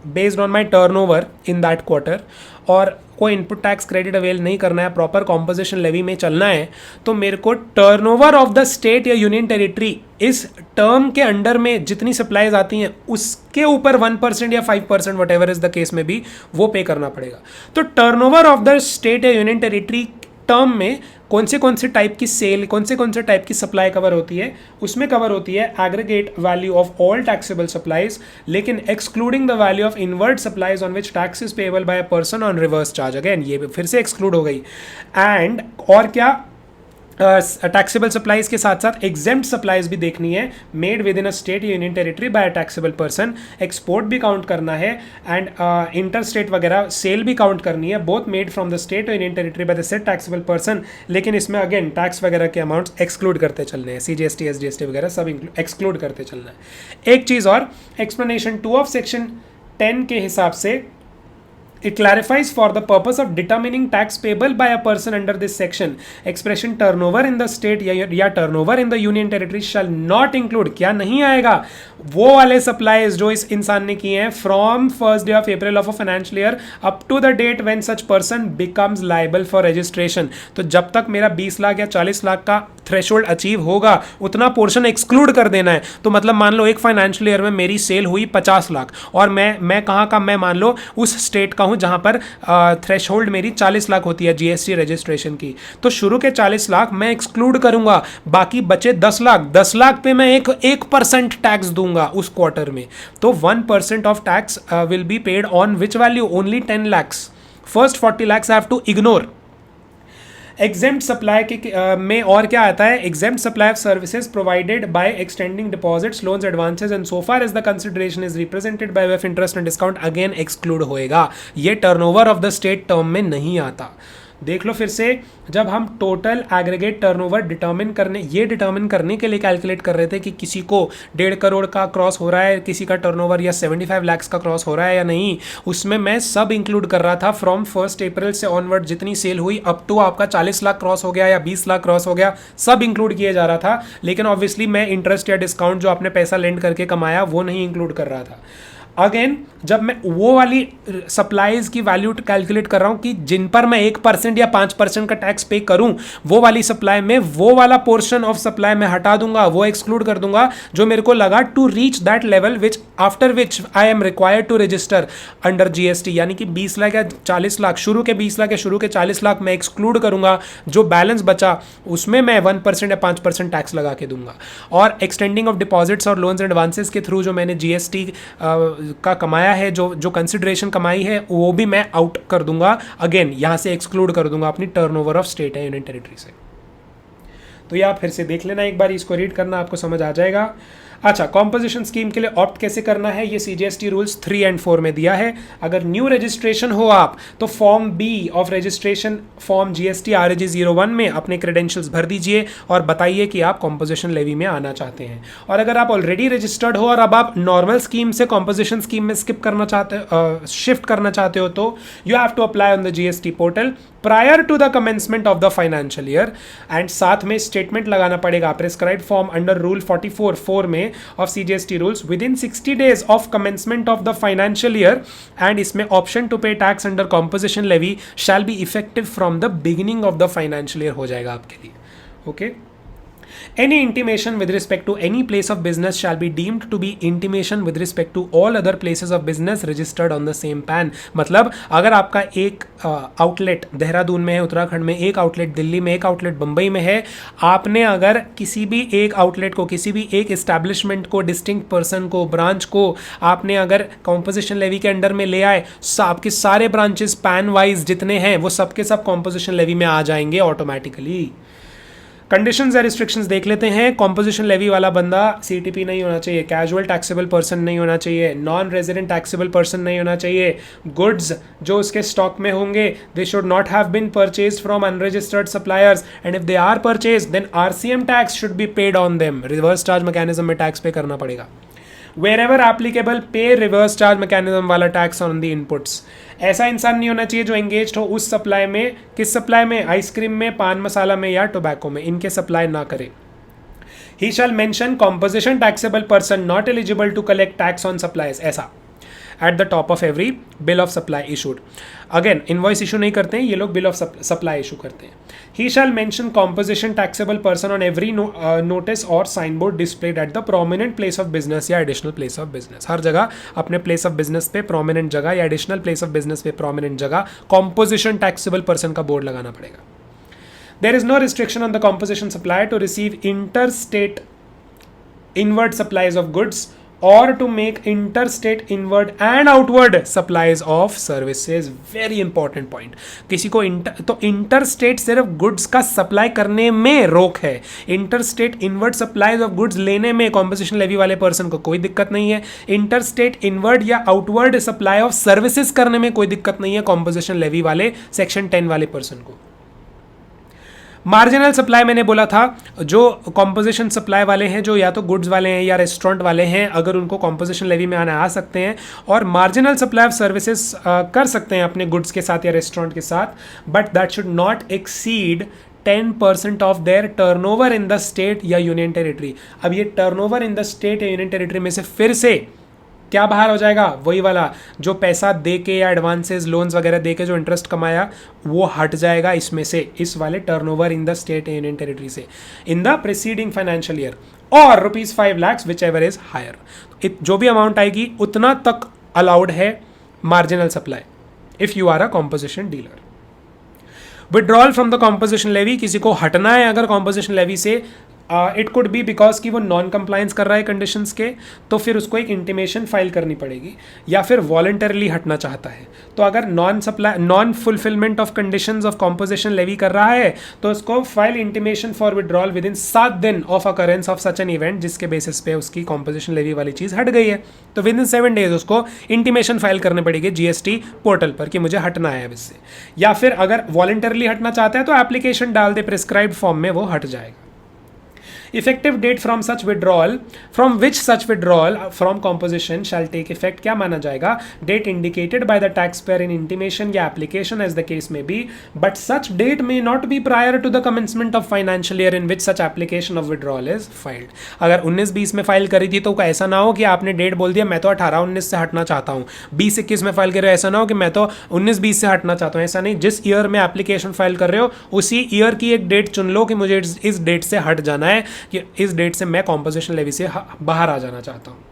A: based on my turnover in that quarter, और कोई इनपुट टैक्स क्रेडिट अवेल नहीं करना है, प्रॉपर कॉम्पोजिशन लेवी में चलना है, तो मेरे को टर्नओवर ऑफ द स्टेट या यूनियन टेरिटरी इस टर्म के अंडर में जितनी सप्लाईज आती हैं उसके ऊपर 1% या 5% what ever is the case में भी वो पे करना पड़ेगा। तो टर्नओवर ऑफ द स्टेट या यूनियन टेरिटरी टर्म में कौन से टाइप की सेल, कौन से टाइप की सप्लाई कवर होती है, उसमें कवर होती है aggregate value of all taxable supplies, लेकिन excluding the value of inward supplies on which tax is payable by a person on reverse charge. Again ये फिर से एक्सक्लूड हो गई। एंड और क्या, टैक्सेबल सप्लाईज के साथ साथ एग्जेम्प्ट सप्लाईज भी देखनी है, made within a state union territory by a taxable person. Export भी काउंट करना है, एंड इंटर स्टेट वगैरह सेल भी काउंट करनी है, both made from the state union territory by the said taxable person. लेकिन इसमें अगेन टैक्स वगैरह के अमाउंट्स एक्सक्लूड करते चलने हैं, सीजीएसटी एसजीएसटी वगैरह सब एक्सक्लूड करते चलना है। एक चीज़ और, एक्सप्लेनेशन 2 ऑफ सेक्शन 10 के हिसाब से it clarifies for the purpose of determining tax payable by a person under this section, expression turnover in the state या turnover in the union territory shall not include, क्या नहीं आएगा, वो वाले supplies जो इस इंसान ने किए हैं from 1st day of April of a financial year up to the date when such person becomes liable for registration। तो जब तक मेरा 20 लाख या 40 लाख का थ्रेशोल्ड अचीव होगा उतना पोर्शन एक्सक्लूड कर देना है। तो मतलब मान लो एक फाइनेंशियल ईयर में मेरी सेल हुई 50 लाख, और मैं कहाँ का, मैं मान लो उस स्टेट का हूँ जहाँ पर थ्रेशोल्ड मेरी 40 लाख होती है जीएसटी रजिस्ट्रेशन की, तो शुरू के 40 लाख मैं एक्सक्लूड करूंगा, बाकी बचे 10 लाख पे मैं 1% टैक्स दूंगा उस क्वार्टर में। तो 1% of tax will be paid on which value, only 10 lakhs। First 40 lakhs I have to ignore. Exempt supply के में और क्या आता है, exempt supply of services provided by extending deposits, loans, advances and so far as the consideration is represented by way of interest and discount, again exclude होएगा। ये turnover of the state term में नहीं आता। देख लो फिर से, जब हम टोटल एग्रीगेट टर्नओवर डिटर्मिन करने के लिए कैलकुलेट कर रहे थे कि किसी को 1.5 करोड़ का क्रॉस हो रहा है, किसी का टर्नओवर या 75 lakhs का क्रॉस हो रहा है या नहीं, उसमें मैं सब इंक्लूड कर रहा था फ्रॉम 1 अप्रैल से ऑनवर्ड जितनी सेल हुई अप टू आपका 40 लाख क्रॉस हो गया या 20 लाख क्रॉस हो गया, सब इंक्लूड किया जा रहा था। लेकिन ऑब्वियसली मैं इंटरेस्ट या डिस्काउंट जो आपने पैसा लेंड करके कमाया वो नहीं इंक्लूड कर रहा था। अगेन जब मैं वो वाली सप्लाईज की वैल्यू कैलकुलेट कर रहा हूँ कि जिन पर मैं 1% या 5% का टैक्स पे करूँ, वो वाली सप्लाई में वो वाला पोर्शन ऑफ सप्लाई में हटा दूंगा, वो एक्सक्लूड कर दूंगा जो मेरे को लगा to reach that level which after which I am required to register under GST. यानी कि 20 लाख या 40 लाख, शुरू के 20 लाख या शुरू के 40 लाख मैं एक्सक्लूड करूंगा, जो बैलेंस बचा उसमें मैं 1% या 5% टैक्स लगा के दूंगा। और एक्सटेंडिंग ऑफ डिपॉजिट्स और लोन्स एंड एडवांसेस के थ्रू जो मैंने जीएसटी का कमाया है, जो कंसिडरेशन कमाई है, वो भी मैं आउट कर दूंगा, अगेन यहाँ से एक्सक्लूड कर दूंगा अपनी टर्नओवर ऑफ स्टेट या यूनियन टेरिटरी से। तो ये आप फिर से देख लेना, एक बार इसको रीड करना, आपको समझ आ जाएगा। अच्छा, कॉम्पोजिशन स्कीम के लिए ऑप्ट कैसे करना है, ये सीजीएसटी रूल्स 3 एंड 4 में दिया है। अगर न्यू रजिस्ट्रेशन हो आप तो form B of registration form GST REG 01 में अपने क्रेडेंशियल्स भर दीजिए और बताइए कि आप कॉम्पोजिशन लेवी में आना चाहते हैं। और अगर आप ऑलरेडी रजिस्टर्ड हो और अब आप नॉर्मल स्कीम से कॉम्पोजिशन स्कीम में स्किप करना चाहते शिफ्ट करना चाहते हो, तो you have to apply on the GST portal prior to the commencement of the financial year, and साथ में स्टेटमेंट लगाना पड़ेगा प्रिस्क्राइब फॉर्म अंडर रूल 44(4) में of CGST rules within 60 days of commencement of the financial year, and इसमें option to pay tax under composition levy shall be effective from the beginning of the financial year हो जाएगा आपके लिए। okay? Any intimation with respect to any place of business shall be deemed to be intimation with respect to all other places of business registered on the same PAN। मतलब अगर आपका एक outlet Dehradun में है, उत्तराखंड में, एक आउटलेट दिल्ली में, एक आउटलेट बम्बई में है, आपने अगर किसी भी एक आउटलेट को, किसी भी एक इस्टेब्लिशमेंट को, डिस्टिंक्ट पर्सन को, ब्रांच को आपने अगर कॉम्पोजिशन लेवी के अंडर में ले आए, आपके सारे ब्रांचेस पैन वाइज जितने हैं वो सबके सब कॉम्पोजिशन लेवी में आ जाएंगे ऑटोमेटिकली। कंडीशंस या रिस्ट्रिक्शंस देख लेते हैं। कॉम्पोजिशन लेवी वाला बंदा सीटीपी नहीं होना चाहिए, कैजुअल टैक्सेबल पर्सन नहीं होना चाहिए, नॉन रेजिडेंट टैक्सेबल पर्सन नहीं होना चाहिए, गुड्स जो उसके स्टॉक में होंगे they should not have been purchased from unregistered suppliers, and if they are purchased then RCM tax should be paid on them. Reverse charge mechanism में tax pay करना पड़ेगा। Wherever applicable, pay reverse charge mechanism वाला tax on the inputs. ऐसा इंसान नहीं होना चाहिए जो एंगेज हो उस सप्लाई में, किस सप्लाई में, आइसक्रीम में, पान मसाला में या टोबैको में, इनके सप्लाई ना करे। He shall mention composition taxable person not eligible to collect tax on supplies, ऐसा at the top of every bill of supply issued। Again invoice issue नहीं करते हैं ये लोग, बिल ऑफ सप्लाई इशू करते हैं। He shall mention composition taxable person on every notice or signboard displayed at the prominent place of business या additional place of business। हर जगह अपने place of business पे prominent जगह या additional place of business पे prominent जगह composition taxable person का board लगाना पड़ेगा। There is no restriction on the composition supplier to receive interstate inward supplies of goods or to make interstate inward and outward supplies of services। very important point। किसी को तो interstate सिर्फ goods का supply करने में रोक है, interstate inward supplies of goods लेने में composition levy वाले पर्सन को कोई दिक्कत नहीं है, interstate inward या outward supply of services करने में कोई दिक्कत नहीं है composition levy वाले सेक्शन 10 वाले पर्सन को। मार्जिनल सप्लाई मैंने बोला था, जो कॉम्पोजिशन सप्लाई वाले हैं, जो या तो गुड्स वाले हैं या रेस्टोरेंट वाले हैं, अगर उनको कॉम्पोजिशन लेवी में आना आ सकते हैं, और मार्जिनल सप्लाई ऑफ सर्विसेज कर सकते हैं अपने गुड्स के साथ या रेस्टोरेंट के साथ, but that should not exceed 10% of their turnover in the state या यूनियन टेरिटरी। अब ये टर्नओवर इन द स्टेट या यूनियन टेरिटरी में से फिर से क्या बाहर हो जाएगा, वही वाला जो पैसा दे के या एडवांसेस लोन्स वगैरह दे के जो इंटरेस्ट कमाया वो हट जाएगा इसमें से, इस वाले turnover in the state union territory से in the preceding financial year, और ₹5 lakh whichever is higher. जो भी अमाउंट आएगी उतना तक अलाउड है marginal supply if you are a composition dealer. Withdrawal from the composition levy, किसी को हटना है अगर कॉम्पोजिशन लेवी से, इट कुड बी बिकॉज कि वो नॉन कंप्लायंस कर रहा है कंडीशंस के, तो फिर उसको एक इंटीमेशन फाइल करनी पड़ेगी, या फिर वॉलंटरली हटना चाहता है। तो अगर non fulfilment of conditions of composition levy कर रहा है तो उसको file intimation for withdrawal within 7 दिन of occurrence of such an event, जिसके बेसिस पे उसकी कॉम्पोजिशन लेवी वाली चीज़ हट गई है, तो विद इन 7 डेज उसको इंटीमेशन फाइल करनी पड़ेगी जीएसटी पोर्टल पर कि मुझे हटना है अब इससे। या फिर अगर वॉलंटरली हटना चाहता है तो एप्लीकेशन डाल दे प्रिस्क्राइब्ड फॉर्म में, वो हट जाएगा। Effective date from such withdrawal from which such withdrawal from composition shall take effect क्या माना जाएगा, date indicated by the taxpayer in intimation या एप्लीकेशन एज द केस में be, but such date may not be prior to the commencement of financial year in which such application of withdrawal is filed. अगर 19-20 में file करी थी तो ऐसा ना हो कि आपने डेट बोल दिया मैं तो 18-19 से हटना चाहता हूँ, 20-21 में फाइल कर रहे हो, ऐसा ना हो कि मैं तो 19-20 से हटना चाहता हूँ। ऐसा नहीं, जिस ईयर में एप्लीकेशन फाइल कर रहे हो उसी ईयर की एक डेट चुन लो कि मुझे इस डेट से हट जाना है, कि इस डेट से मैं कॉम्पोजिशन लेवी से बाहर आ जाना चाहता हूँ।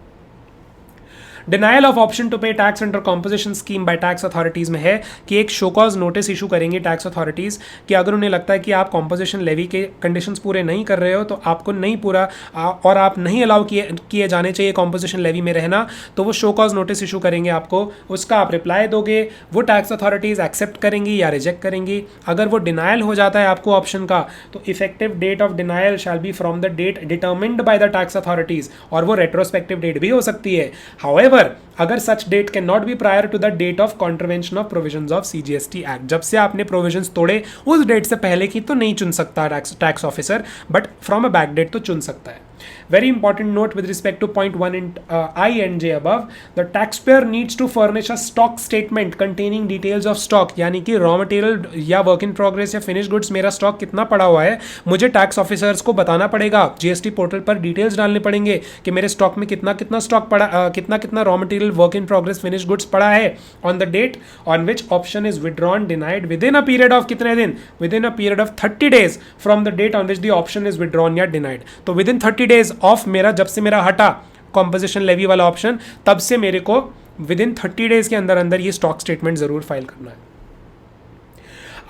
A: Denial of option to pay tax under composition scheme bye tax authorities में है कि एक शो कॉज नोटिस इशू करेंगे टैक्स अथॉरिटीज़ कि अगर उन्हें लगता है कि आप कॉम्पोजिशन लेवी के कंडीशंस पूरे नहीं कर रहे हो तो आपको नहीं पूरा और आप नहीं अलाउ किए जाने चाहिए कॉम्पोजिशन लेवी में रहना, तो वो शो कॉज नोटिस इशू करेंगे आपको, उसका आप रिप्लाई दोगे, वो टैक्स अथॉरिटीज़ एक्सेप्ट करेंगी या रिजेक्ट करेंगी। अगर वो डिनायल हो जाता है आपको ऑप्शन का तो effective date of denial shall be from the date determined by the tax authorities, और वो रेट्रोस्पेक्टिव डेट भी हो सकती है। हाउएवर अगर such date can not be prior to the date of contravention of provisions of CGST act, जब से आपने प्रोविजंस तोड़े उस डेट से पहले की तो नहीं चुन सकता tax officer, but from a back date तो चुन सकता है। Very important note with respect to point 1 in I and J above, the taxpayer needs to furnish a stock statement containing details of stock, यानी कि raw material या work in progress या finish goods मेरा stock कितना पड़ा हुआ है मुझे टैक्स ऑफिसर्स को बताना पड़ेगा, जीएसटी पोर्टल पर डिटेल्स डालने पड़ेंगे कि मेरे स्टॉक में कितना कितना स्टॉक पड़ा, कितना कितना raw material work in progress finish goods पड़ा है on the date on which option is withdrawn denied within a period of कितने दिन, within a period of 30 days from the date on which the option is withdrawn या denied. तो within 30 days of मेरा जब से मेरा हटा composition levy वाला ऑप्शन तब से मेरे को विद इन 30 days के अंदर अंदर ये स्टॉक स्टेटमेंट जरूर फाइल करना है।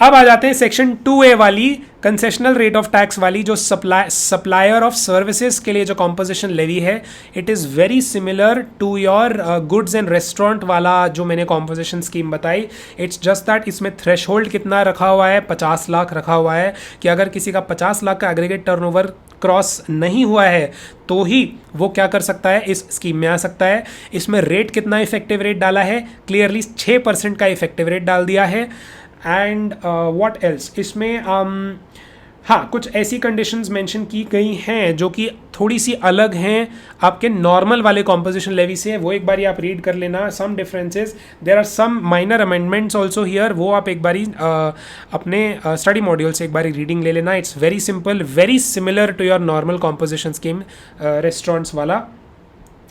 A: अब आ जाते हैं सेक्शन 2A वाली कंसेशनल रेट ऑफ टैक्स वाली, जो सप्लायर ऑफ सर्विसेज के लिए जो कॉम्पोजिशन लेवी है, it is very similar to your goods and restaurant वाला जो मैंने कॉम्पोजिशन स्कीम बताई। इट्स जस्ट दैट इसमें थ्रेशहोल्ड कितना रखा हुआ है, 50 लाख रखा हुआ है कि अगर किसी का 50 लाख का एग्रीगेट टर्नओवर क्रॉस नहीं हुआ है तो ही वो क्या कर सकता है, इस स्कीम में आ सकता है। इसमें रेट कितना इफेक्टिव रेट डाला है, क्लियरली 6% का इफेक्टिव रेट डाल दिया है। एंड व्हाट एल्स, इसमें हाँ कुछ ऐसी कंडीशंस मेंशन की गई हैं जो कि थोड़ी सी अलग हैं आपके नॉर्मल वाले कॉम्पोजिशन लेवी से, वो एक बारी आप रीड कर लेना। Some differences, there are some minor amendments also here, वो आप एक बारी अपने स्टडी मॉड्यूल से एक बारी रीडिंग ले लेना। It's very simple, very similar to your normal composition scheme restaurants वाला।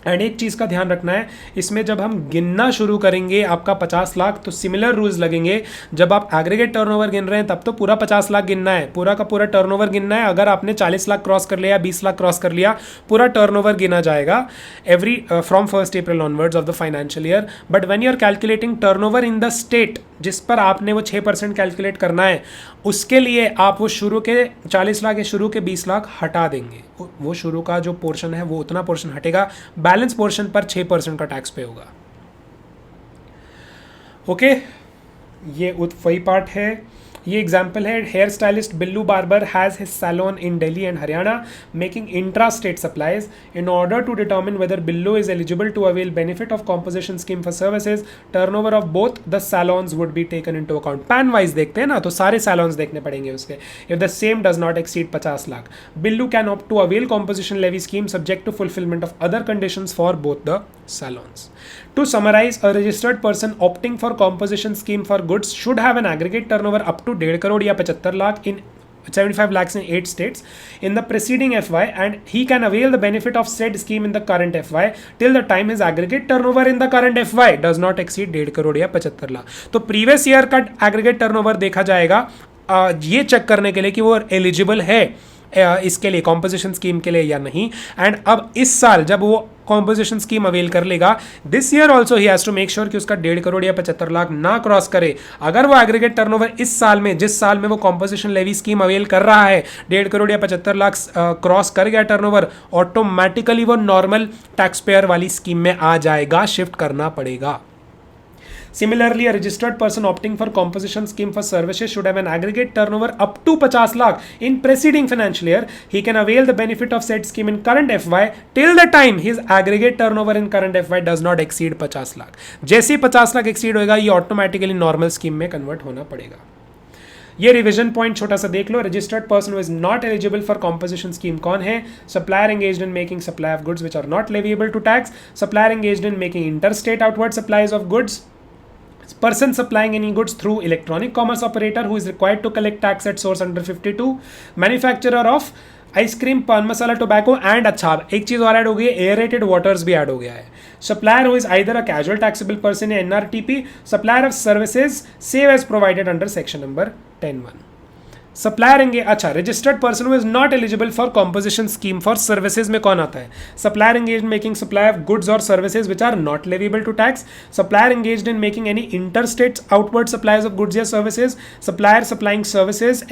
A: एंड एक चीज़ का ध्यान रखना है, इसमें जब हम गिनना शुरू करेंगे आपका 50 लाख तो सिमिलर रूल्स लगेंगे। जब आप एग्रीगेट टर्नओवर गिन रहे हैं तब तो पूरा 50 लाख गिनना है, पूरा का पूरा टर्नओवर गिनना है। अगर आपने 40 लाख क्रॉस कर लिया, 20 लाख क्रॉस कर लिया, पूरा टर्नओवर गिना जाएगा every from 1 April onwards of the financial year. But when you are calculating turnover in the state जिस पर आपने वो 6% कैलकुलेट करना है, उसके लिए आप वो शुरू के 40 लाख या शुरू के 20 लाख हटा देंगे। वो शुरू का जो पोर्शन है वो उतना पोर्शन हटेगा, बैलेंस पोर्शन पर 6% का टैक्स पे होगा। ओके, ये वही पार्ट है। ये एग्जाम्पल है, hair stylist Billu barber has his salon in Delhi and Haryana making intra state supplies. In order to determine whether Billu is eligible to avail benefit of composition scheme for services, turnover of both the salons would be taken into account. PAN wise देखते हैं ना, तो सारे salons देखने पड़ेंगे उसके। If the same does not exceed 50 lakh, Billu can opt to avail composition levy scheme subject to fulfilment of other conditions for both the salons. To summarize, a registered person opting for composition scheme for goods should have an aggregate turnover up to 1.5 crore या 75 lakh in 75 lakhs in 8 states in the preceding FY, and he can avail the benefit of said scheme in the current FY till the time his aggregate turnover in the current FY does not exceed 1.5 crore या 75 लाख। तो previous year का aggregate turnover देखा जाएगा ये check करने के लिए कि वो एलिजिबल है इसके लिए कॉम्पोजिशन स्कीम के लिए या नहीं। एंड अब इस साल जब वो कॉम्पोजिशन स्कीम अवेल कर लेगा, this year also he has to make sure कि उसका 1.5 करोड़ या 75 लाख ना क्रॉस करे। अगर वो एग्रीगेट टर्नओवर इस साल में, जिस साल में वो कॉम्पोजिशन लेवी स्कीम अवेल कर रहा है, 1.5 करोड़ या 75 लाख क्रॉस कर गया टर्नओवर, ऑटोमेटिकली वो नॉर्मल टैक्स पेयर वाली स्कीम में आ जाएगा, शिफ्ट करना पड़ेगा। Similarly, a registered person opting for composition scheme for services should have an aggregate turnover up to 50 lakh in preceding financial year. He can avail the benefit of said scheme in current FY till the time his aggregate turnover in current FY does not exceed 50 lakh. जैसे ही 50 lakh exceed होगा, ये automatically normal scheme में convert होना पड़ेगा। ये revision point छोटा सा देख लो. Registered person who is not eligible for composition scheme कौन है? Supplier engaged in making supply of goods which are not leviable to tax, supplier engaged in making interstate outward supplies of goods, person supplying any goods through electronic commerce operator who is required to collect tax at source under 52, manufacturer of ice cream, pan masala, tobacco and. अच्छा, एक चीज और add हो गई है, aerated waters भी add हो गया है. Supplier who is either a casual taxable person या NRTP, supplier of services save as provided under section number 10(1). Supplier engage, अच्छा, registered person who is not eligible for composition scheme for services में कौन आता है? Supplier engage in making supply of goods और services which are not leviable to tax, supplier engage in making any interstate outward supplies of goods या services, supplier supplying services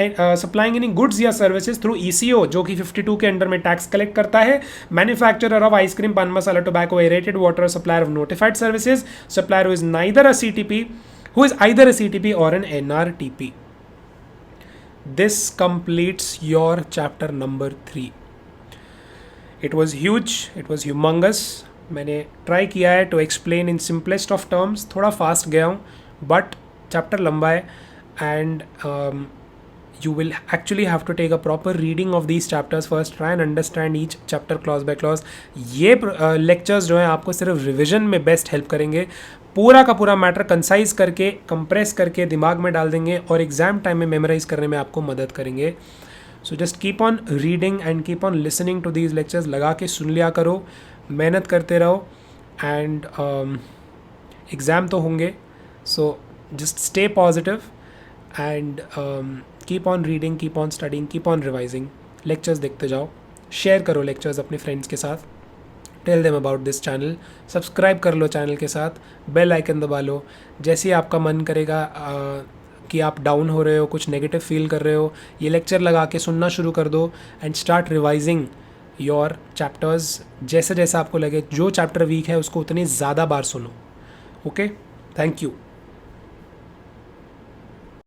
A: supplying any goods या services through eco जो कि 52 के under में tax collect करता है, manufacturer of ice cream, pan masala, tobacco, aerated water, supplier of notified services, supplier who is neither a CTP, who is either a CTP और an NRTP. This completes your chapter number 3. It was huge, it was humongous. मैंने try किया है to explain in simplest of terms. थोड़ा fast गया हूँ but chapter लंबा है and you will actually have to take a proper reading of these chapters first, try and understand each chapter clause by clause. ये lectures जो हैं आपको सिर्फ रिविजन में बेस्ट हेल्प करेंगे. पूरा का पूरा मैटर कंसाइज करके, कंप्रेस करके दिमाग में डाल देंगे और एग्जाम टाइम में मेमोराइज करने में आपको मदद करेंगे. So just keep on reading and keep on listening to these lectures. लगा के सुन लिया करो, मेहनत करते रहो एंड एग्ज़ाम तो होंगे. So just stay positive and keep on reading, keep on studying, keep on revising. Lectures देखते जाओ, शेयर करो लेक्चर्स अपने फ्रेंड्स के साथ. Tell them about this channel. Subscribe कर लो चैनल के साथ, बेल आइकन दबा लो. जैसे ही आपका मन करेगा कि आप डाउन हो रहे हो, कुछ नेगेटिव फील कर रहे हो, ये लेक्चर लगा के सुनना शुरू कर दो and start revising your chapters. जैसे जैसे आपको लगे जो चैप्टर वीक है उसको उतनी ज़्यादा बार सुनो. Okay, thank you.